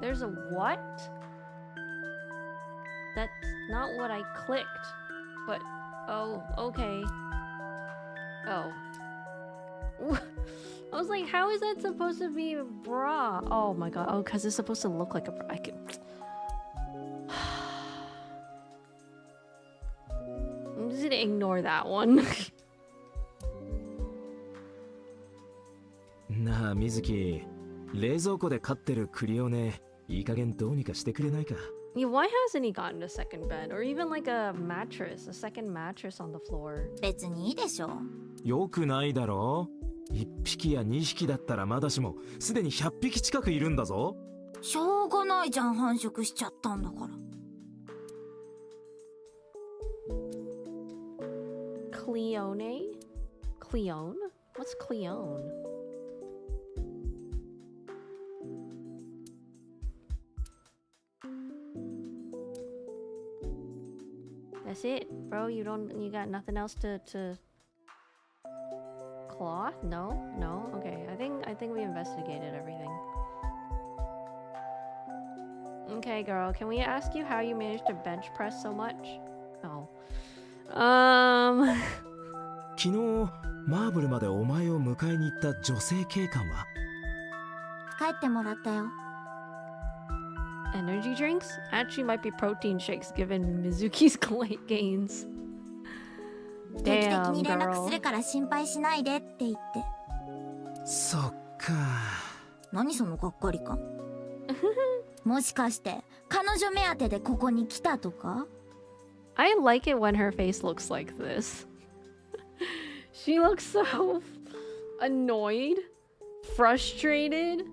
There's a what? That's not what I clicked. But, oh, okay. Oh. I was like, how is that supposed to be a bra? Oh my god. Oh, because it's supposed to look like a bra. I can... I'm just gonna ignore that one. なあ水木、冷蔵庫で飼ってる栗をね、いい加減どうにかしてくれないか。 Yeah, why hasn't he gotten a second bed? Or even like a mattress, a second mattress on the floor? 別にいいでしょ。よくないだろう。1匹や2匹だったらまだしも、すでに100匹近くいるんだぞ。しょうがないじゃん、繁殖しちゃったんだから。Cleone? Cleone? What's Cleone? That's it, bro. You got nothing else to cloth? No? No? Okay. I think we investigated everything. Okay, girl. Can we ask you how you managed to bench press so much? Oh. 昨日マーブルまでお前を迎えに行った女性警官は？帰ってもらったよ。 Energy drinks? Actually might be protein shakes given Mizuki's gains. 定期的 Damn, に連絡 girl. するから心配しないでって言って。そっか。何そのがっかり感。もしかして彼女目当てでここに来たとか？ I like it when her face looks like this. She looks so annoyed, frustrated,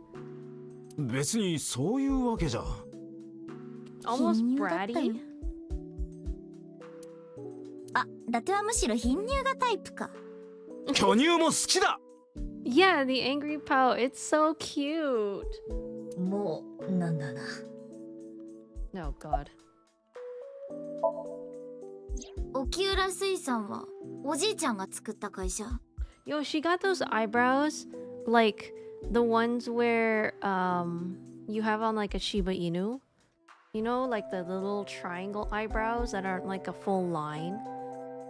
別にそういうわけじゃ。 almost 貧乳だったよ。 bratty. あ、伊達はむしろ貧乳がタイプか。巨乳も好きだ。 Yeah, the angry pout. It's so cute. もうなんだな。 Oh god. 沖浦水産はおじいちゃんが作った会社。 Yo, she got those eyebrows like the ones where you have on like a Shiba Inu. You know, like the little triangle eyebrows that aren't like a full line.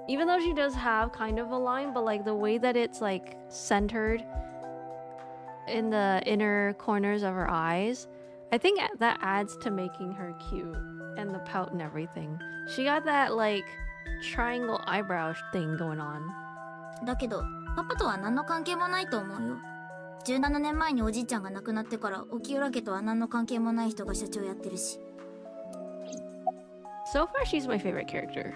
Even though she does have kind of a line, but like the way that it's like centered in the inner corners of her eyes, I think that adds to making her cute and the pout and everything. She got that like triangle eyebrow thing going on. だけどパパとは何の関係もないと思うよ。17年前におじいちゃんが亡くなってから沖浦家とは何の関係もない人が社長やってるし。 So far, she's my favorite character.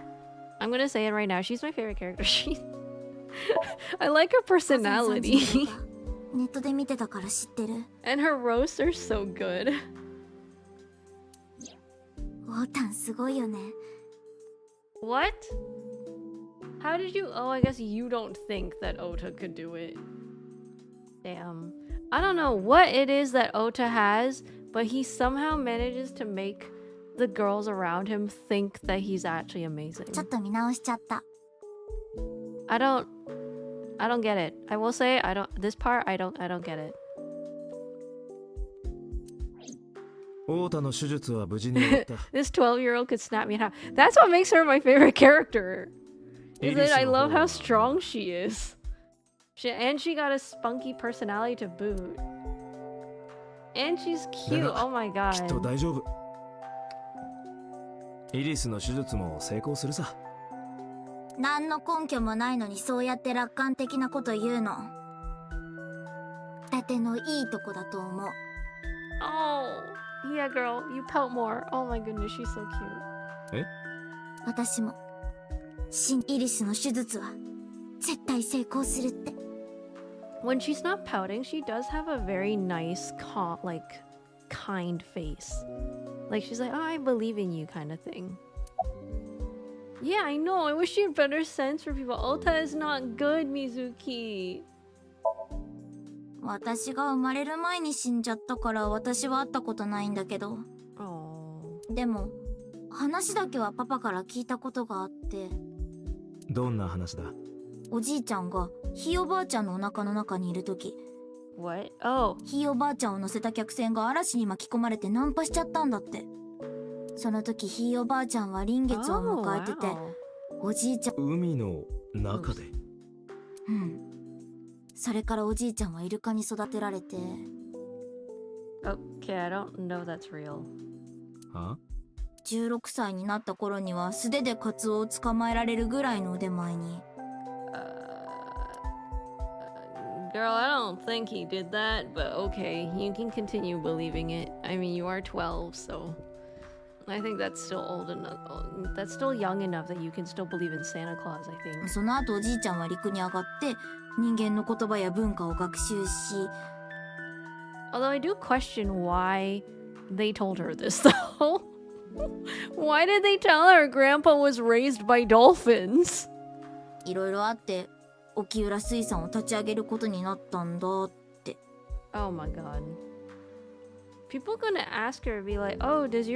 I'm gonna say it right now. She's my favorite character. I like her personality. ネットで見てたから知ってる。 And her roasts are so good. オータンすごいよね。 What? How did you... Oh, I guess you don't think that Ota could do it. Damn. I don't know what it is that Ota has, but he somehow manages to make the girls around him think that he's actually amazing. ちょっと見直しちゃった。 I don't get it. I will say this part I don't get it. 太田の手術は無事に終わった。 This 12-year-old could snap me in half. That's what makes her my favorite character. I love how strong she is. And she got a spunky personality to boot. And she's cute. Oh my きっと god. 大丈夫。イリスの手術も成功するさ。何の根拠もないのにそうやって楽観的なこと言うの。伊達のいいとこだと思う。Oh, yeah, girl, you pout more. Oh my goodness, she's so cute. 私も新イリスの手術は絶対成功するって。When she's not pouting, she does have a very nice, kind face. Like she's like, oh, I believe in you kind of thing. Yeah, I know. I wish she had better sense for people. Ota is not good, Mizuki. 私が生まれる前に死んじゃったから私は会ったことないんだけど。Oh. でも話だけはパパから聞いたことがあって。どんな話だ？おじいちゃんがひいおばあちゃんのお腹の中にいるとき、 What? Oh. ひいおばあちゃんを乗せた客船が嵐に巻き込まれてナンパしちゃったんだって。その時ひいおばあちゃんは臨月を迎えてて、 wow. おじいちゃん、海の中で。うん。それからおじいちゃんはイルカに育てられて。 Okay, I don't know that's real. は16歳になった頃には素手でカツオを捕まえられるぐらいの腕前に。Girl, I don't think he did that, but okay, you can continue believing it. I mean, you are 12, so I think that's still old enough. That's still young enough that you can still believe in Santa Claus, I think. その後おじいちゃんは陸に上がって人間の言葉や文化を学習し。 Although I do question why they told her this, though. Why did they tell her Grandpa was raised by dolphins? いろいろあって沖浦水産を立ち上げることになったんだって。 Oh my god. People gonna ask her, be like, oh, is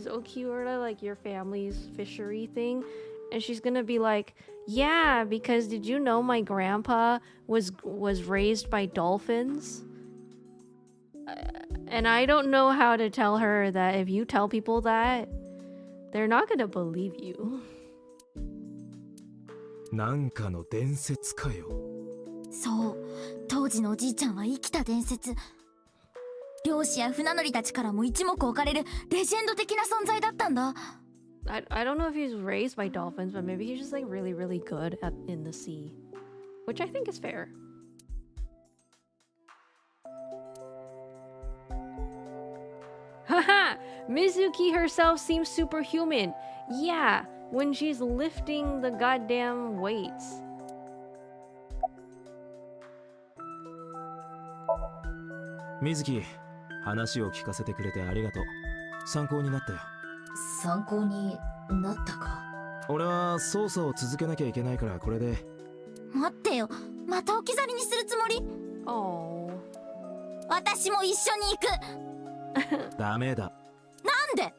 Okiura like your family's fishery thing? And she's gonna be like, yeah, because did you know my grandpa was raised by dolphins? And I don't know how to tell her that if you tell people that, they're not gonna believe you. なんかの伝説かよ。そう、当時のおじいちゃんは生きた伝説。漁師や船乗りたちからも一目置かれるレジェンド的な存在だったんだ。I don't know if he's raised by dolphins, but maybe he's just like really, really good in the sea. Which I think is fair. Haha! Mizuki herself seems superhuman. Yeah, when she's lifting the goddamn weights. Mizuki, 話を聞かせてくれてありがとう。参考になったよ。参考になったか。俺は捜査を続けなきゃいけないからこれで。待ってよ、また置き去りにするつもり？ Oh. 私も一緒に行く。ダメだ。なんで？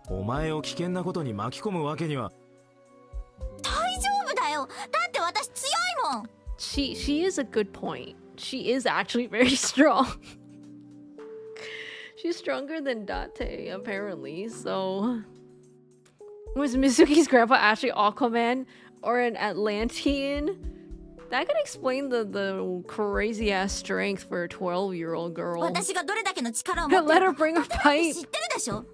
お前を危険なことに巻き込むわけには。大丈夫だよ。だって私強いもん。She is a good point. She is actually very strong. She's stronger than Date, apparently, so... Was Mizuki's grandpa actually Aquaman or an Atlantean? That could explain the crazy-ass strength for a 12-year-old girl. 私がどれだけの力を持って Let る her bring her か pipe! 知ってるでしょ？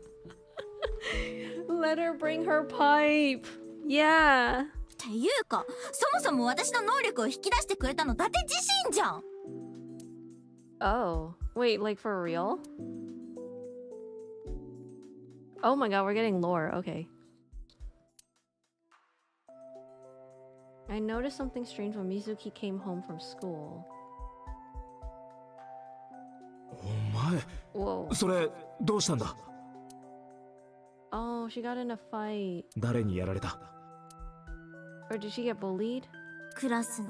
Let her bring her pipe! Yeah! っていうか、そもそも私の能力を引き出してくれたの伊達自身じゃん。 Oh. Wait, like for real? Oh my god, we're getting lore. Okay. I noticed something strange when Mizuki came home from school. お前、 Whoa. それどうしたんだ？ Oh, she got in a fight. 誰にやられた？ Or did she get bullied? クラスの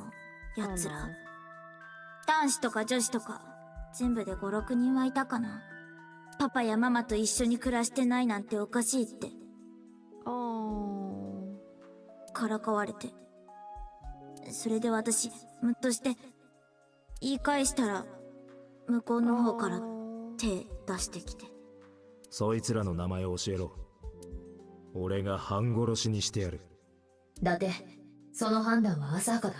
や Oh つ no. ら。男子とか女子とか全部で5、6人はいたかな。パパやママと一緒に暮らしてないなんておかしいって。 Oh. からかわれて。それで私ムッとして言い返したら向こうの方から手出してきて。そいつらの名前を教えろ。俺が半殺しにしてやる。伊達、その判断は浅はかだ。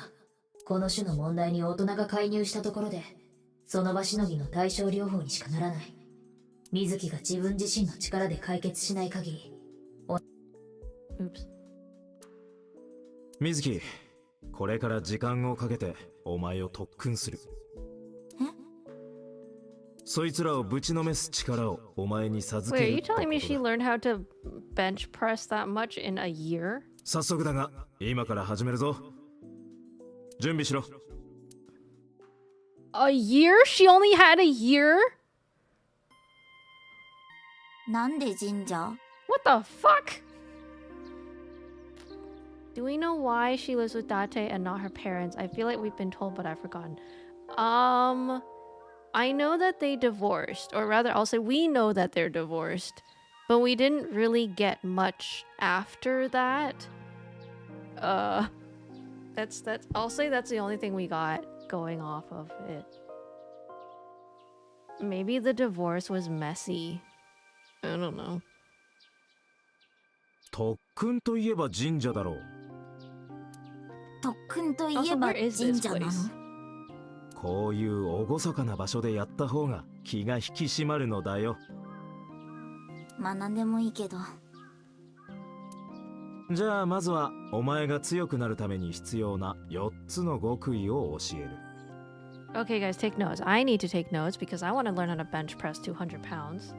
この種の問題に大人が介入したところで、その場しのぎの対症療法にしかならない。水木が自分自身の力で解決しない限り。水木、これから時間をかけてお前を特訓する。そいつらをぶちのめす力をお前に授け Wait, る are you ってこと telling me だ。 she learned how to bench press that much in a year? 早速だが今から始めるぞ。準備しろ。 A year? She only had a year? なんで神社？ What the fuck? Do we know why she lives with Date and not her parents? I feel like we've been told, but I've forgotten. I know that they divorced, or rather, I'll say we know that they're divorced, but we didn't really get much after that. That's I'll say that's the only thing we got going off of it. Maybe the divorce was messy. I don't know. 特訓といえば神社だろう。特訓といえ Also, ば where is 神 this 社なの？ place? こういう厳かな場所でやった方が気が引き締まるのだよ。まあなんでもいいけど。じゃあまずはお前が強くなるために必要な4つの極意を教える。 Okay, guys, take notes. I need to take notes because I want to learn how to bench press 200 pounds.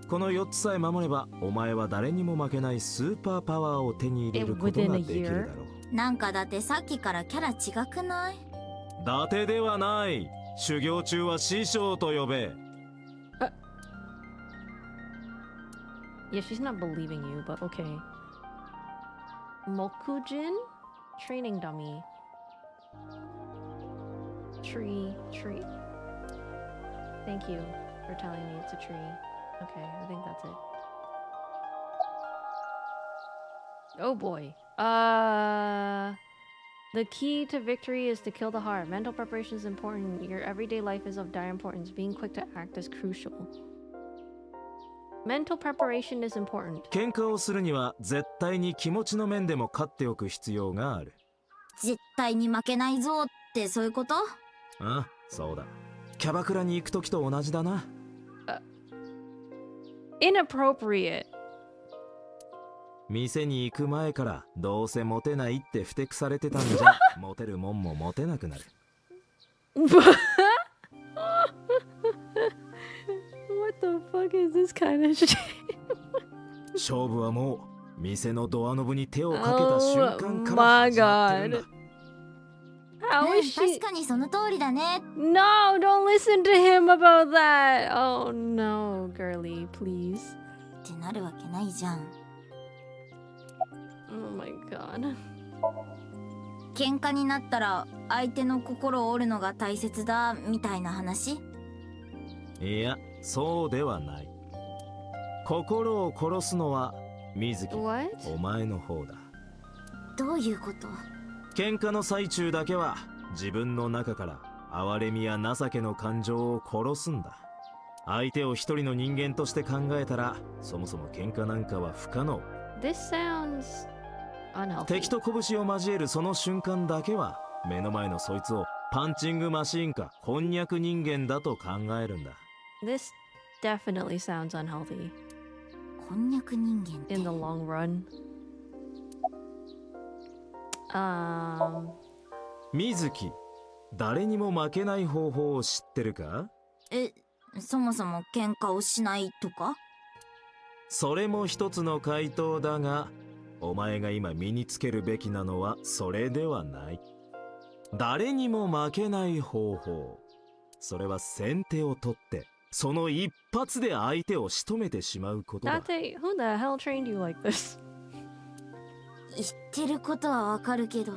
この4つさえ守ればお前は誰にも負けないスーパーパワーを手に入れることができるだろう。なんかだってさっきからキャラ違くない？伊達ではない。修行中は師匠と呼べ。Yeah, she's not believing you, but okay. Mokujin? Training dummy. Tree. Thank you for telling me it's a tree. Okay, I think that's it. Oh boy. The key to victory is to kill the heart. Mental preparation is important. Your everyday life is of dire importance. Being quick to act is crucial. Mental preparation is important. 喧嘩をするには絶対に気持ちの面でも勝っておく必要がある。絶対に負けないぞってそういうこと？ああ、そうだ。キャバクラに行く時と同じだな。Inappropriate. 店に行く前からどうせモテないってふてくされてたんじゃモテるもんもモテなくなる。What the fuck is this kind of shit? 勝負はもう店のドアノブに手をかけた瞬間から my 始まってるんだ。 god. How is 確 she? かにその通りだね。 No, don't listen to him about that. Oh no, girly, please. ってなるわけないじゃん。Oh my god. 喧嘩になったら相手の心を折るのが大切だみたいな話？いや、そうではない。心を殺すのは水木、 What? お前の方だ。どういうこと？喧嘩の最中だけは自分の中から哀れみや情けの感情を殺すんだ。相手を一人の人間として考えたらそもそも喧嘩なんかは不可能。 This sounds unhealthy. 敵と拳を交えるその瞬間だけは目の前のそいつをパンチングマシーンかこんにゃく人間だと考えるんだ。 This definitely sounds unhealthy こんにゃく人間って in the long run. 水木、誰にも負けない方法を知ってるか？そもそも喧嘩をしないとか？それも一つの回答だが、お前が今身につけるべきなのはそれではない。誰にも負けない方法。それは先手を取って、その一発で相手を仕留めてしまうことだ。Date, who the hell trained you like this? 言ってることはわかるけど。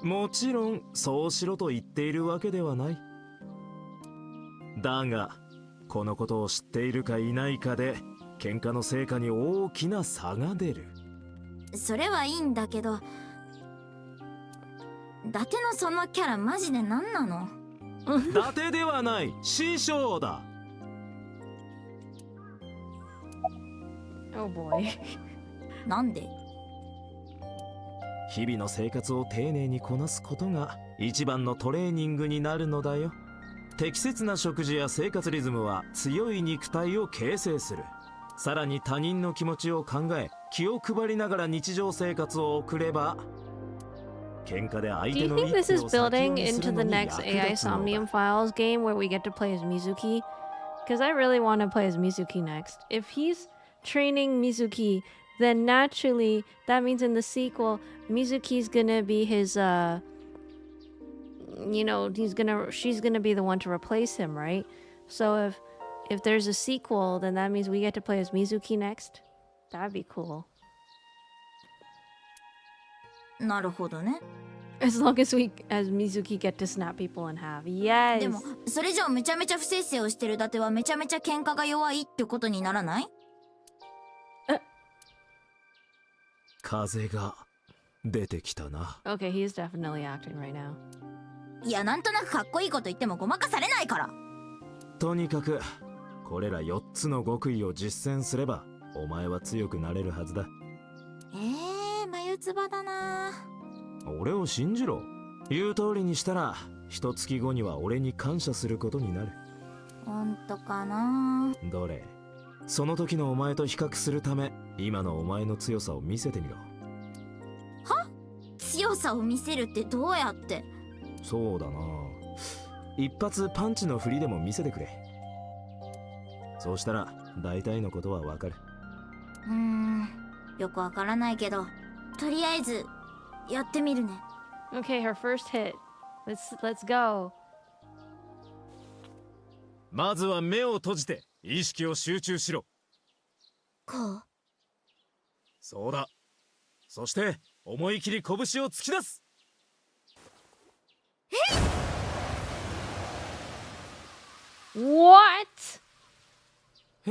もちろんそうしろと言っているわけではない。だがこのことを知っているかいないかで喧嘩の成果に大きな差が出る。それはいいんだけど、伊達のそのキャラマジで何なの？伊達ではない、師匠だ。Oh boy. なんで？日々の生活を丁寧にこなすことが一番のトレーニングになるのだよ。適切な食事や生活リズムは強い肉体を形成する。さらに他人の気持ちを考え、気を配りながら日常生活を送れば、喧嘩で相 Do 手 you の think 一 this 手 is を先 building 読みす into るの the に next 役 AI 立つの Somnium だ。Files game where we get to play as Mizuki? Because I really want to play as Mizuki next. If he's training Mizuki, then naturally that means in the sequel, Mizuki's gonna be his she's gonna be the one to replace him, right? So if there's a sequel, then that means we get to play as Mizuki next. That'd be cool. なるほどね。 As long as we, as Mizuki, get to snap people in half. で Yes. もそれ以上めちゃめちゃ不摂生をしてる伊達はめちゃめちゃ喧嘩が弱いってことにならない？風が出てきたな。Okay, he is definitely acting right now. いや、なんとなくかっこいいこと言ってもごまかされないから。とにかくこれら4つの極意を実践すればお前は強くなれるはずだ。眉唾だな。俺を信じろ。言う通りにしたら一月後には俺に感謝することになる。ほんとかな。どれ、その時のお前と比較するため今のお前の強さを見せてみろ。は？強さを見せるってどうやって？そうだな、一発パンチの振りでも見せてくれ。そうしたら大体のことはわかる。よくわからないけど、とりあえずやってみるね。 Okay, her first hit. Let's go. まずは目を閉じて意識を集中しろ。こう。そうだ。そして思い切り拳を突き出す。What? え？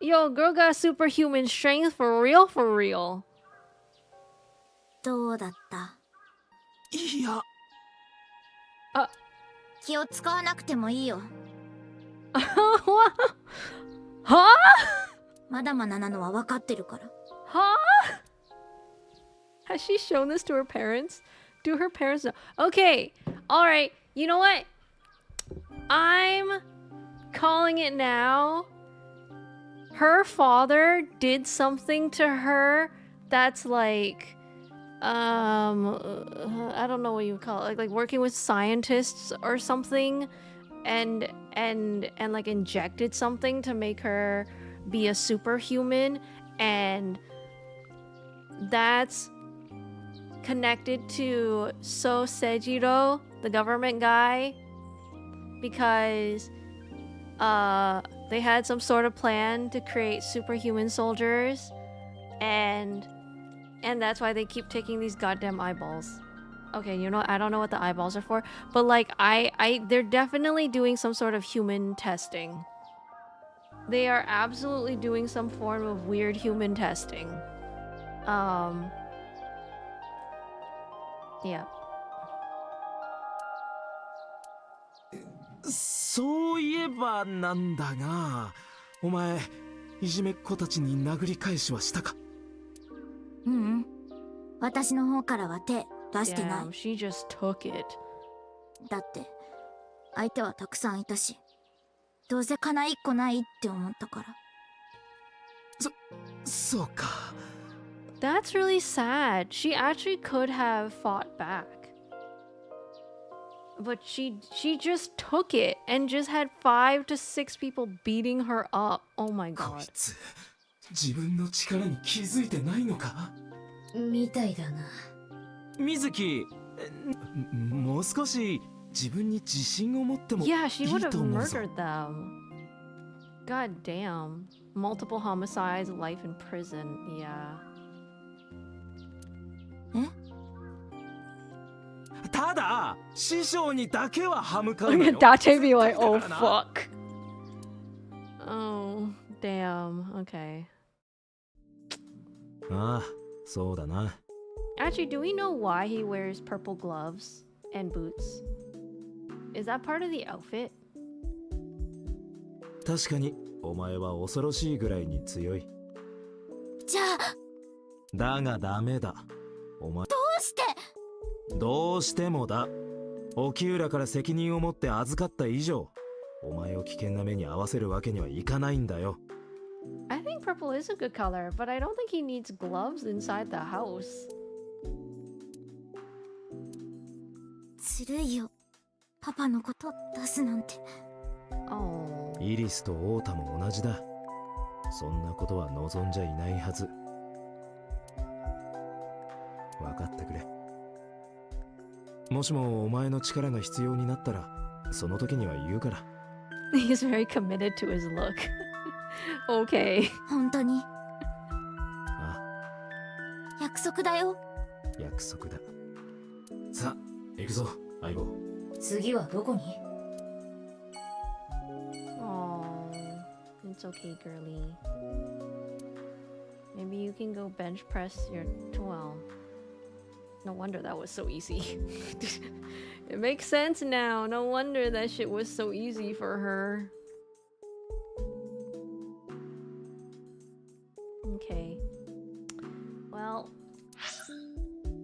Yo, girl got superhuman strength for real, for real. どうだった？いや。あ、気を使わなくてもいいよ。は？まだまだなのは分かってるから。は？ Has she shown this to her parents? Do her parents know? Okay, alright. You know what? I'm calling it now. Her father did something to her that's like, I don't know what you would call it, like working with scientists or something, and like injected something to make her be a superhuman, and that's connected to So Sejiro, the government guy, because they had some sort of plan to create superhuman soldiers, and that's why they keep taking these goddamn eyeballs. Okay, you know, I don't know what the eyeballs are for, but like they're definitely doing some sort of human testing. They are absolutely doing some form of weird human testing. Yeah. そういえばなんだが、お前いじめっ子たちに殴り返しはしたか？私の方からは手出してない。 Damn, she just took it. だって相手はたくさんいたし、どうせかな一個ないって思ったから。そうか。That's really sad. She actually could have fought back. But she just took it and just had 5 to 6 people beating her up. Oh my こ god. いつ自分の力に気づいてないのか？みたいだな。水木、もう少し自分に自信を持ってもいい Yeah, she would と have 思うぞ。 murdered them. God damn. Multiple homicides, life in prison. Yeah. ただ師匠にだけは歯向かう Look な at よ。 Date be like, だ oh からな。 fuck. Oh, damn. Okay. ああ、そうだな。 Actually, do we know why he wears purple gloves and boots? Is that part of the outfit? 確かにお前は恐ろしいぐらいに強い。じゃあだがダメだ。お前どうして。どうしてもだ。沖浦から責任を持って預かった以上、お前を危険な目に遭わせるわけにはいかないんだよ。I think purple is a good color, but I don't think he needs gloves inside the house. ずるいよ、パパのこと出すなんて。Oh. イリスとオータも同じだ。そんなことは望んじゃいないはず。分かってくれ。もしもお前の力が必要になったら、その時には言うから。He's very committed to his look. Okay. 本当に。あ、約束だよ。約束だ。さあ、行くぞ、相棒。次はどこに？ Oh, it's okay, girly. Maybe you can go bench press your 12. No wonder that was so easy. It makes sense now. No wonder that shit was so easy for her. Okay. Well,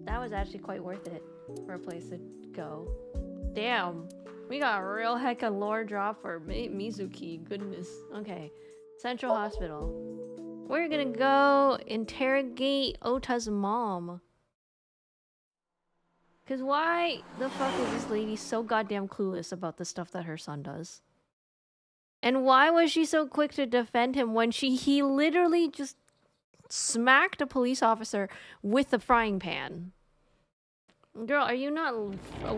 that was actually quite worth it for a place to go. Damn. We got a real heck of lore drop for Mizuki. Goodness. Okay. Central Hospital. We're gonna go interrogate Ota's mom. Cause why the fuck is this lady so goddamn clueless about the stuff that her son does? And why was she so quick to defend him when he literally just smacked a police officer with a frying pan? Girl, are you not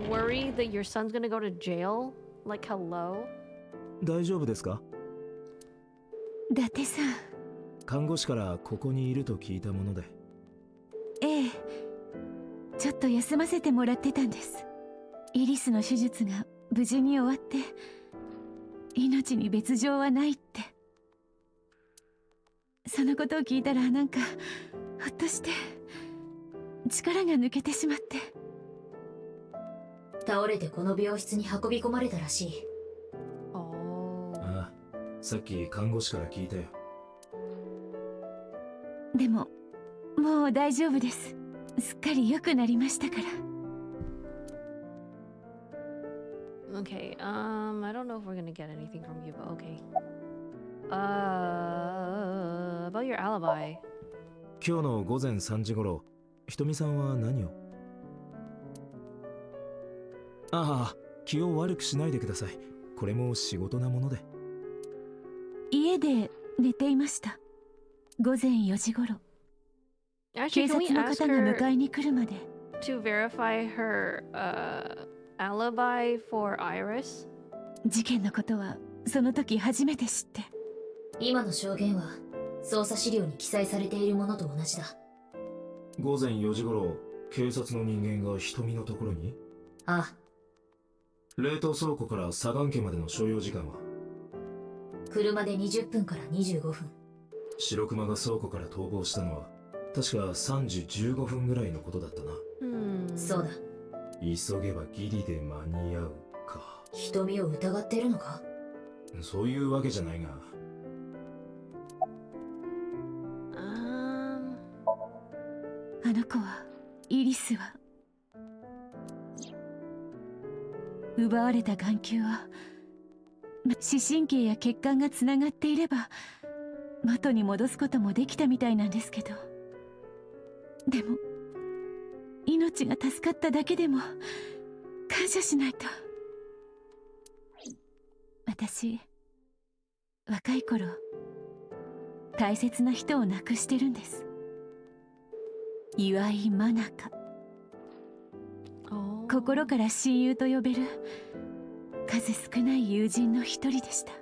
worried that your son's gonna go to jail? Like, hello? 大丈夫ですか？伊達さん。看護師からここにいると聞いたもので。ええ。ちょっと休ませてもらってたんです。イリスの手術が無事に終わって、命に別状はないって。そのことを聞いたらなんかほっとして力が抜けてしまって。倒れてこの病室に運び込まれたらしい。ああ、さっき看護師から聞いたよ。でももう大丈夫です。すっかり良くなりましたから。Okay, I don't know if we're gonna get anything from you, but okay. About your alibi. 今日の午前3時頃、ひとみさんは何を？ああ、気を悪くしないでください。これも仕事なもので。家で寝ていました。午前4時頃。警 Actually, 察 can we の ask 方が her 迎えに来るまで。to verify her alibi for Iris? 事件のことはその時初めて知って。今の証言は捜査資料に記載されているものと同じだ。午前4時頃、警察の人間がひとみのところに？ああ。冷凍倉庫から左岸家までの所要時間は？車で20分から25分。白熊が倉庫から逃亡したのは確か3時15分ぐらいのことだったな。そうだ。急げばギリで間に合うか。瞳を疑ってるのか？そういうわけじゃないが。あの子は、イリスは奪われた眼球は視神経や血管がつながっていれば元に戻すこともできたみたいなんですけど、でも命が助かっただけでも感謝しないと。私若い頃大切な人を亡くしてるんです。岩井真中。心から親友と呼べる数少ない友人の一人でした。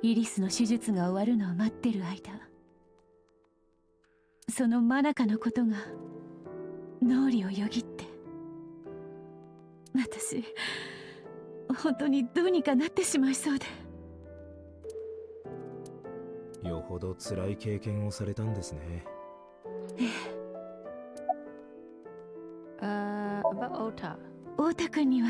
イリスの手術が終わるのを待ってる間、その真中のことが脳裏をよぎって、私本当にどうにかなってしまいそうで。よほど辛い経験をされたんですね。ええ。About Ota. オータ君には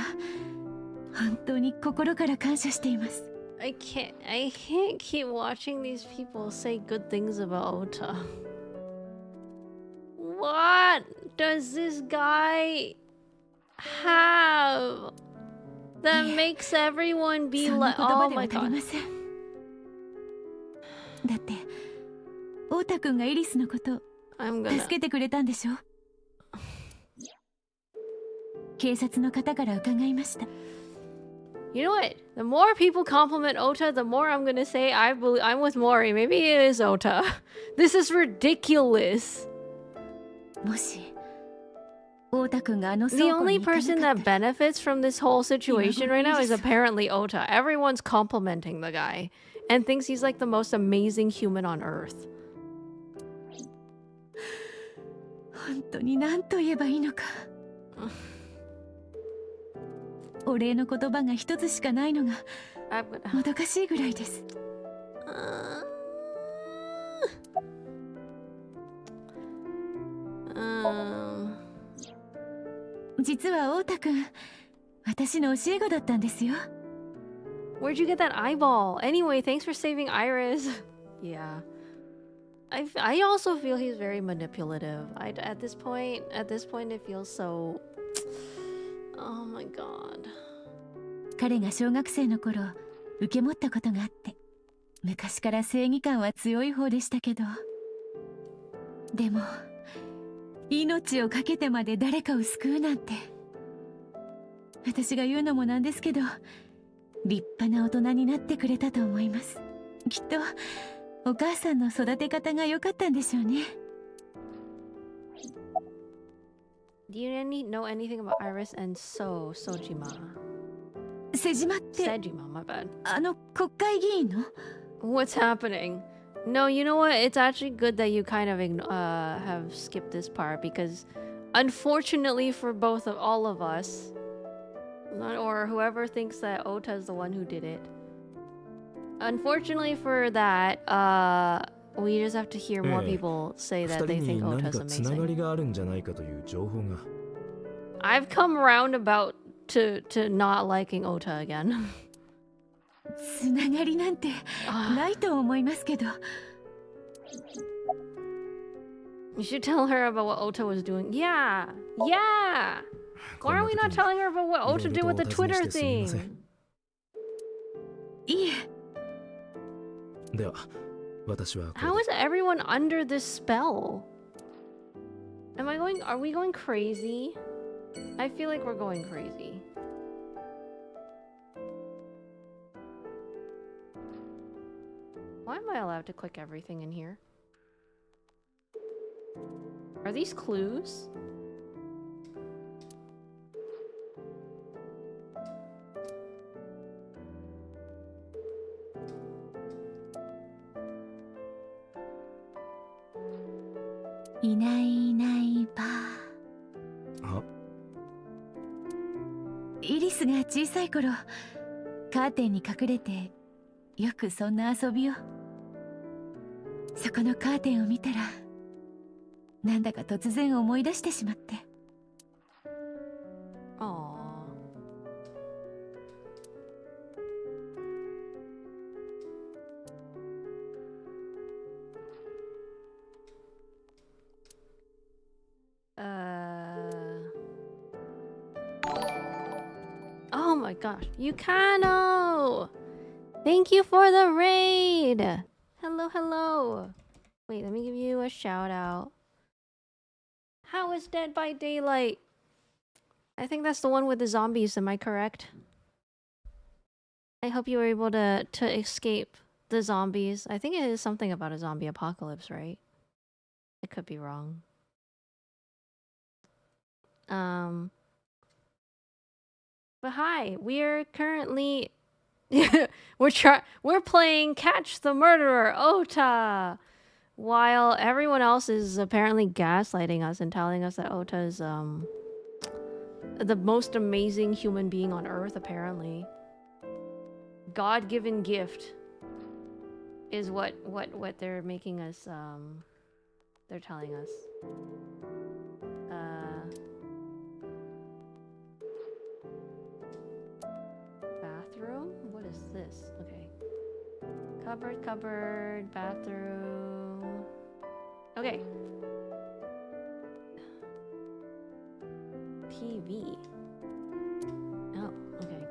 本当に心から感謝しています。I can't keep watching these people say good things about Ota. What does this guy have that makes everyone be そんな like, 言葉 oh で my は足り god. ません。だってオータ君がイリスのこと I'm 助 gonna けてくれたんでしょ。警察の方から伺いました。 You know what? The more people compliment Ota, the more I'm gonna say I'm with Mori. Maybe it is Ota. This is ridiculous. もしオータ君があの The 倉庫 only に行かな person かっ that たら benefits from this whole situation right now is apparently Ota. Everyone's complimenting the guy and thinks he's like the most amazing human on earth. 本当に何と言えばいいのか。お礼の言葉が一つしかないのがもどかしいぐらいです。実はオータ君、私の教え子だったんですよ。 Where'd you get that eyeball? Anyway, thanks for saving Iris. Yeah. I also feel he's very manipulative. At this point it feels so... Oh my god. 彼が小学生の頃受け持ったことがあって、昔から正義感は強い方でしたけど、でも命を懸けてまで誰かを救うなんて、私が言うのもなんですけど、立派な大人になってくれたと思います。きっとお母さんの育て方が良かったんでしょうね。 Do you know anything about Iris and Sojima? 瀬島って Sejima, my bad. あの国会議員の What's happening? No, you know what? It's actually good that you kind of have skipped this part because unfortunately for all of us, or whoever thinks that Ota is the one who did it, unfortunately for that, we just have to hear more people say that they think Ota's amazing. I've come roundabout to not liking Ota again. つながりなんてないと思いますけど。 You should tell her about what Ota was doing. Yeah! Yeah! Why are we not telling her about what Ota did with the Twitter thing? いえ。では、私は How is everyone under this spell? Are we going crazy? I feel like we're going crazy. Why am I allowed to click everything in here? Are these clues?いないいないばあイリスが小さい頃カーテンに隠れてよくそんな遊びを。そこのカーテンを見たらなんだか突然思い出してしまって。Oh my gosh, Yukano! Thank you for the raid! Hello, hello! Wait, let me give you a shout out. How is Dead by Daylight? I think that's the one with the zombies, am I correct? I hope you were able to escape the zombies. I think it is something about a zombie apocalypse, right? I could be wrong. But hi, we're currently we're playing Catch the Murderer, Ota, while everyone else is apparently gaslighting us and telling us that Ota is the most amazing human being on earth, apparently. God-given gift is what they're making us they're telling us. Bathroom? What is this? Okay. Cupboard, bathroom. Okay. TV. Oh, okay.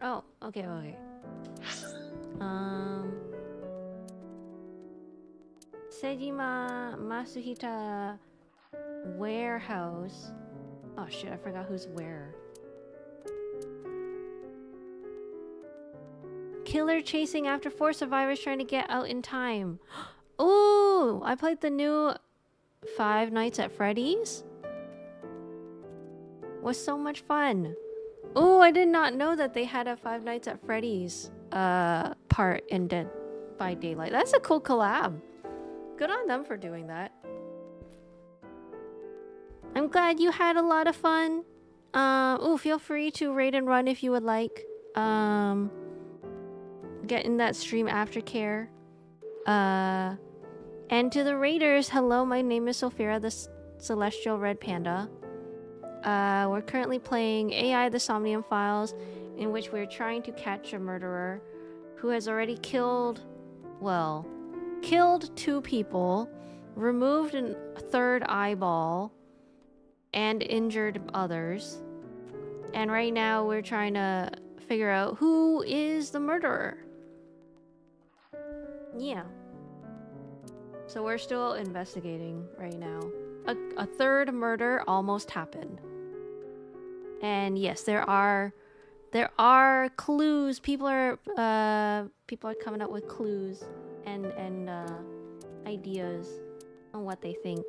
Oh, okay. Sejima Masuhita warehouse. Oh shit, I forgot who's where. Killer chasing after 4 survivors trying to get out in time. Ooh, I played the new Five Nights at Freddy's. Was so much fun. Oh, I did not know that they had a Five Nights at Freddy's part in Dead by Daylight. That's a cool collab. Good on them for doing that. I'm glad you had a lot of fun. Oh, feel free to raid and run if you would like. Get in that stream aftercare. And to the raiders, hello, my name is Sophia, the Celestial Red Panda. We're currently playing AI the Somnium Files, in which we're trying to catch a murderer who has already killed 2 people, removed a 3rd eyeball, and injured others. And right now we're trying to figure out who is the murderer. Yeah. So we're still investigating right now. A 3rd murder almost happened. And yes, there are clues. People are coming up with clues and ideas on what they think.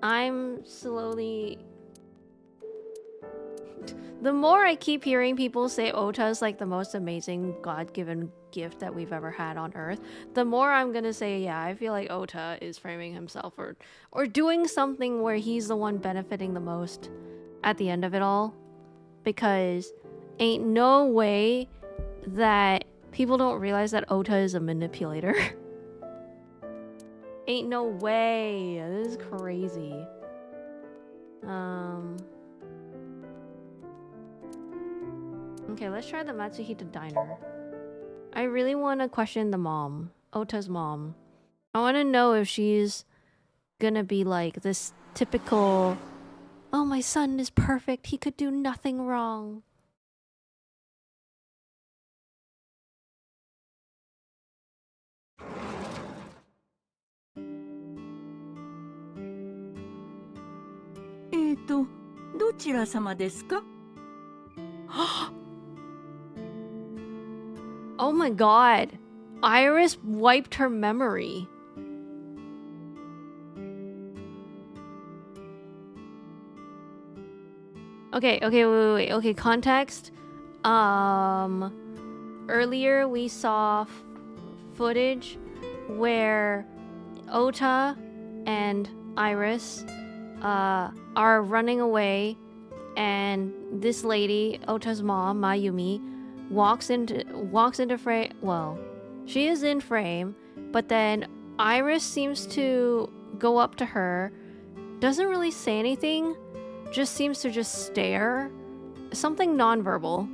I'm slowly... The more I keep hearing people say Ota is like the most amazing God-given gift that we've ever had on Earth, the more I'm gonna say, yeah, I feel like Ota is framing himself or doing something where he's the one benefiting the most at the end of it all. Because ain't no way that people don't realize that Ota is a manipulator. Ain't no way. This is crazy. Okay, let's try the Matsuhita Diner. I really want to question the mom. Ota's mom. I want to know if she's gonna be like this typical, oh, my son is perfect, he could do nothing wrong. Oh my god. Iris wiped her memory. Okay, wait. Okay, context. Earlier we saw footage where Ota and Iris are running away, and this lady, Ota's mom, Mayumi, walks into frame. Well, she is in frame, but then Iris seems to go up to her, doesn't really say anything, just seems to just stare, something nonverbal,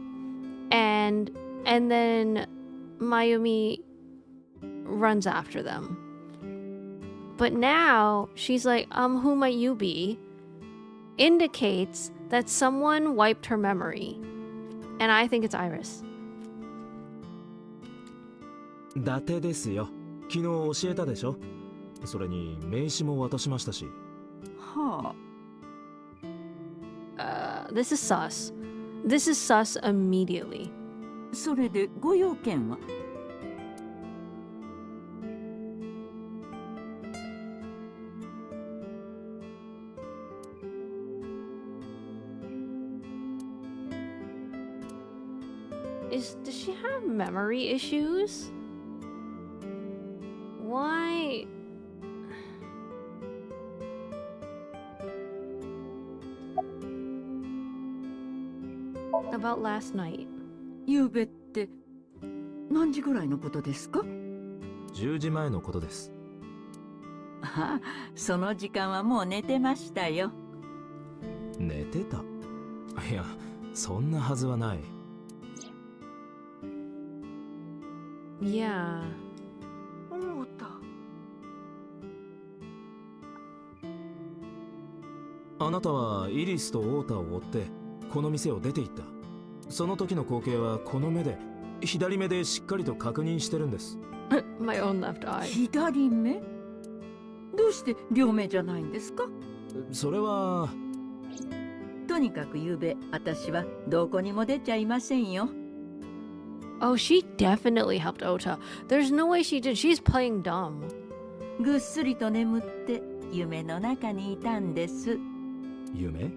and then Mayumi runs after them. But now she's like, who might you be? Indicates that someone wiped her memory, and I think it's Iris. 伊達ですよ。昨日教えたでしょ。それに名刺も渡しましたし。はあ。This is sus. This is sus immediately. それでご用件は? Does she have memory issues? Why? About last night. 夕べって何時ぐらいのことですか? 10時前のことです。あ、その時間はもう寝てましたよ。寝てた？いや、そんなはずはない。Yeah. おうた。あなたはイリスとオータを追ってこの店を出て行った。その時の光景はこの目で、左目でしっかりと確認してるんです。My own left eye. 左目？どうして両目じゃないんですか？それはとにかく昨べ、私はどこにも出ちゃいませんよ。Oh, she definitely helped Ota. There's no way she did. She's playing dumb. ぐっすりと眠って夢の中にいたんです。夢？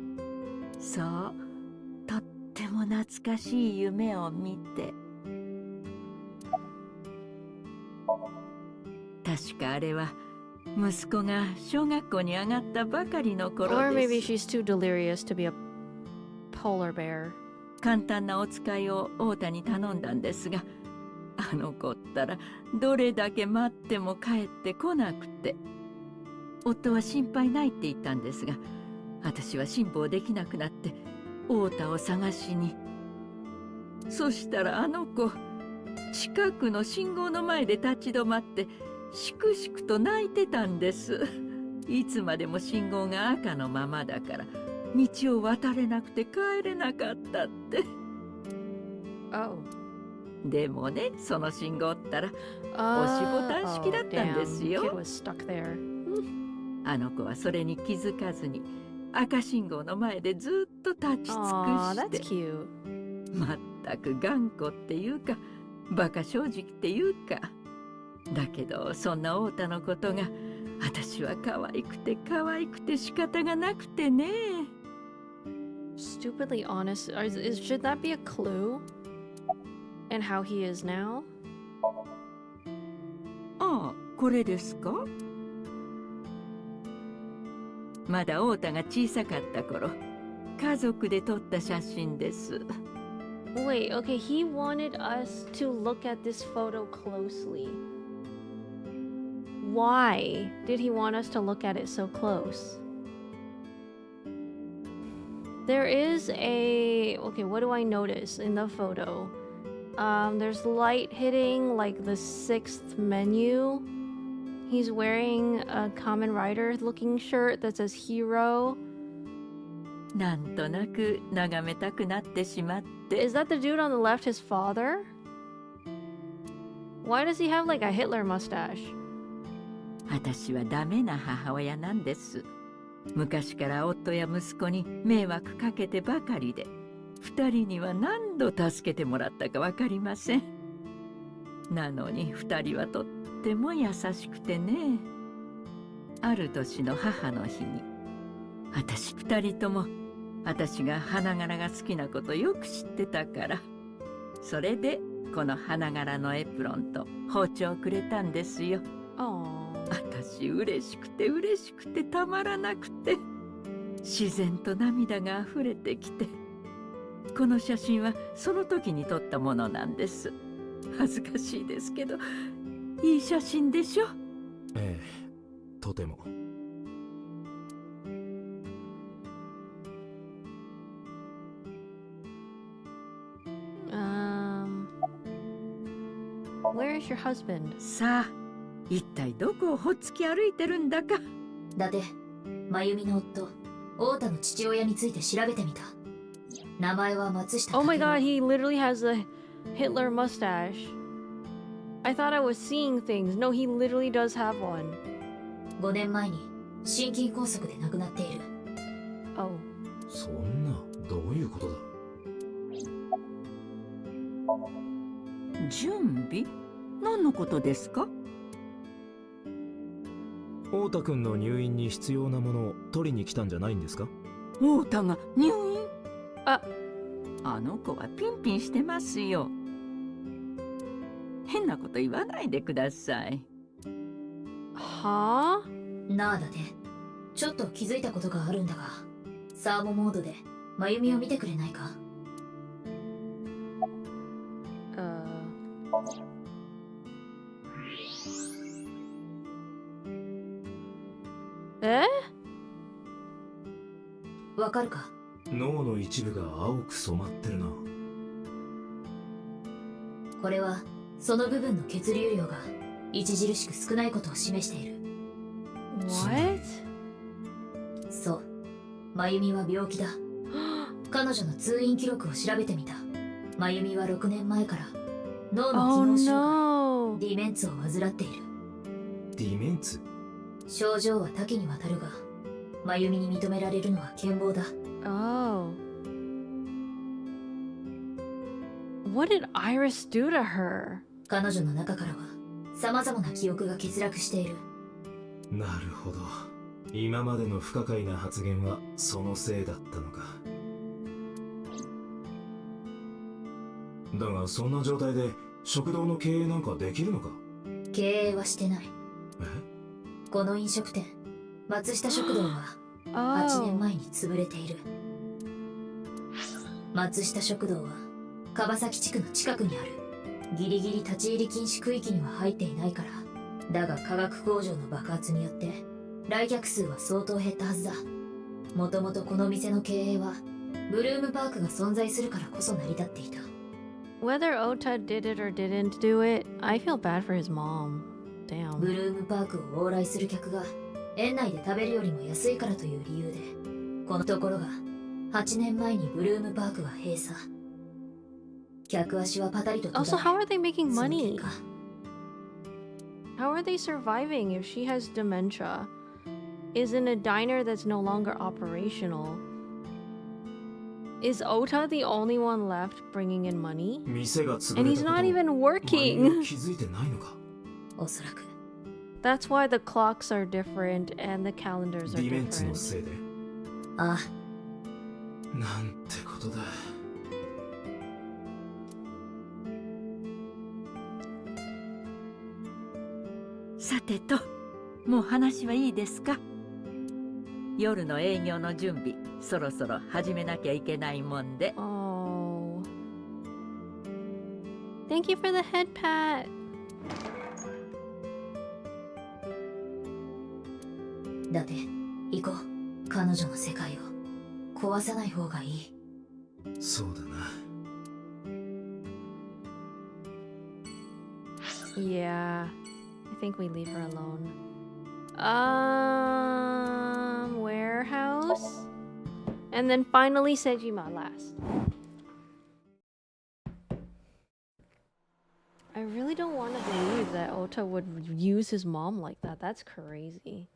そう、とっても懐かしい夢を見て。確かあれは息子が小学校に上がったばかりの頃 Or で maybe す。 she's too delirious to be a polar bear. 簡単なお使いを太田に頼んだんですが、あの子ったらどれだけ待っても帰ってこなくて、夫は心配ないって言ったんですが、私は辛抱できなくなって太田を探しに。そしたらあの子、近くの信号の前で立ち止まってしくしくと泣いてたんです。いつまでも信号が赤のままだから道を渡れなくて帰れなかったって。Oh. でもね、その信号ったら Uh, 押しボタン式だったんです damn. よ。 Kid was stuck there. あの子はそれに気づかずに赤信号の前でずっと立ち尽 Aw, く that's して、 cute. まったく頑固っていうかバカ正直っていうか。だけどそんな太田のことが私は可愛くて可愛くて仕方がなくてね。Stupidly honest. Should that be a clue? And how he is now? ああ、これですか？まだ太田が小さかった頃、家族で撮った写真です。 Wait, okay, he wanted us to look at this photo closely. Why did he want us to look at it so close? There is a... Okay, what do I notice in the photo? There's light hitting like the 6th menu. He's wearing a Kamen Rider looking shirt that says Hero. なんとなく眺めたくなってしまって。 Is that the dude on the left his father? Why does he have like a Hitler mustache? 私はダメな母親なんです。昔から夫や息子に迷惑かけてばかりで、二人には何度助けてもらったかわかりません。なのに二人はとっても優しくてね。ある年の母の日に、私二人とも私が花柄が好きなことよく知ってたから、それでこの花柄のエプロンと包丁をくれたんですよ。Oh. 私嬉しくて嬉しくてたまらなくて、自然と涙が溢れてきて、この写真はその時に撮ったものなんです。恥ずかしいですけど、いい写真でしょ？ええ、とても。Where is your husband? さあ、一体どこをほっつき歩いてるんだか。伊達、真由美の夫、太田の父親について調べてみた。名前は松下。 Oh my god, he literally has a Hitler mustache. I thought I was seeing things. No, he literally does have one. 5年前に心筋梗塞で亡くなっている。Oh. そんな、どういうことだ？準備？何のことですか？太田君の入院に必要なものを取りに来たんじゃないんですか？太田が入院？あの子はピンピンしてますよ。変なこと言わないでください。はあ？なあだて、ちょっと気づいたことがあるんだが、サーモモードで真由美を見てくれないか？わかるか？脳の一部が青く染まってるな。これはその部分の血流量が著しく少ないことを示している。 What? そう、真由美は病気だ。彼女の通院記録を調べてみた。真由美は6年前から脳の Oh 機能障害、 no. ディメンツを患っている。ディメンツ？症状は多岐にわたるが、真由美に認められるのは健忘だ。 Oh. What did Iris do to her? 彼女の中からは様々な記憶が欠落している。なるほど。今までの不可解な発言はそのせいだったのか。だがそんな状態で食堂の経営なんかできるのか？経営はしてない。え？この飲食店、松下食堂は8年前に潰れている。松下食堂は川崎地区の近くにある。ギリギリ立ち入り禁止区域には入っていないから。だが化学工場の爆発によって来客数は相当減ったはずだ。もともとこの店の経営はブルームパークが存在するからこそ成り立っていた。 Whether Ota did it or didn't do it, I feel bad for his mom. ブ Damn. ルームパークを往来する客が園内で食べるよりも安いからという理由で、このところが8年前にブルームパークは閉鎖。客足はパタリと途 Also, 絶え、 how are they making その money? 結果 How are they surviving if she has dementia? Is in a diner that's no longer operational? Is Ota the only one left bringing in money? 店が潰 And れ he's たこと not を even 真由美は working. 気づいてないのか？おそらく That's why the clocks are different and the calendars デ are ィメンツの different. せいで。ああ、なんてことだ。さてと、もう話はいいですか？夜の営業の準備、そろそろ始めなきゃいけないもんで。Oh. Thank you for the head pat. だって行こう。彼女の世界を壊さない方がいい。そうだな。Yeah. I think we leave her alone. Warehouse? And then finally Sejima last. I really don't want to believe that Ota would use his mom like that. That's crazy.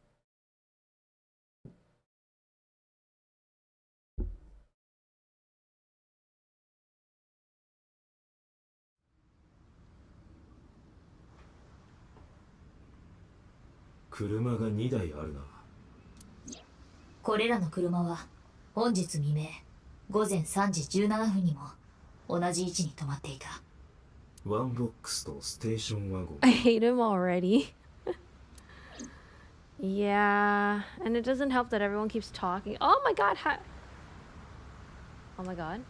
車が2台あるな。これらの車は本日未明午前3時17分にも同じ位置に止まっていた。ワンボックスとステーションワゴン。 I hate him already. Yeah, and it doesn't help that everyone keeps talking. Oh my god, oh my god.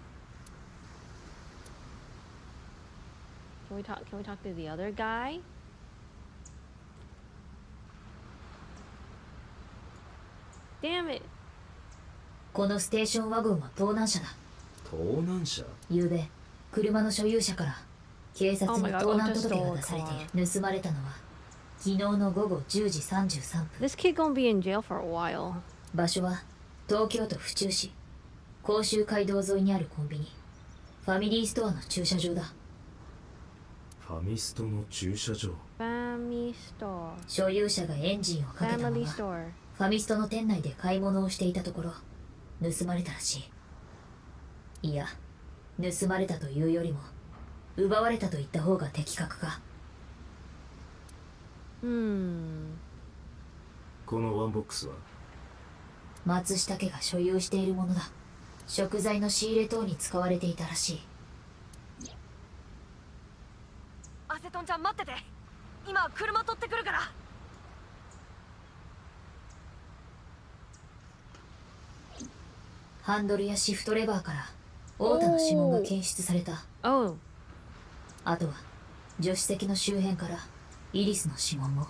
Can we talk to the other guy? Damn it. このステーションワゴンは盗難車だ。盗難車？昨べ車の所有者から警察 Oh に my god, 盗難 Ota 届 stole が a 出されてい car. る。盗まれたのは昨日の午後10時33分。 This kid gonna be in jail for a while. 場所は東京都府中市甲州街道沿いにあるコンビニファミリーストアの駐車場だ。ファミストの駐車場。 Family store. 所有者がエンジンをかけたま Family ま store. ファミストの店内で買い物をしていたところ盗まれたらしい。いや、盗まれたというよりも奪われたと言った方が的確か。このワンボックスは？松下家が所有しているものだ。食材の仕入れ等に使われていたらしい。アセトンちゃん待ってて。今車取ってくるから。ハンドルやシフトレバーから太田の指紋が検出された。 Oh. あとは助手席の周辺からイリスの指紋も。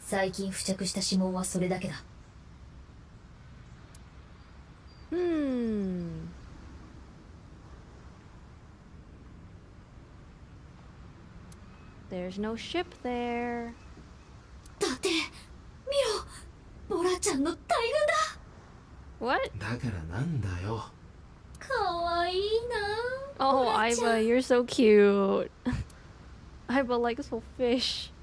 最近付着した指紋はそれだけだ。There's no ship there. だって見ろ、ボラちゃんの大群だ。 What? だからなんだよ。かわいいな。 Oh, Iva, you're so cute. Iva likes whole fish.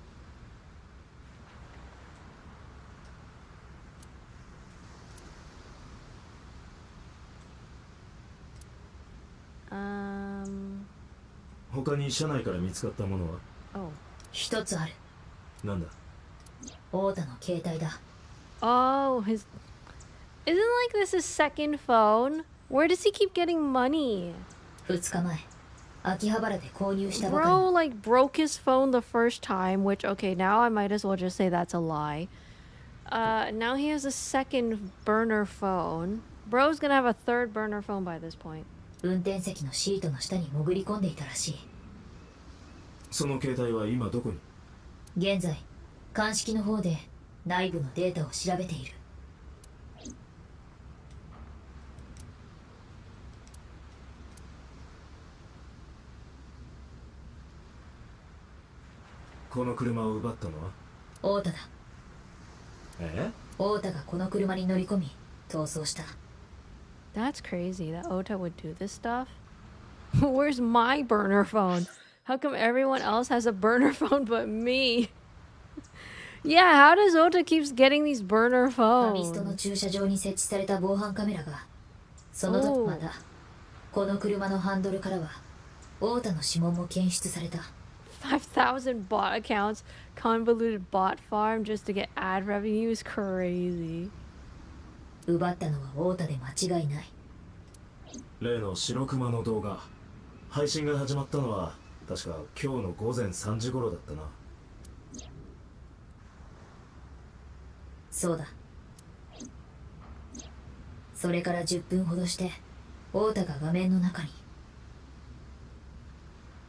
Um. 他に車内から見つかったものは？ Oh. 一つある。なんだ？太田の携帯だ。 Oh, his. Isn't like this his second phone? Where does he keep getting money? 2日前、秋葉原で購入したばかり。 Bro, like, broke his phone the first time, which, okay, now I might as well just say that's a lie. Now he has a second burner phone. Bro's gonna have a third burner phone by this point. 運転席のシートの下に潜り込んでいたらしい。その携帯は今どこに？現在、鑑識の方で内部のデータを調べている。この車を奪ったのは？太田だ。え？太田がこの車に乗り込み逃走した。 That's crazy that Ota would do this stuff. Where's my burner phone? How come everyone else has a burner phone but me? Yeah, how does Ota keeps getting these burner ファミストの phones? 駐車場に設置された防犯カメラが、その時またこの車のハンドルからは太田の指紋も検出された。 5,000 bot accounts, convoluted bot farm just to get ad revenue is crazy. 奪ったのは太田で間違いない。例の白熊の動画、配信が始まったのは確か今日の午前3時頃だったな。そうだ。それから10分ほどして太田が画面の中に。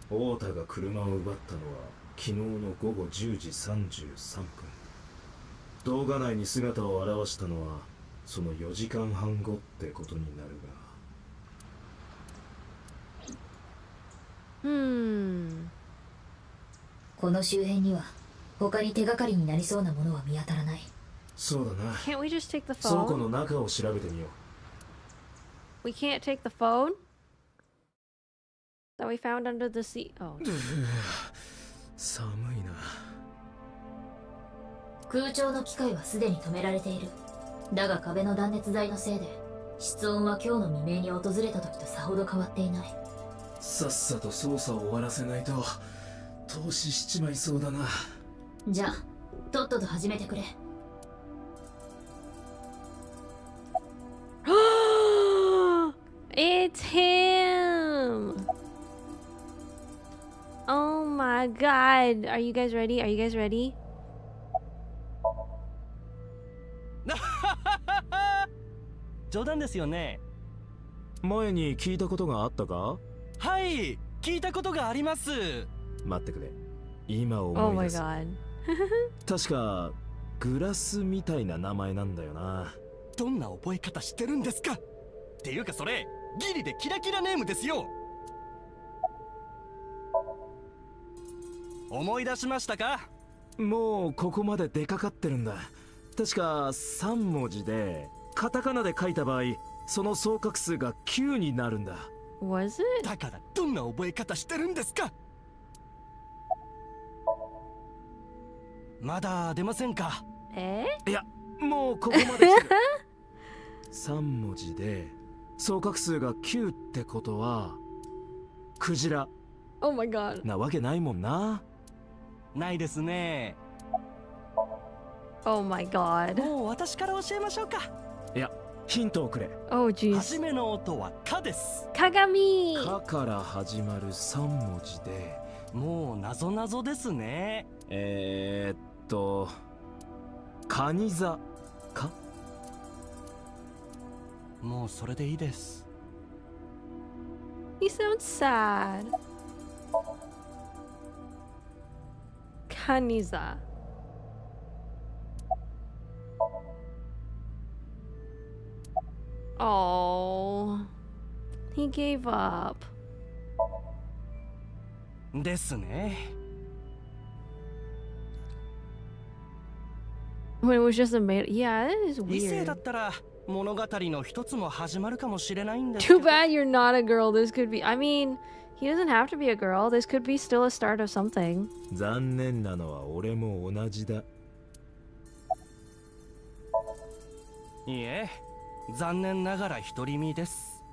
太田が車を奪ったのは昨日の午後10時33分。動画内に姿を現したのはその4時間半後ってことになるが。この周辺には他に手がかりになりそうなものは見当たらない。そうだな。 Can't we just take the 倉庫 phone? の中を調べてみよう。 We can't take the phone? That we found under the seat? Oh. 寒いな。空調の機械はすでに止められている。だが壁の断熱材のせいで室温は今日の未明に訪れた時とさほど変わっていない。さっさと操作を終わらせないと投資しちまいそうだな。じゃあとっとと始めてくれ。It's him! Oh my god. Are you guys ready? Are you guys ready? 冗談ですよね。前に聞いたことがあったか？はい、聞いたことがあります。待ってくれ。今 Oh 思い my 出す。 god. 確かグラスみたいな名前なんだよな。どんな覚え方してるんですか？っていうかそれギリでキラキラネームですよ。思い出しましたか？もうここまで出かかってるんだ。確か3文字でカタカナで書いた場合、その総画数が9になるんだ。Was it? だからどんな覚え方してるんですか？まだ出ませんか？いや、もうここまで来てる。3文字で総画数が9ってことはクジラ Oh my god. なわけないもんな。ないですね。Oh my god. もう私から教えましょうか。いや、ヒントをくれ。Oh jeez. 初めの音はカです。鏡。カから始まる3文字で、もう謎々ですね。カニ座か？もうそれでいいです。He sounds sad. Kaniza. Oh, he gave up. ですね。When it was just a made. Yeah, it is 異性 weird. だったら物語の一つも始まるかもしれないんです Too bad you're not a girl. This could be. I mean, he doesn't have to be a girl. This could be still a start of something. 残念なのは俺も同じだ。いいえ、残念ながら独り身です。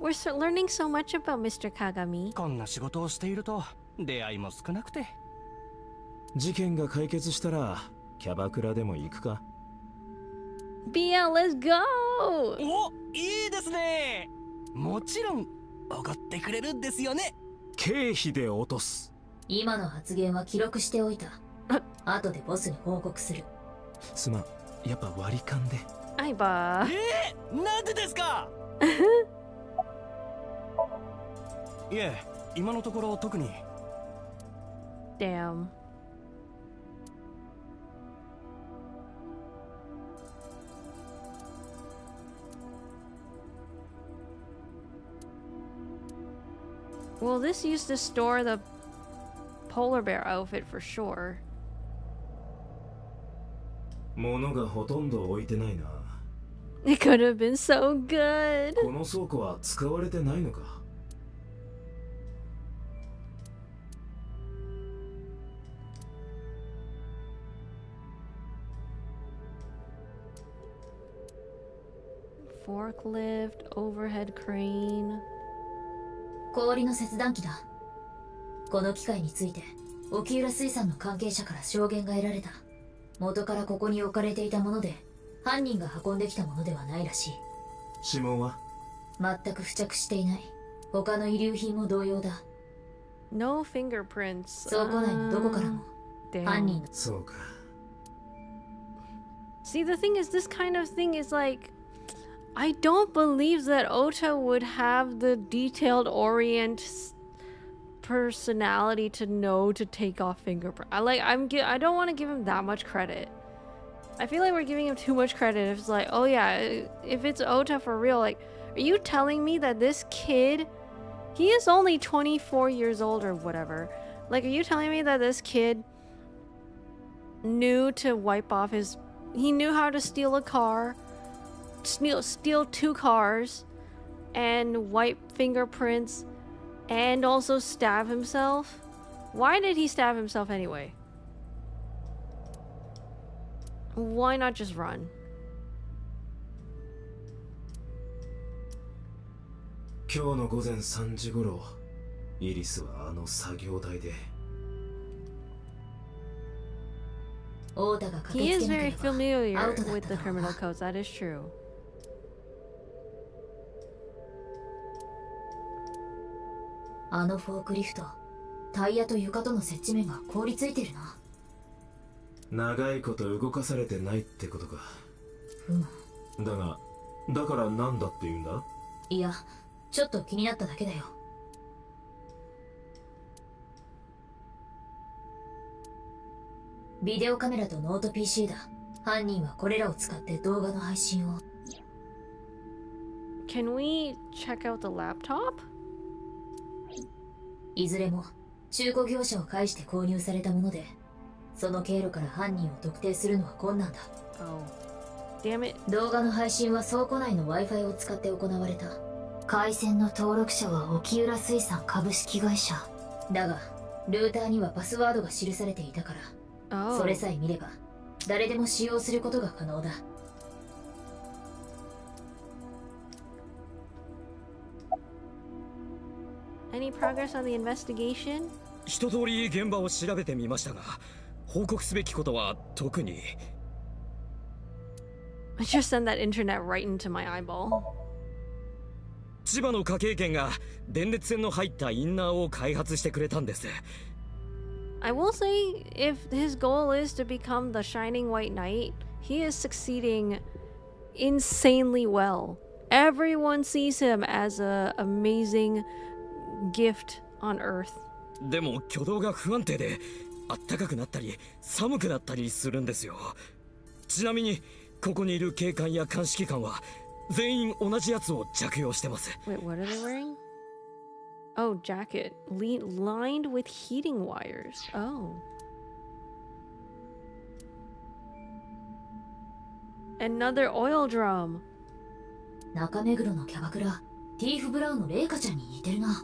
We're learning so much about Mr. Kagami. こんな仕事をしていると出会いも少なくて。事件が解決したらキャバクラでも行くか。BL, let's go! お、いいですね。もちろんおごってくれるんですよね。経費で落とす。今の発言は記録しておいた。後でボスに報告する。すまん、やっぱ割り勘で。はいばー。なんでですか？いえ、今のところ特に。Damn. Well, this used to store the polar bear outfit for sure. 物がほとんど置いてないな。It could have been so good. この倉庫は使われてないのか。Forklift, overhead crane. 氷の切断機だ。この機械について沖浦水産の関係者から証言が得られた。元からここに置かれていたもので、犯人が運んできたものではないらしい。指紋は？全く付着していない。他の遺留品も同様だ。 No fingerprints. 倉庫内のどこからも犯人の。そうか。See, the thing is, this kind of thing is like, I don't believe that Ota would have the detailed Orient personality to know to take off fingerprint. I don't want to give him that much credit. I feel like we're giving him too much credit. If it's like, oh yeah, if it's Ota for real, like, are you telling me that this kid, he is only 24 years old or whatever. Like, are you telling me that this kid knew to wipe off his, he knew how to steal a car, steal 2 cars, and wipe fingerprints, and also stab himself? Why did he stab himself anyway? Why not just run? 今日の午前3時頃、イリスはあの作業台で。オータが駆 He け is つけなけ very れば familiar アウトだっ with た the だろう criminal な。 codes, that is true. あのフォークリフト、タイヤと床との接地面が凍りついてるな。長いこと動かされてないってことか。だが、だからなんだって言うんだ？いや、ちょっと気になっただけだよ。ビデオカメラとノート PC だ。犯人はこれらを使って動画の配信を。Can we check out the laptop? いずれも中古業者を介して購入されたもので、その経路から犯人を特定するのは困難だ。Oh. Damn it. 動画の配信は倉庫内の Wi-Fi を使って行われた。回線の登録者は沖浦水産株式会社。だが、ルーターにはパスワードが記されていたから、Oh. それさえ見れば、誰でも使用することが可能だ。Any progress on the investigation? 一通り現場を調べてみましたが、報告すべきことは特に。I just sent that internet right into my eyeball. 千葉の科警研が電熱線の入ったインナーを開発してくれたんです。I will say, if his goal is to become the Shining White Knight, he is succeeding insanely well. Everyone sees him as an amazing gift on Earth. でも挙動が不安定で、あったかくなったり寒くなったりするんですよ。ちなみにここにいる警官や鑑識官は全員同じやつを着用してます。 Wait, what are they wearing? Oh, jacket. Lined with heating wires. Oh. Another oil drum. 中目黒のキャバクラ、ティーフ・ブラウンのレイカちゃんに似てるな。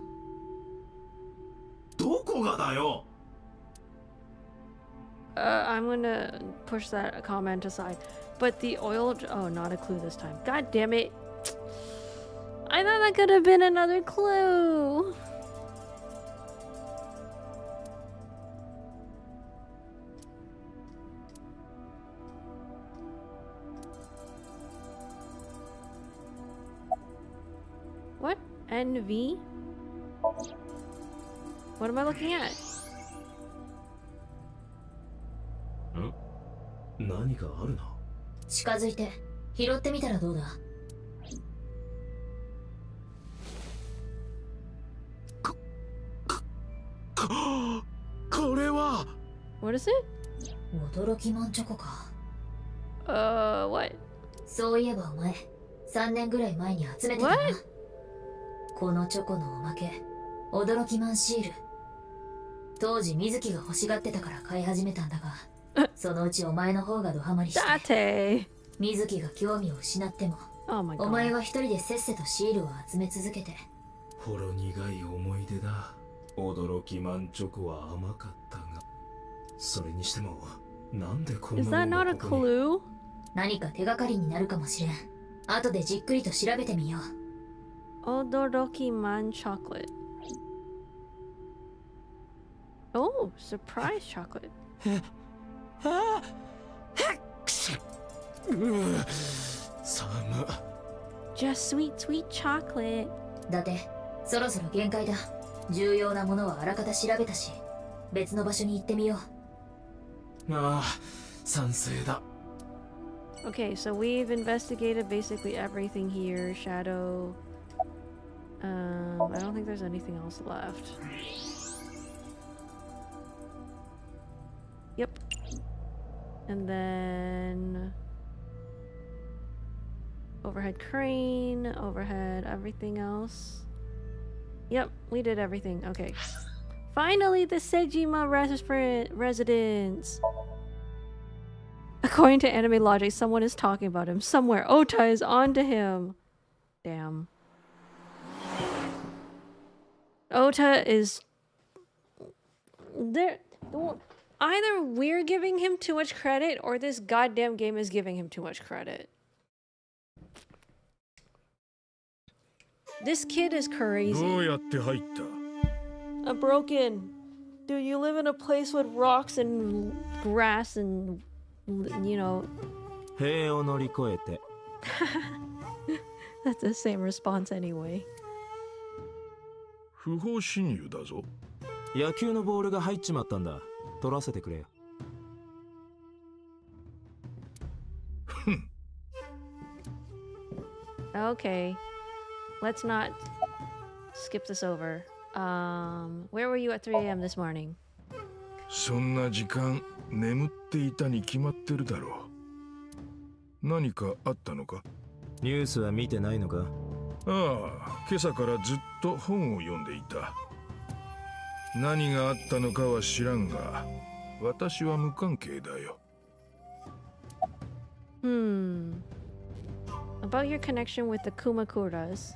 どこがだよ。 I'm gonna push that comment aside. But the oil... Oh, not a clue this time. God damn it. I thought that could have been another clue. What? NV? What am I looking at? 何かあるな。近づいて拾ってみたらどうだ。これは What is it? 驚きマンチョコか。What? そういえばお前、3年ぐらい前に集めてたな。What? このチョコのおまけ、驚きマンシール。当時水木が欲しがってたから買い始めたんだが、そのうちお前の方がドハマりして、水木が興味を失っても、お前は一人でせっせとシールを集め続けて。ほろ苦い思い出だ。驚きマンチョコは甘かったが、それにしてもなんでこんなのがここに。 Is that not a clue? 何か手がかりになるかもしれん。後でじっくりと調べてみよう。Odoroki Man chocolate. Oh, surprise chocolate. 寒。 Just sweet, sweet chocolate. だってそろそろ限界だ。重要なものはあらかた調べたし、別の場所に行ってみよう。ああ、賛成だ。Okay, so we've investigated basically everything here. Shadow. I don't think there's anything else left. Yep. And then overhead crane, overhead everything else. Yep, we did everything. Okay. Finally, the Sejima residence. According to anime logic, someone is talking about him. Somewhere, Ota is onto him. Damn. Ota is... There... Either we're giving him too much credit, or this goddamn game is giving him too much credit. This kid is crazy. I'm broken. Dude, you live in a place with rocks and grass and, you know... That's the same response anyway. 不法侵入だぞ。野球のボールが入っちまったんだ。取らせてくれよ。Okay. Let's not skip this over. Where were you at 3 a.m. this morning? そんな時間眠っていたに決まってるだろう。何かあったのか？ニュースは見てないのか？ああ、今朝からずっと本を読んでいた。何があったのかは知らんが、私は無関係だよ。About your connection with the Kumakuras.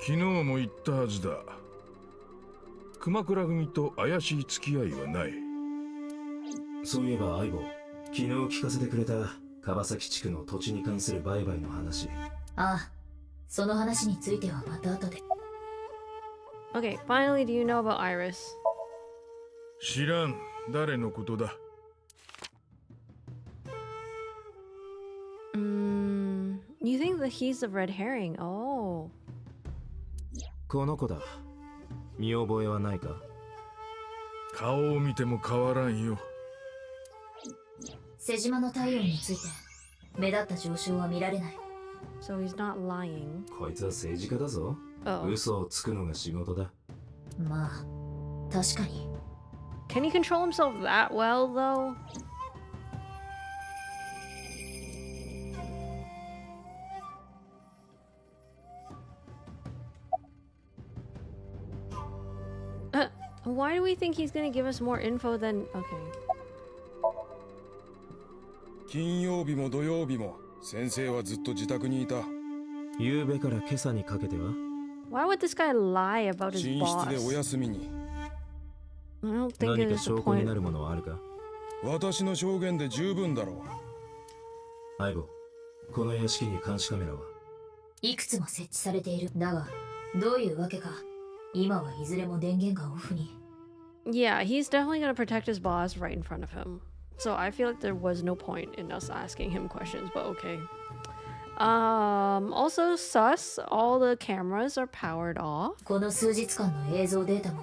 昨日も言ったはずだ。熊倉組と怪しい付き合いはない。そういえば相棒、昨日聞かせてくれた川崎地区の土地に関する売買の話。ああ、その話についてはまた後で。Okay, finally, do you know about Iris? 知らん。誰のことだ？ You think that he's the red herring? Oh. この子だ。見覚えはないか？顔を見ても変わらんよ。瀬島の体温について目立った上昇は見られない。So he's not lying. こいつは政治家だぞ。嘘をつくのが仕事だ。まあ、確かに。Can he control himself that well, though? Why do we think he's gonna give us more info than... Okay. 金曜日も土曜日も先生はずっと自宅にいた。夕べから今朝にかけては Why would this guy lie about his 寝室でお boss? 休みに。 I don't think 何 it か is the 証拠に point. なるものはあるか？私の証言で十分だろう。相棒、この屋敷に監視カメラは？いくつも設置されている。だがどういうわけか今はいずれも電源がオフに。 Yeah, he's definitely gonna protect his boss right in front of him. So I feel like there was no point in us asking him questions, but okay. Also sus, all the cameras are powered off. この数日間の映像データも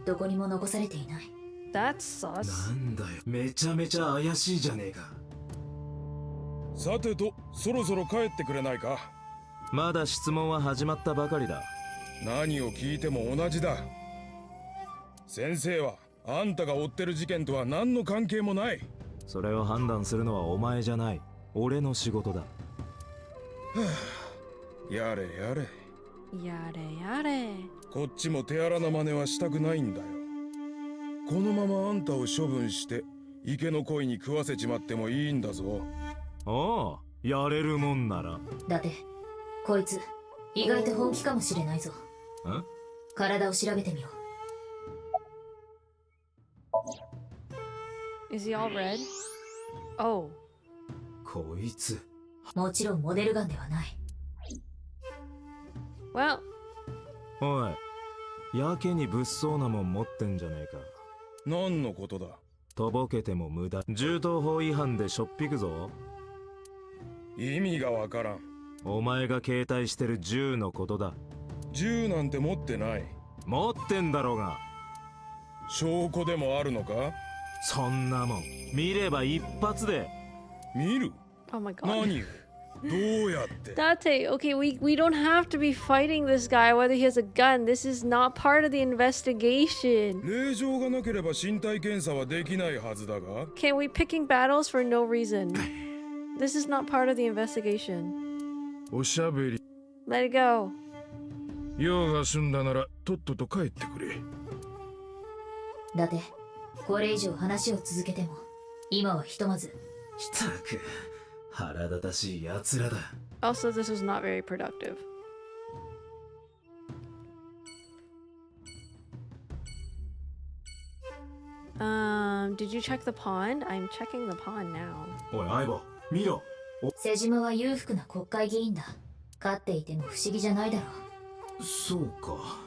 どこにも残されていない。 That's sus. なんだよ、めちゃめちゃ怪しいじゃねえか。さてと、そろそろ帰ってくれないか。まだ質問は始まったばかりだ。何を聞いても同じだ。先生はあんたが追ってる事件とは何の関係もない。それを判断するのはお前じゃない。俺の仕事だ。やれやれ。やれやれ。こっちも手荒な真似はしたくないんだよ。このままあんたを処分して池の鯉に食わせちまってもいいんだぞ。ああ、やれるもんなら。だってこいつ意外と本気かもしれないぞ。ん？体を調べてみよう。 Is he all red? Oh. こいつ。もちろんモデルガンではない。 Well. おい、やけに物騒なもん持ってんじゃねえか。何のことだ？とぼけても無駄。銃刀法違反でしょっぴくぞ。意味がわからん。お前が携帯してる銃のことだ。銃なんて持ってない。持ってんだろうが。証拠でもあるのか？そんなもん見れば一発で。見る？ Oh my god. 何を？どうやって？ Date, okay, we don't have to be fighting this guy whether he has a gun. This is not part of the investigation. 令状がなければ身体検査はできないはずだが。 Can we picking battles for no reason? This is not part of the investigation. おしゃべり。 Let it go. 用が済んだならとっとと帰ってくれ。だってこれ以上話を続けても今はひとまず。ったく腹立たしいやつらだ。 Also, this was not very productive. Did you check the pond? I'm checking the pond now. おい相棒、見ろ。瀬島は裕福な国会議員だ。勝っていても不思議じゃないだろう。そうか。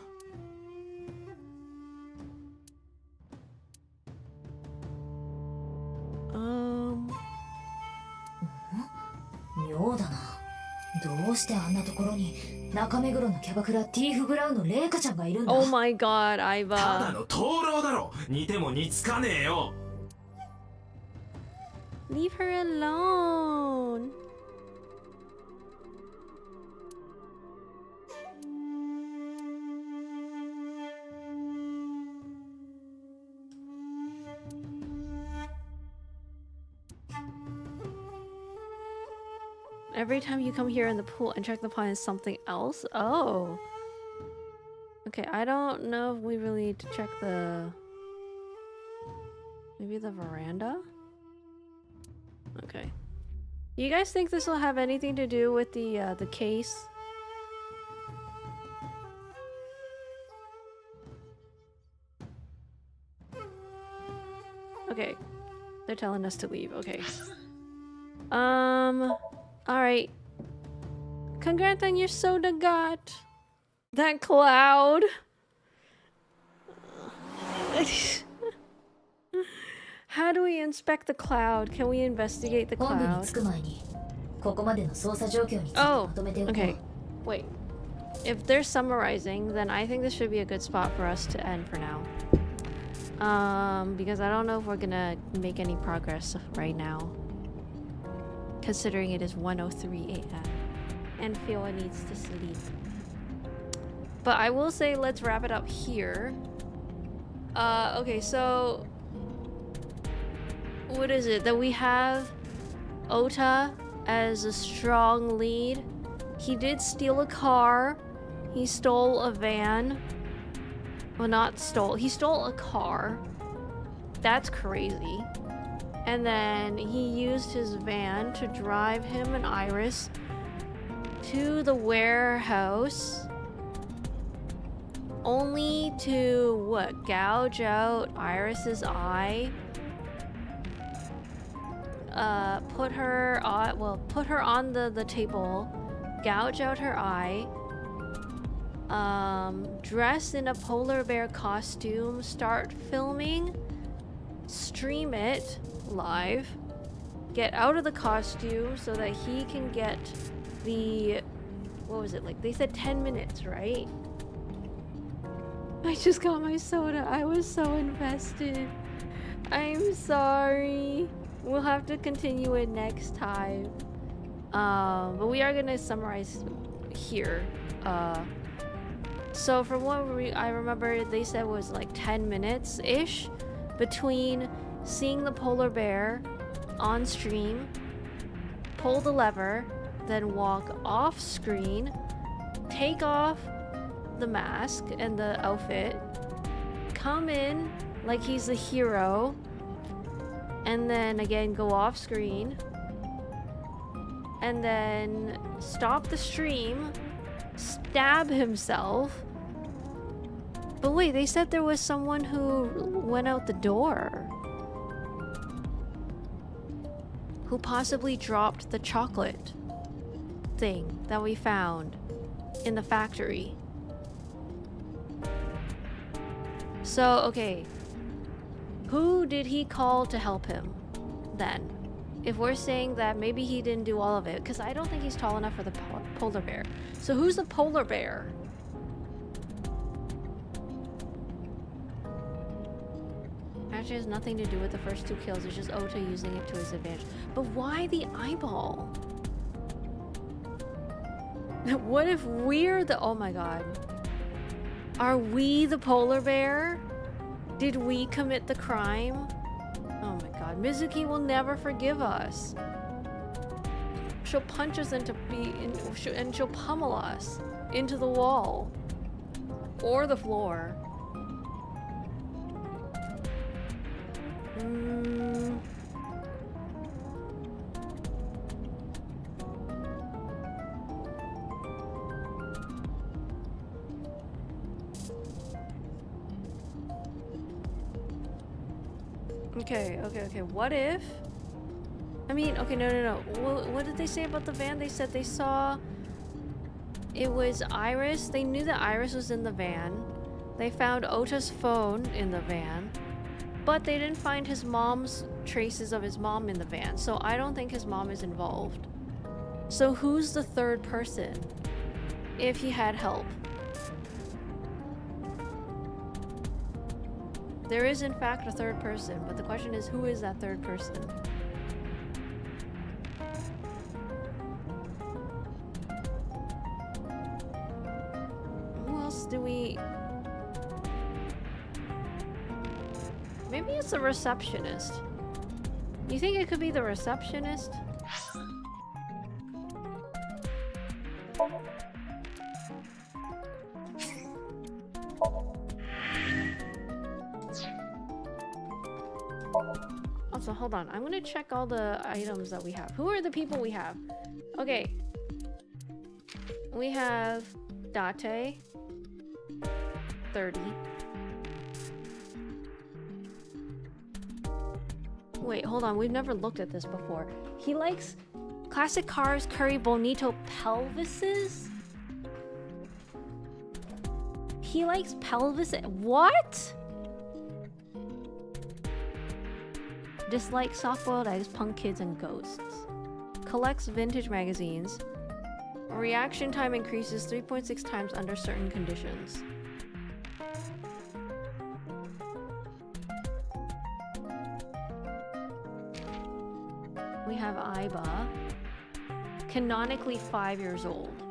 妙だな。どうしてあんなところに中目黒のキャバクラティーフ・ブラウンのレイカちゃんがいるんだ。 Oh my god, ただ Aiba. の灯籠だろ。似ても似つかねえよ。 Leave her alone. Every time you come here in the pool and check the pond is something else? Oh. Okay, I don't know if we really need to check the... Maybe the veranda? Okay. Do you guys think this will have anything to do with the case? Okay. They're telling us to leave. Okay. Alright. Congrats on your soda god. That cloud. How do we inspect the cloud? Can we investigate the 本部に cloud? 着く前にここまでの捜査状況について Oh, まとめておこう。 okay. Wait. If they're summarizing, then I think this should be a good spot for us to end for now. Because I don't know if we're gonna make any progress right now. Considering it is 1:03 a.m. and Fioa needs to sleep. But I will say let's wrap it up here. Okay, so what is it that we have? Ota as a strong lead. He did steal a car. He stole a van. Well, not stole. He stole a car. That's crazy. And then he used his van to drive him and Iris to the warehouse, only to what? Gouge out Iris's eye. Put her on the table, gouge out her eye. Dress in a polar bear costume, start filming, stream it live, get out of the costume so that he can get the, what was it, like they said 10 minutes, right? I just got my soda. I was so invested. I'm sorry. We'll have to continue it next time. But we are gonna summarize here. So from what I remember, they said was like 10 minutes-ish between seeing the polar bear on stream, pull the lever, then walk off screen, take off the mask and the outfit, come in like he's a hero, and then again go off screen, and then stop the stream, stab himself. But wait, they said there was someone who went out the door, who possibly dropped the chocolate thing that we found in the factory. So, okay, who did he call to help him then? If we're saying that maybe he didn't do all of it, because I don't think he's tall enough for the polar bear. So who's the polar bear? Actually has nothing to do with the first two kills, it's just Ota using it to his advantage. But why the eyeball? What if we're the... oh my god. Are we the polar bear? Did we commit the crime? Oh my god, Mizuki will never forgive us. She'll punch us into and she'll pummel us into the wall or the floor. Okay, what if... I mean, okay, no. What did they say about the van? They said they saw... it was Iris. They knew that Iris was in the van. They found Ota's phone in the van. But they didn't find his mom's traces of his mom in the van. So I don't think his mom is involved. So who's the third person? If he had help. There is in fact a third person, but the question is, who is that third person? Who else do we... maybe it's the receptionist. You think it could be the receptionist? Also, hold on. I'm gonna check all the items that we have. Who are the people we have? Okay. We have Date. 30. Wait, hold on. We've never looked at this before. He likes classic cars, curry bonito pelvises? He likes pelvis. What? Dislikes soft-boiled eggs, punk kids, and ghosts. Collects vintage magazines. Reaction time increases 3.6 times under certain conditions. We have Aiba. Canonically 5 years old.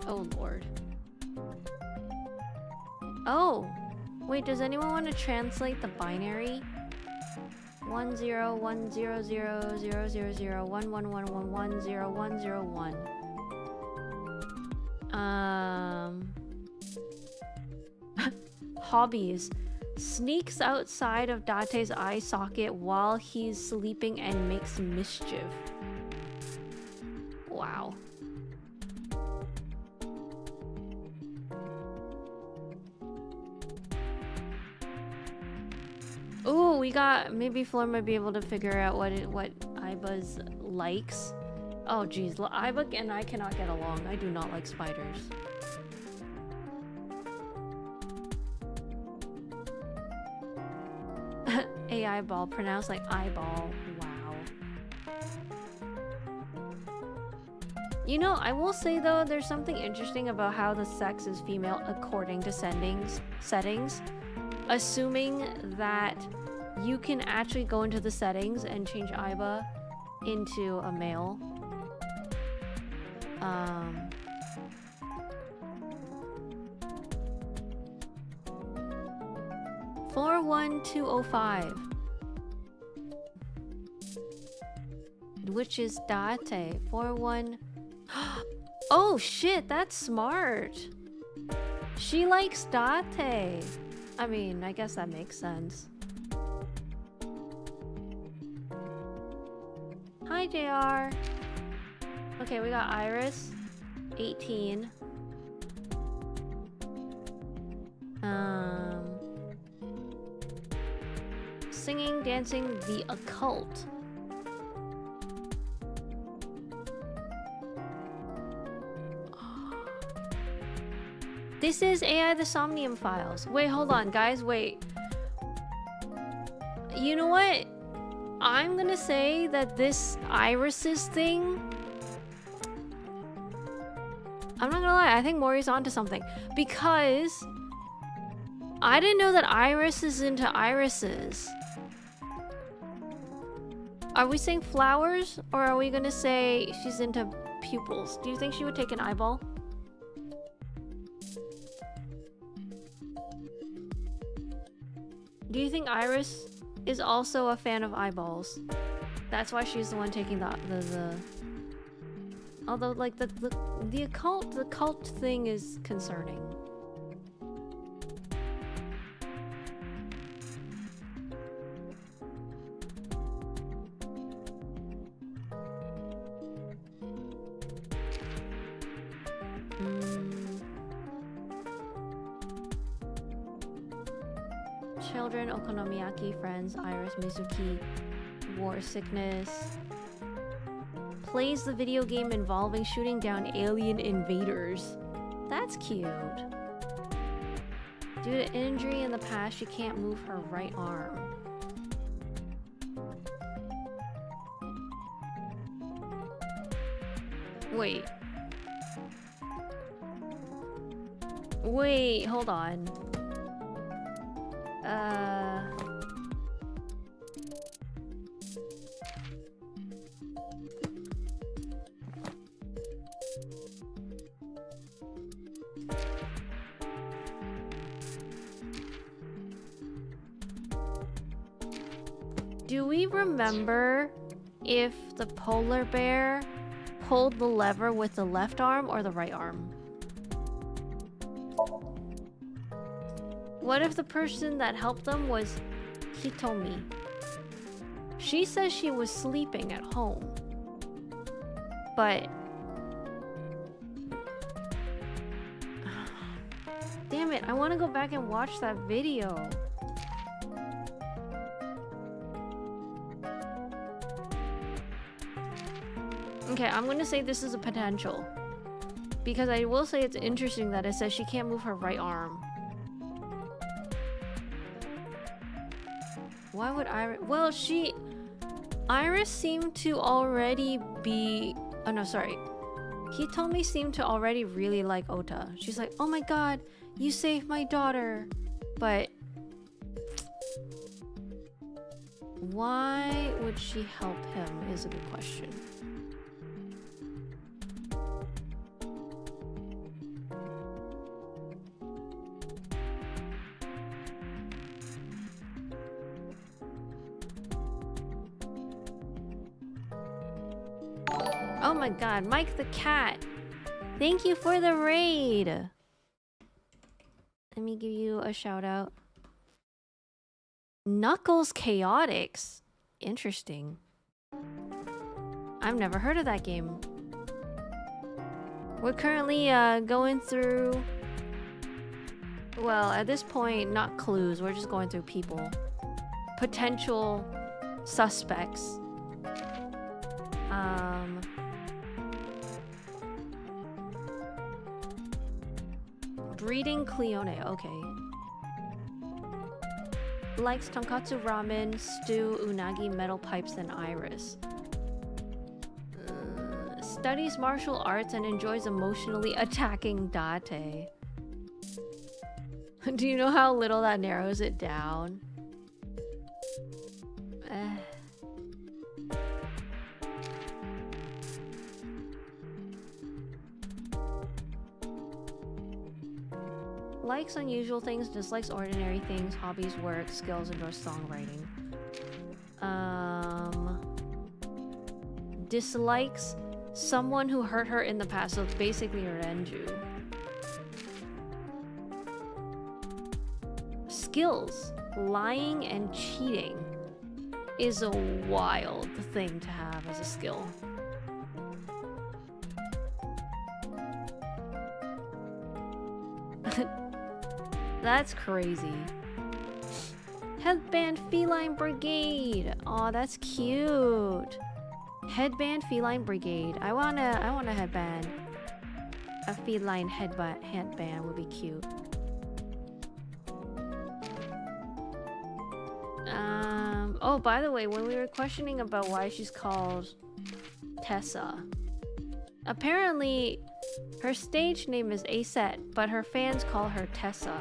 Oh lord. Oh! Wait, does anyone want to translate the binary? 1010000011111101. Hobbies. Sneaks outside of Date's eye socket while he's sleeping and makes mischief. Wow. Oh, we got, maybe Flor might be able to figure out what Aiba's likes. Oh geez, Aiba and I cannot get along. I do not like spiders. AI ball, pronounced like eyeball. Wow. You know, I will say though, there's something interesting about how the sex is female according to settings. Assuming that you can actually go into the settings and change Aiba into a male. 41205. Which is Date. 41. Oh shit, that's smart. She likes Date. I mean, I guess that makes sense. Hi, JR. Okay, we got Iris, 18. Singing, dancing, the occult. This is AI the Somnium Files. Wait, hold on, guys, wait. You know what? I'm gonna say that this Iris's thing... I'm not gonna lie, I think Mori's onto something. Because... I didn't know that Iris is into irises. Are we saying flowers? Or are we gonna say she's into pupils? Do you think she would take an eyeball? Do you think Iris is also a fan of eyeballs? That's why she's the one taking the although like the cult thing is concerning. Children, Okonomiyaki, friends, Iris, Mizuki, war sickness. Plays the video game involving shooting down alien invaders. That's cute. Due to injury in the past, she can't move her right arm. Wait. Wait, hold on. Do we remember if the polar bear pulled the lever with the left arm or the right arm? What if the person that helped them was Hitomi? She says she was sleeping at home. But... damn it, I want to go back and watch that video. Okay, I'm gonna say this is a potential. Because I will say it's interesting that it says she can't move her right arm. Why would Iris... well, Iris seemed to already be... oh no, sorry. Hitomi seemed to already really like Ota. She's like, oh my god, you saved my daughter. But... why would she help him is a good question. Oh my god, Mike the cat! Thank you for the raid! Let me give you a shout out. Knuckles Chaotix. Interesting. I've never heard of that game. We're currently going through... Well, at this point, not clues. We're just going through people. Potential suspects. Breeding Cleone. Okay. Likes tonkatsu ramen, stew, unagi, metal pipes, and iris. Studies martial arts and enjoys emotionally attacking Date. Do you know how little that narrows it down? Likes unusual things, dislikes ordinary things, hobbies, work, skills, enjoys songwriting. Dislikes someone who hurt her in the past, so it's basically Renju. Skills, lying and cheating is a wild thing to have as a skill. That's crazy. Headband Feline Brigade. Aw, that's cute. Headband Feline Brigade. I want a headband. A feline headband would be cute. Oh, by the way, when we were questioning about why she's called Tessa, apparently her stage name is Aset, but her fans call her Tessa.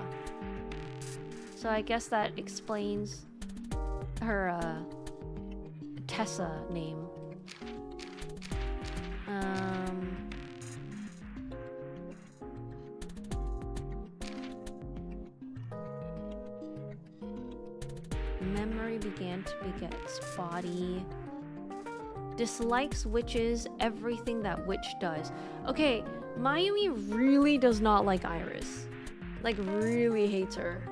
So I guess that explains her Tessa name. Memory began to beget body. Dislikes witches, everything that witch does. Okay, Mayumi really does not like Iris. Like, really hates her.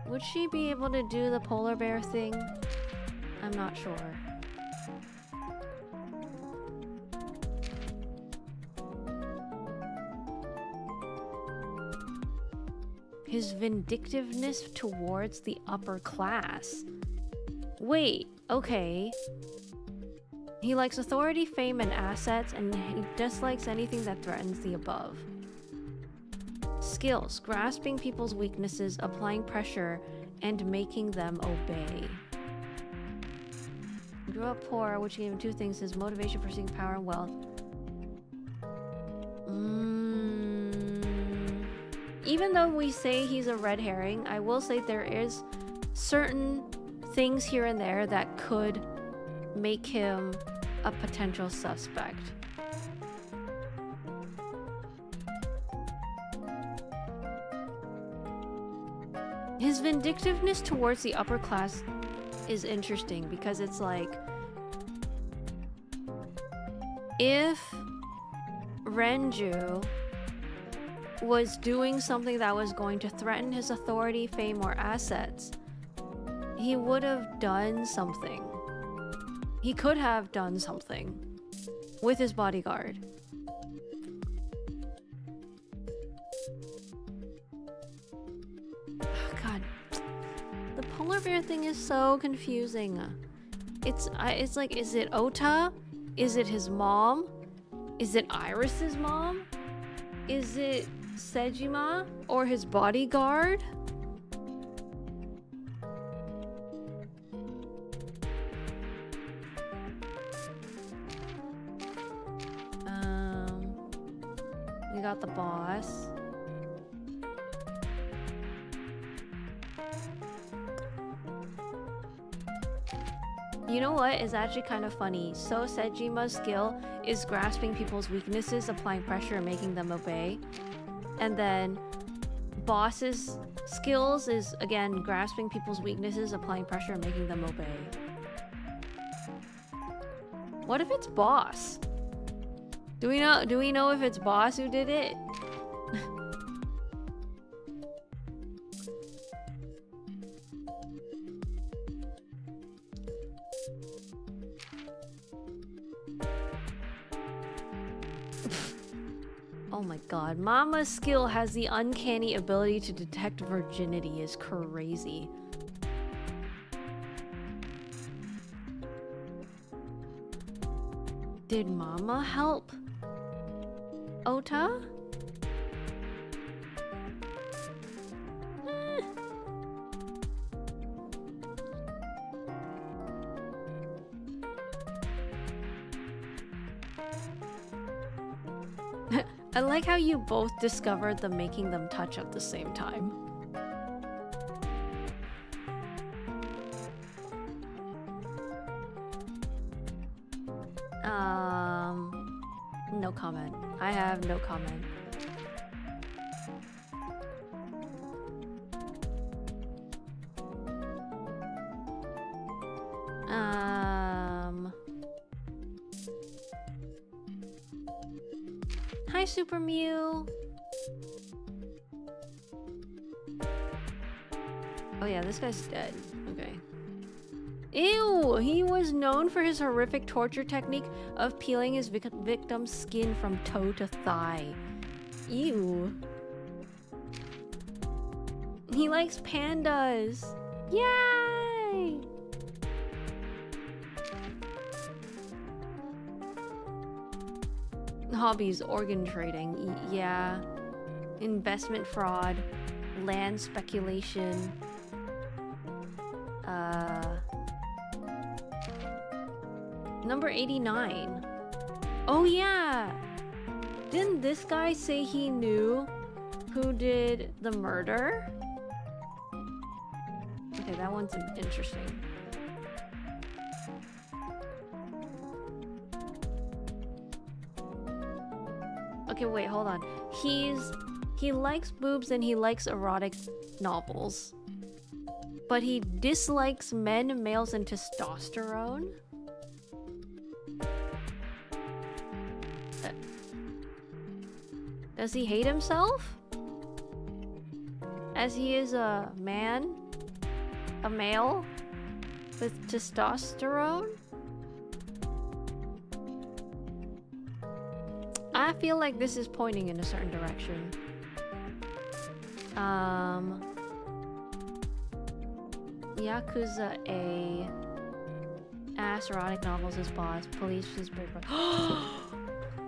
Would she be able to do the polar bear thing? I'm not sure. His vindictiveness towards the upper class. Wait, okay. He likes authority, fame, and assets, and he dislikes anything that threatens the above. Skills, grasping people's weaknesses, applying pressure, and making them obey. Grew up poor, which gave him two things: his motivation for seeking power and wealth. Even though we say he's a red herring, I will say there is certain things here and there that could make him a potential suspect. His vindictiveness towards the upper class is interesting because it's like, if Renju was doing something that was going to threaten his authority, fame, or assets, he would have done something. He could have done something with his bodyguard. God, the polar bear thing is so confusing. It's like, is it Ota? Is it his mom? Is it Iris's mom? Is it Sejima or his bodyguard? We got the boss. You know what is actually kind of funny? So Sejima's skill is grasping people's weaknesses, applying pressure, and making them obey. And then boss's skills is, again, grasping people's weaknesses, applying pressure, and making them obey. What if it's Boss? Do we know if it's Boss who did it? Oh my god, Mama's skill has the uncanny ability to detect virginity is crazy. Did Mama help Ota? I like how you both discovered the making them touch at the same time. No comment. I have no comment. Hi, Super Mew. Oh yeah, this guy's dead. Okay. Ew! He was known for his horrific torture technique of peeling his victim's skin from toe to thigh. Ew. He likes pandas. Yay! Hobbies, organ trading. Yeah. Investment fraud. Land speculation. Number 89. Oh yeah! Didn't this guy say he knew who did the murder? Okay, that one's interesting. Okay, wait, hold on. He likes boobs and he likes erotic novels. But he dislikes men, males, and testosterone? Does he hate himself? As he is a man? A male? With testosterone? I feel like this is pointing in a certain direction. Yakuza A. Ass erotic novels is boss. Police is big.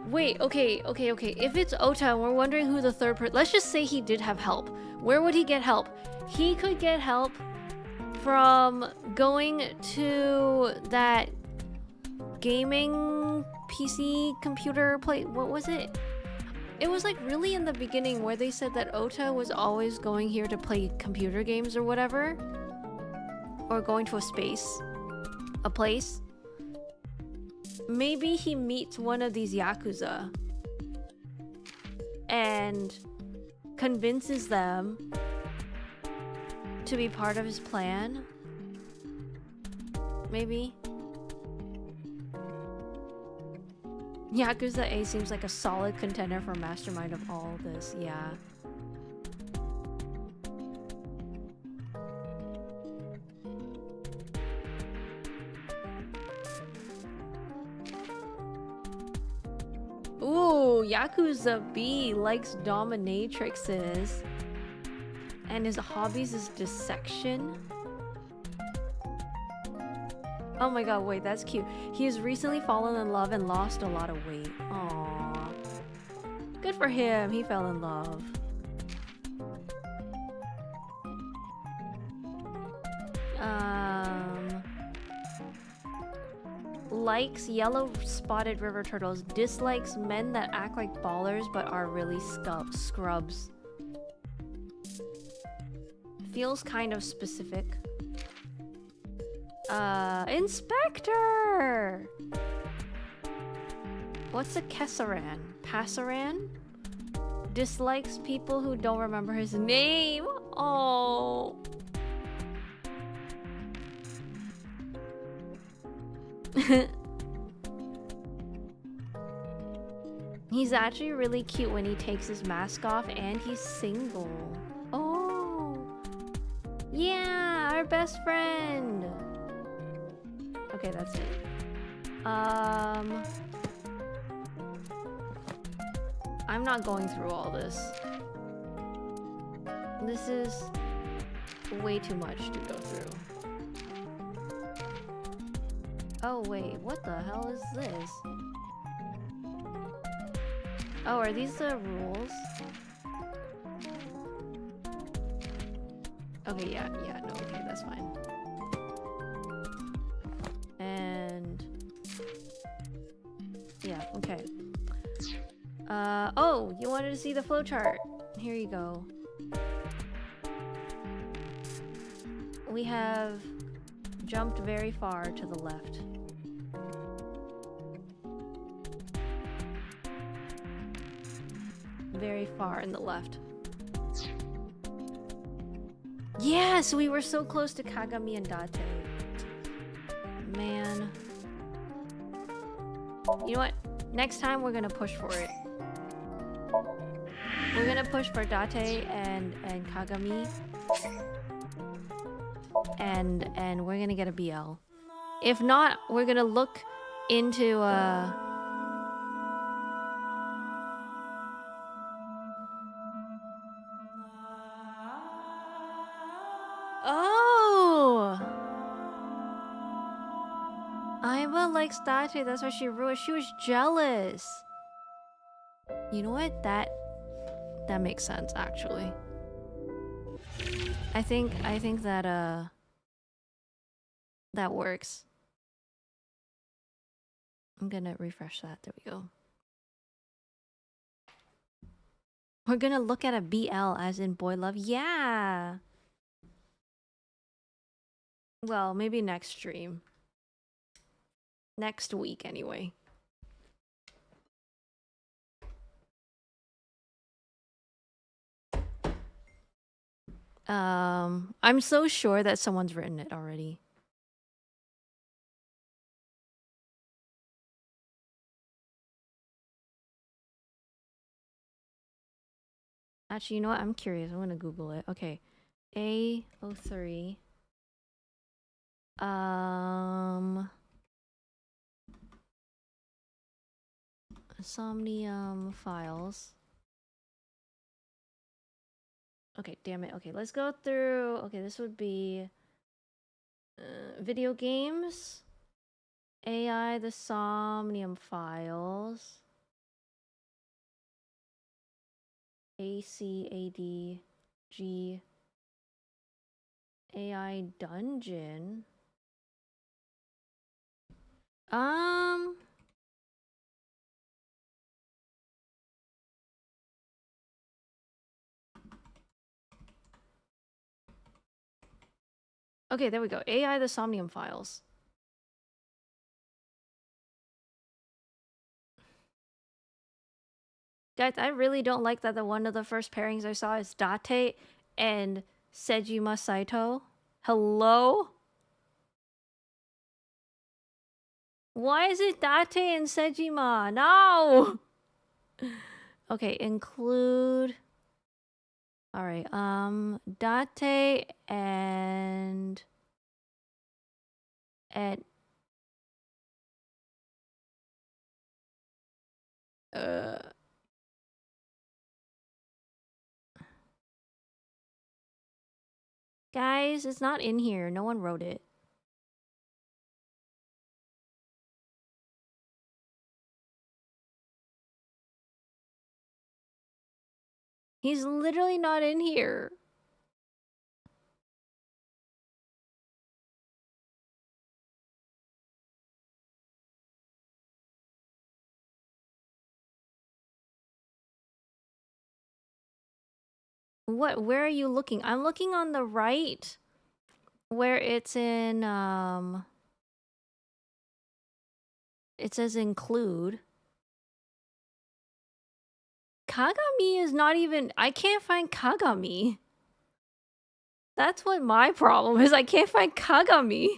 Wait, okay. If it's Ota and we're wondering who the third person... Let's just say he did have help. Where would he get help? He could get help from going to that gaming PC computer play. What was it? It was like really in the beginning where they said that Ota was always going here to play computer games or whatever. Or going to a place. Maybe he meets one of these Yakuza and convinces them to be part of his plan. Maybe. Yakuza A seems like a solid contender for mastermind of all this, yeah. Ooh, Yakuza B likes dominatrixes. And his hobbies is dissection. Oh my god, wait, that's cute. He has recently fallen in love and lost a lot of weight. Aww. Good for him, he fell in love. Likes yellow spotted river turtles. Dislikes men that act like ballers but are really scrubs. Feels kind of specific. Inspector! What's a Kesaran? Passaran? Dislikes people who don't remember his name. Oh. He's actually really cute when he takes his mask off and he's single. Oh. Yeah, our best friend. Okay, that's it. I'm not going through all this. This is way too much to go through. Oh wait, what the hell is this? Oh, are these the rules? Okay, yeah, no, okay, that's fine. And yeah, okay. Oh, you wanted to see the flowchart. Here you go. We have jumped very far to the left. Very far in the left. Yes, we were so close to Kagami and Date. Man. You know what? Next time we're gonna push for it. We're gonna push for Date and Kagami. And we're gonna get a BL. If not, we're gonna look into Oh! Aiba likes Date, that's why she ruined. She was jealous. You know what? That makes sense actually. I think that that works. I'm gonna refresh that. There we go. We're gonna look at a BL as in boy love. Yeah. Well, maybe next stream. Next week, anyway. I'm so sure that someone's written it already. Actually, you know what? I'm curious. I'm gonna Google it. Okay. A03. Somnium files. Okay, damn it. Okay, let's go through. Okay, this would be video games. AI, the Somnium files. ACADG. AI dungeon. Okay, there we go. AI, the Somnium files. Guys, I really don't like that one of the first pairings I saw is Date and Sejima Saito. Hello? Why is it Date and Sejima? No! Okay, include... Alright, Date and... Guys, it's not in here. No one wrote it. He's literally not in here. What? Where are you looking? I'm looking on the right. Where it's in, it says include. Kagami is not even... I can't find Kagami. That's what my problem is. I can't find Kagami.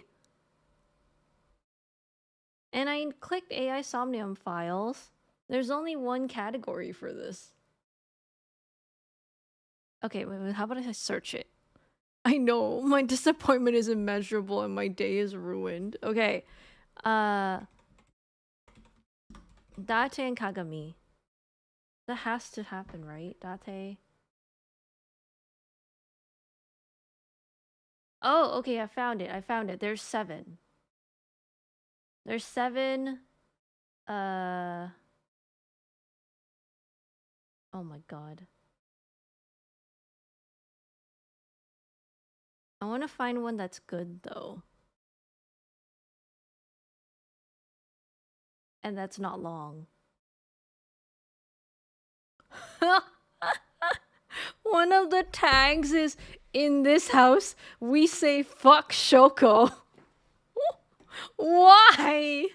And I clicked AI Somnium files. There's only one category for this. Okay, wait, how about I search it? I know, my disappointment is immeasurable and my day is ruined. Okay. Date and Kagami. That has to happen, right? Date. Oh, okay, I found it. I found it. There's 7. There's 7. Oh my god. I want to find one that's good though. And that's not long. One of the tags is, in this house, we say fuck Shoko. Why?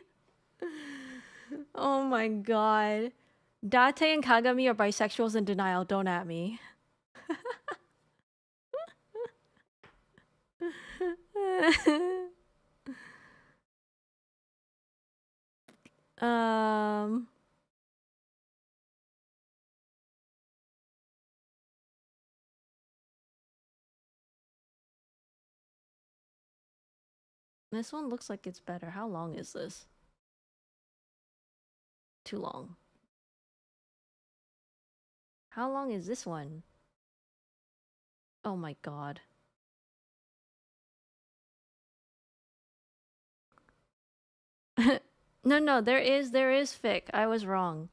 Oh my god. Date and Kagami are bisexuals in denial. Don't at me. um... This one looks like it's better. How long is this? Too long. How long is this one? Oh my god. No, there is fic. I was wrong.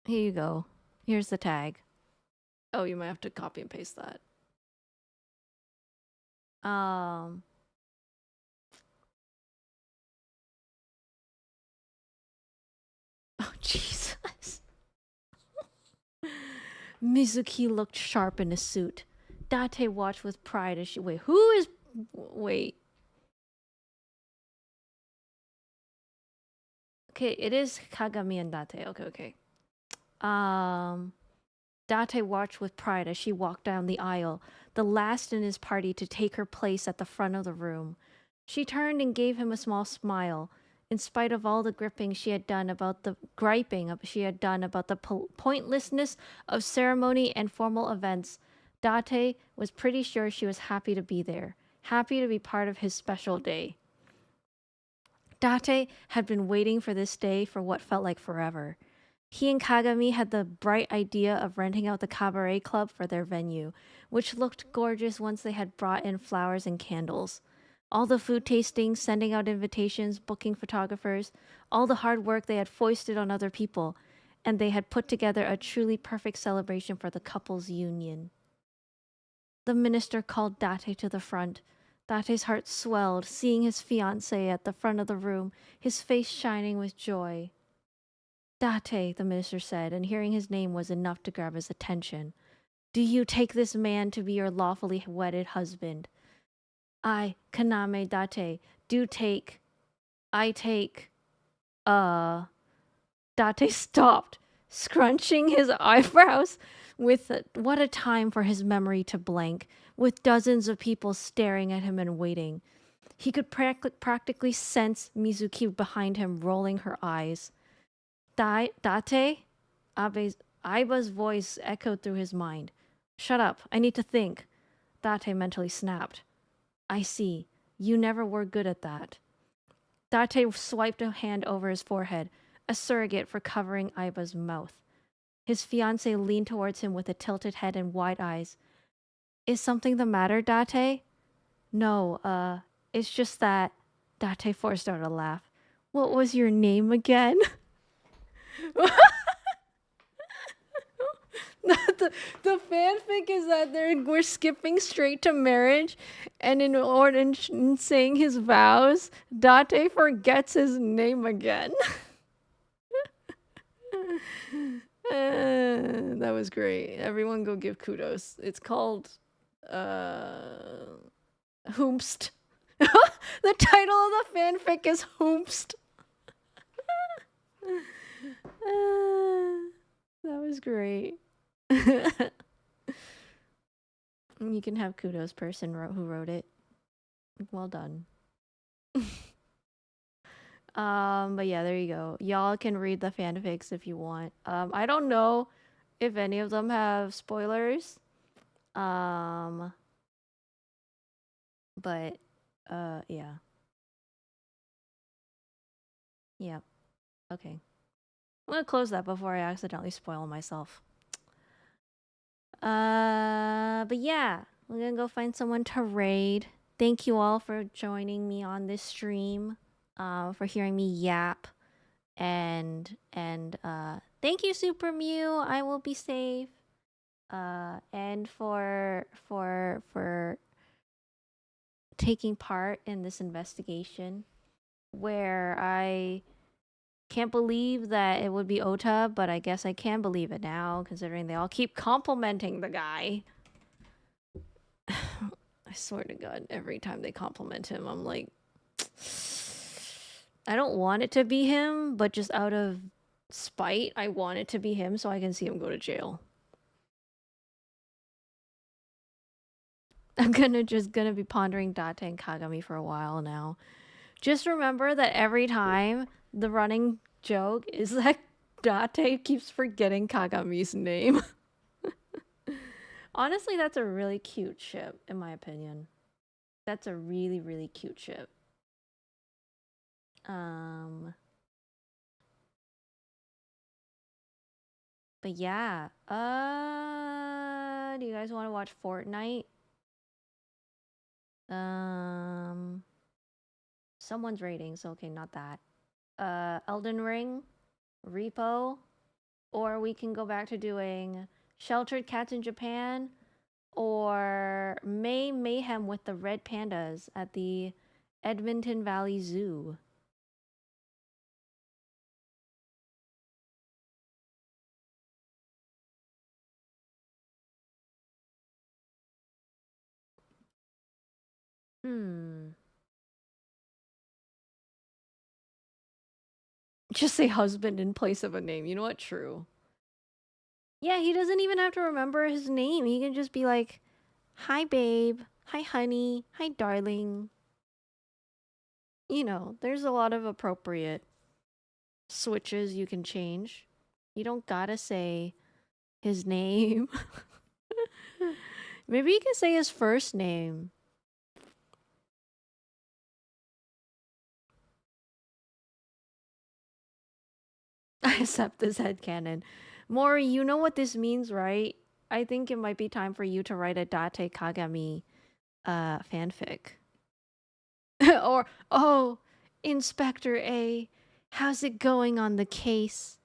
Here you go. Here's the tag. Oh, you might have to copy and paste that. Oh, Jesus. Mizuki looked sharp in a suit. Date watched with pride as she... Wait, who is... Wait. Okay, it is Kagami and Date. Okay. Date watched with pride as she walked down the aisle, the last in his party to take her place at the front of the room. She turned and gave him a small smile. In spite of all the griping she had done about the pointlessness of ceremony and formal events, Date was pretty sure she was happy to be there, happy to be part of his special day. Date had been waiting for this day for what felt like forever. He and Kagami had the bright idea of renting out the cabaret club for their venue, which looked gorgeous once they had brought in flowers and candles. All the food tastings, sending out invitations, booking photographers, all the hard work they had foisted on other people, and they had put together a truly perfect celebration for the couple's union. The minister called Date to the front. Date's heart swelled, seeing his fiancée at the front of the room, his face shining with joy. Date, the minister said, and hearing his name was enough to grab his attention. Do you take this man to be your lawfully wedded husband? I, Kaname Date, I take... Date stopped, scrunching his eyebrows with what a time for his memory to blank, with dozens of people staring at him and waiting. He could practically sense Mizuki behind him rolling her eyes. Date? Aiba's voice echoed through his mind. Shut up, I need to think. Date mentally snapped. I see. You never were good at that. Date swiped a hand over his forehead, a surrogate for covering Aiba's mouth. His fiancée leaned towards him with a tilted head and wide eyes. Is something the matter, Date? No, it's just that... Date forced out a laugh. What was your name again? The fanfic is that we're skipping straight to marriage, and in saying his vows, Date forgets his name again. That was great. Everyone go give kudos. It's called Hoomst. The title of the fanfic is Hoomst. That was great. You can have kudos, person who wrote it. Well done. But yeah, there you go. Y'all can read the fanfics if you want. I don't know if any of them have spoilers. But yeah. Yep. Okay. I'm gonna close that before I accidentally spoil myself. But yeah, we're gonna go find someone to raid. Thank you all for joining me on this stream, for hearing me yap, and thank you, Super Mew. I will be safe. And for taking part in this investigation, where I can't believe that it would be Ota, but I guess I can believe it now, considering they all keep complimenting the guy. I swear to God, every time they compliment him, I'm like, I don't want it to be him, but just out of spite, I want it to be him so I can see him go to jail. I'm gonna be pondering Date and Kagami for a while now. Just remember that every time the running joke is that Date keeps forgetting Kagami's name. Honestly, that's a really cute ship, in my opinion. That's a really, really cute ship. But yeah. Do you guys want to watch Fortnite? Someone's rating, so okay, not that. Elden Ring, Repo, or we can go back to doing Sheltered Cats in Japan, or May Mayhem with the Red Pandas at the Edmonton Valley Zoo. Just say husband in place of a name. You know what? True. Yeah, he doesn't even have to remember his name. He can just be like, hi, babe. Hi, honey. Hi, darling. You know, there's a lot of appropriate switches you can change. You don't gotta say his name. Maybe you can say his first name. I accept this headcanon. Mori, you know what this means, right? I think it might be time for you to write a Date Kagami fanfic. Or, oh, Inspector A, how's it going on the case?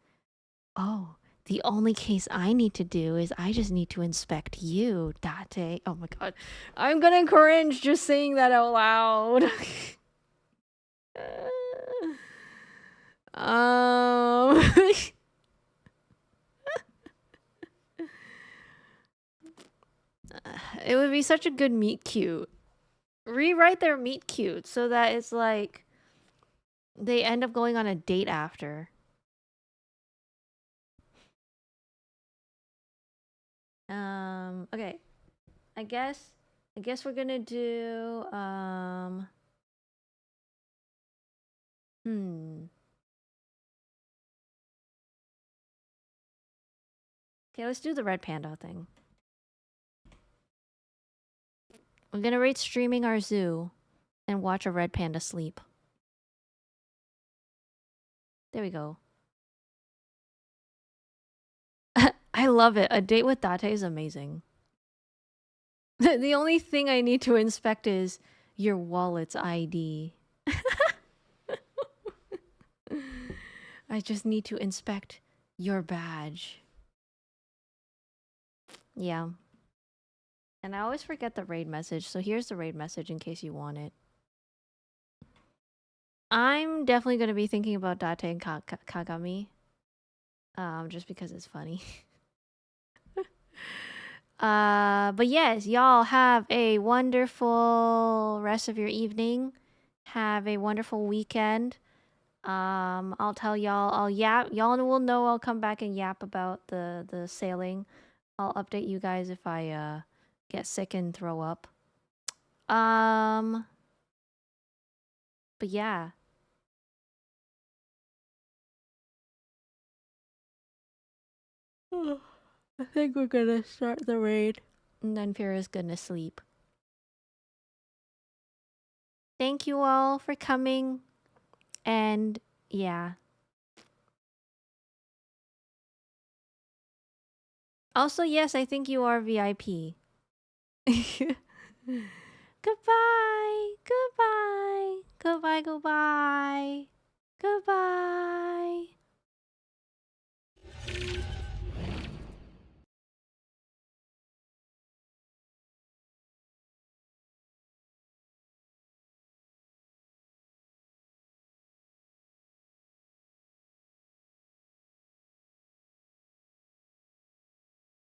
Oh, the only case I need to do is I just need to inspect you, Date. Oh my god. I'm gonna cringe just saying that out loud. It would be such a good meet cute. Rewrite their meet cute so that it's like they end up going on a date after. Okay. I guess we're gonna do Okay, let's do the red panda thing. I'm gonna rate streaming our zoo and watch a red panda sleep. There we go. I love it. A date with Date is amazing. The only thing I need to inspect is your wallet's ID. I just need to inspect your badge. Yeah. And I always forget the raid message, so here's the raid message in case you want it. I'm definitely going to be thinking about Date and Kagami. Just because it's funny. But yes, y'all have a wonderful rest of your evening. Have a wonderful weekend. I'll tell y'all, I'll yap. Y'all will know I'll come back and yap about the sailing. I'll update you guys if I get sick and throw up. But yeah. I think we're gonna start the raid. And then Fira's gonna sleep. Thank you all for coming. And yeah. Also, yes, I think you are VIP. Goodbye. Goodbye.